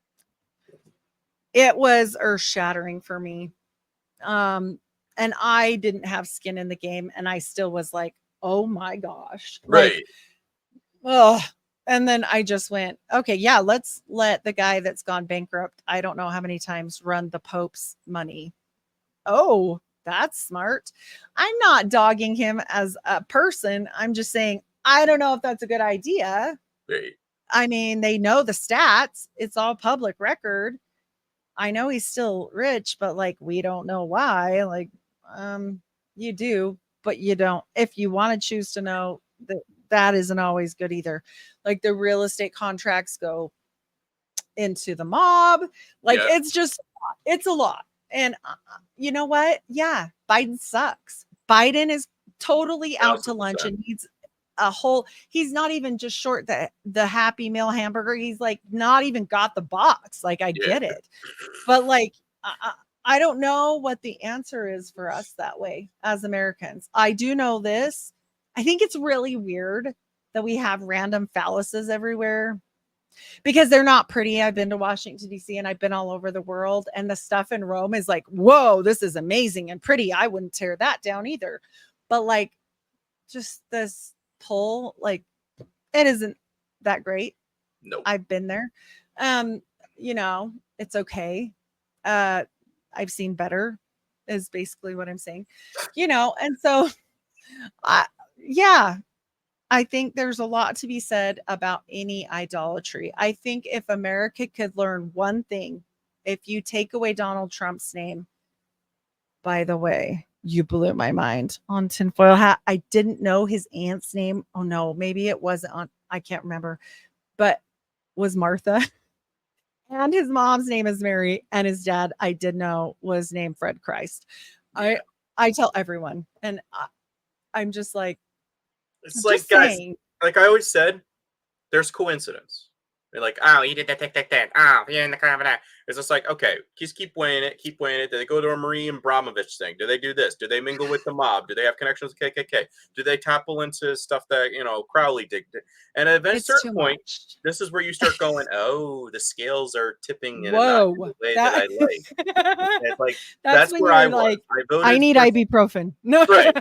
It was earth shattering for me. And I didn't have skin in the game, and I still was like, oh my gosh. Like, Right. oh, and then I just went, okay, yeah, let's let the guy that's gone bankrupt, I don't know how many times, run the Pope's money. Oh, that's smart. I'm not dogging him as a person. I'm just saying, I don't know if that's a good idea. Right. I mean, they know the stats, it's all public record. I know he's still rich, but like, we don't know why. Like, you do, but you don't. If you want to choose to know, that isn't always good either. Like the real estate contracts go into the mob. Like Yeah. it's a lot. And you know what? Yeah, Biden sucks. Biden is totally out to lunch 1000%. and needs a whole, he's not even just short the Happy Meal hamburger. He's like not even got the box. Like I Yeah. get it. But like I don't know what the answer is for us that way as Americans. I do know this. I think it's really weird that we have random phalluses everywhere because they're not pretty. I've been to Washington, D.C., and I've been all over the world. And the stuff in Rome is like, whoa, this is amazing and pretty. I wouldn't tear that down either. But like, just this pull, like, it isn't that great. Nope. I've been there. You know, it's okay. I've seen better, is basically what I'm saying. You know, and so yeah, I think there's a lot to be said about any idolatry. I think if America could learn one thing, if you take away Donald Trump's name, by the way, you blew my mind on tinfoil hat. I didn't know his aunt's name. Oh no, maybe it wasn't on, I can't remember, but was Martha. And his mom's name is Mary, and his dad, I did know, was named Fred Christ. Yeah. I tell everyone, and I'm just like, It's I'm like, just guys, saying. like I always said, there's coincidence. They're like, oh, he did that. Oh, you're in the car. It's just like, okay, just keep weighing it. Do they go to a Marie Abramovich thing? Do they do this? Do they mingle with the mob? Do they have connections with KKK? Do they topple into stuff that, Crowley did? And at a It's certain too point, much. this is where you start going, oh, the scales are tipping in a not in Whoa. the way that That I like. And it's like, that's that's when where I you're was. like, I I voted need for ibuprofen. No. right.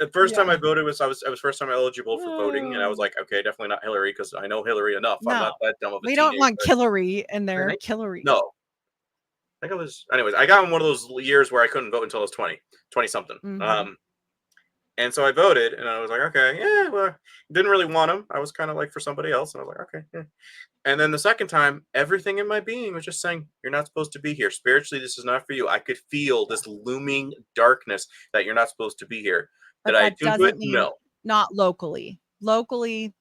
The first time Yeah. I voted was first time eligible for voting, and I was like, okay, definitely not Hillary because I know Hillary enough. I'm No. not that dumb of a We don't teenager. want Killary in I there. think Killary. no, I think I was. Anyways, I got in one of those years where I couldn't vote until I was 20 something. Mhm. And so I voted, and I was like, okay, yeah, well, didn't really want him. I was kind of like for somebody else, and I was like, okay, yeah. And then the second time, everything in my being was just saying, you're not supposed to be here. Spiritually, this is not for you. I could feel this looming darkness that you're not supposed to be here. But Did I that attune to it? doesn't mean No. not locally. Locally,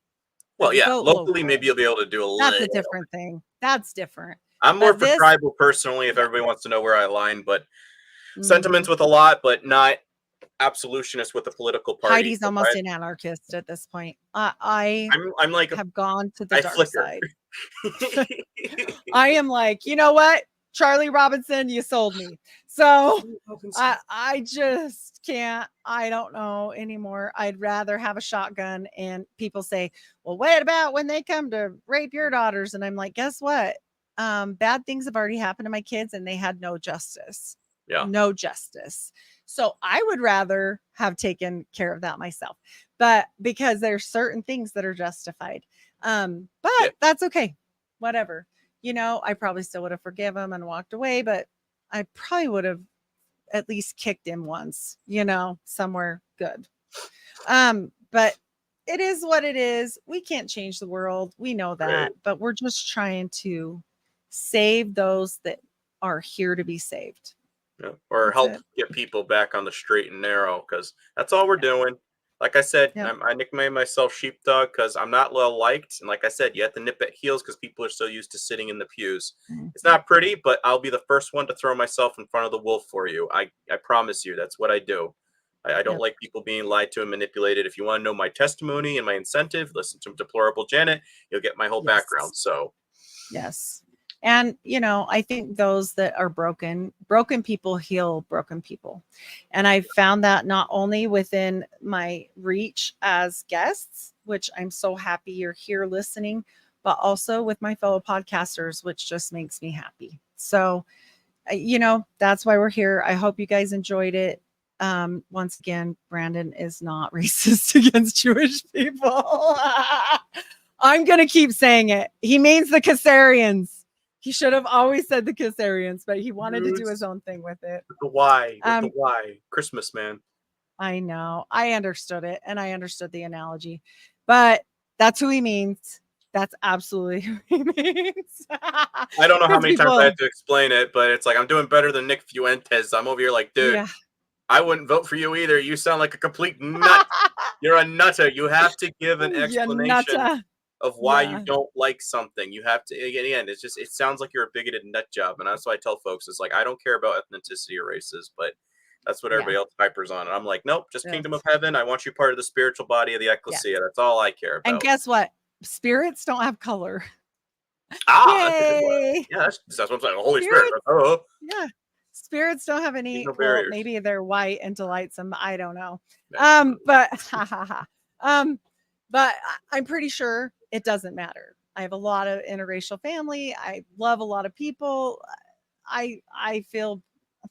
Well, yeah, vote locally, maybe locally. you'll be able to do a That's a little. different thing. That's different. I'm more But for this, tribal personally, if yeah. everybody wants to know where I align, but sentiments Mhm. with a lot, but not absolutionist with the political party. Heidi's almost an anarchist at this point. I I'm like have gone to the I dark flicker. side. I am like, you know what? Charlie Robinson, you sold me. So I just can't, I don't know anymore. I'd rather have a shotgun. And people say, well, what about when they come to rape your daughters? And I'm like, guess what? Bad things have already happened to my kids and they had no justice. Yeah. No justice. So I would rather have taken care of that myself. But because there's certain things that are justified. But Yeah. that's okay. Whatever. You know, I probably still would have forgiven him and walked away, but I probably would have at least kicked him once, you know, somewhere good. But it is what it is. We can't change the world. We know that, Right. but we're just trying to save those that are here to be saved. Yeah. Or That's help it. get people back on the straight and narrow, because that's all we're Yeah. doing. Like I said, Yep. I nicknamed myself Sheepdog because I'm not well liked. And like I said, you have to nip at heels because people are so used to sitting in the pews. It's not pretty, but I'll be the first one to throw myself in front of the wolf for you. I promise you, that's what I do. I don't Yep. like people being lied to and manipulated. If you want to know my testimony and my incentive, listen to Deplorable Janet. You'll get my whole Yes. background. So, Yes. And, I think those that are broken people heal broken people. And I found that not only within my reach as guests, which I'm so happy you're here listening, but also with my fellow podcasters, which just makes me happy. So, that's why we're here. I hope you guys enjoyed it. Once again, Brandon is not racist against Jewish people. I'm going to keep saying it. He means the Caesarians. He should have always said the Caesarians, but he wanted to do his own thing with it. with the why, Christmas, man. I know. I understood it, and I understood the analogy, but that's who he means. That's absolutely who he means. I don't know how many times I had to explain it, but it's like, I'm doing better than Nick Fuentes. I'm over here like, dude, Yeah. I wouldn't vote for you either. You sound like a complete nut. You're a nutter. You have to give an You explanation nutter. of why Yeah. you don't like something. You have to, again, it sounds like you're a bigoted nut job. And that's why I tell folks, it's like, I don't care about ethnicity or races, but that's what everybody else hypers on. And I'm like, nope, just kingdom of heaven. I want you part of the spiritual body of the ecclesia. That's all I care about. And guess what? Spirits don't have color. That's a good one. Yay! Yeah, that's what I'm saying. The Holy Spirit. Oh. Yeah. Spirits don't have any, No well, barriers. maybe they're white and delightsome. I don't know. Yeah. But but I'm pretty sure it doesn't matter. I have a lot of interracial family. I love a lot of people. I feel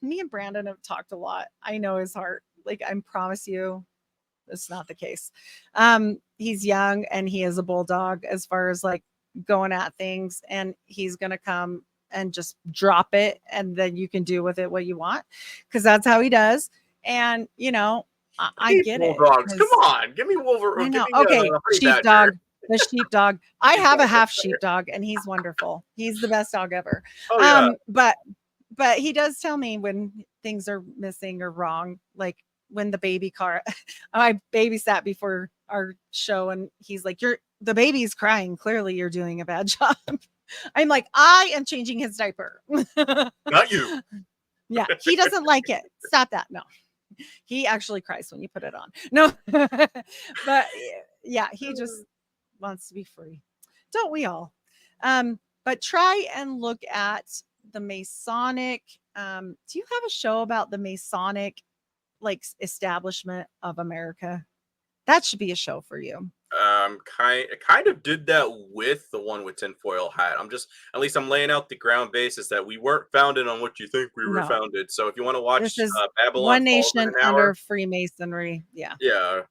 me and Brandon have talked a lot. I know his heart. Like, I promise you, it's not the case. He's young and he is a bulldog as far as like going at things, and he's gonna come and just drop it, and then you can do with it what you want, because that's how he does. And I get bulldogs. it. Come on, give me Wolverine. I know. Give me, Okay, sheepdog. The sheepdog. I have a half sheepdog, and he's wonderful. He's the best dog ever. Oh, yeah. But he does tell me when things are missing or wrong, like when the baby car. I babysat before our show, and he's like, the baby's crying. Clearly, you're doing a bad job. I'm like, I am changing his diaper. Not you. Yeah, he doesn't like it. Stop that. No, he actually cries when you put it on. No, but yeah, he just wants to be free. Don't we all? But try and look at the Masonic. Do you have a show about the Masonic establishment of America? That should be a show for you. Kind of did that with the one with tinfoil hat. At least I'm laying out the ground basis that we weren't founded on what you think we were founded. So if you want to watch This is Babylon One Falls in Nation an hour, under Freemasonry. Yeah. Yeah.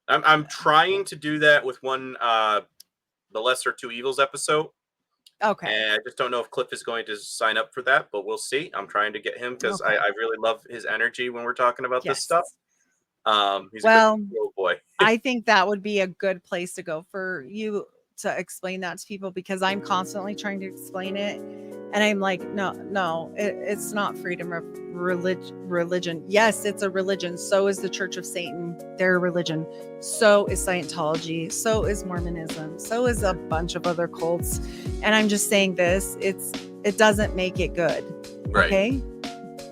I'm trying to do that with one the Lesser Two Evils episode. Okay. And I just don't know if Cliff is going to sign up for that, but we'll see. I'm trying to get him because I really love his energy when we're talking about this stuff. He's a good little boy. I think that would be a good place to go for you to explain that to people, because I'm constantly trying to explain it. And I'm like, no, it's not freedom of religion. Yes, it's a religion. So is the Church of Satan. They're a religion. So is Scientology. So is Mormonism. So is a bunch of other cults. And I'm just saying this, it doesn't make it good. Right. Okay.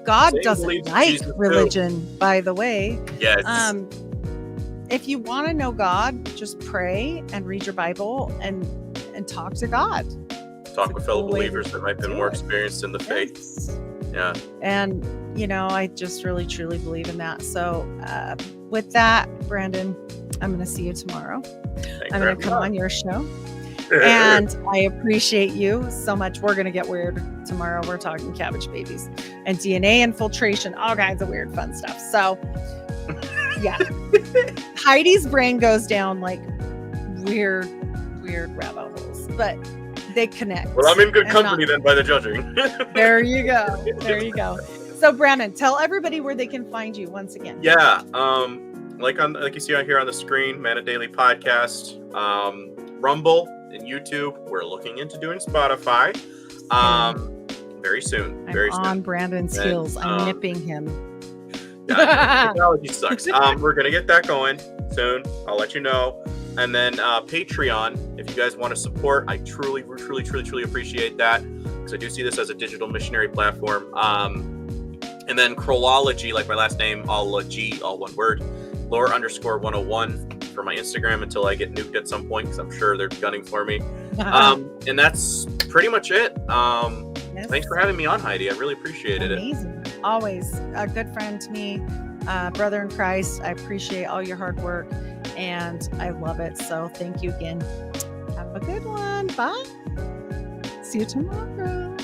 God Satan doesn't like religion, by the way. Yes. If you want to know God, just pray and read your Bible and talk to God. Talk with fellow believers that might be more experienced in the faith. Yeah. And, I just really, truly believe in that. So with that, Brandon, I'm going to see you tomorrow. I'm going to come on your show. And I appreciate you so much. We're going to get weird tomorrow. We're talking cabbage babies and DNA infiltration, all kinds of weird, fun stuff. So, yeah. Heidi's brain goes down like weird rabbit holes, but they connect. Well, I'm in good company then by the judging. There you go. So, Brandon, tell everybody where they can find you once again. Yeah. like you see out here on the screen, Man a Daily Podcast, Rumble and YouTube. We're looking into doing Spotify very soon. I'm Very on soon. Brandon's And, heels. I'm nipping him. Yeah, technology sucks. We're gonna get that going soon. I'll let you know. And then Patreon, if you guys want to support, I truly appreciate that, because I do see this as a digital missionary platform. And then Krollology, like my last name, all G, all one word, lore_101 for my Instagram until I get nuked at some point, because I'm sure they're gunning for me. And that's pretty much it. Yes. Thanks for having me on, Heidi. I really appreciated it. Amazing. Always a good friend to me, brother in Christ. I appreciate all your hard work, and I love it. So thank you again. Have a good one. Bye. See you tomorrow.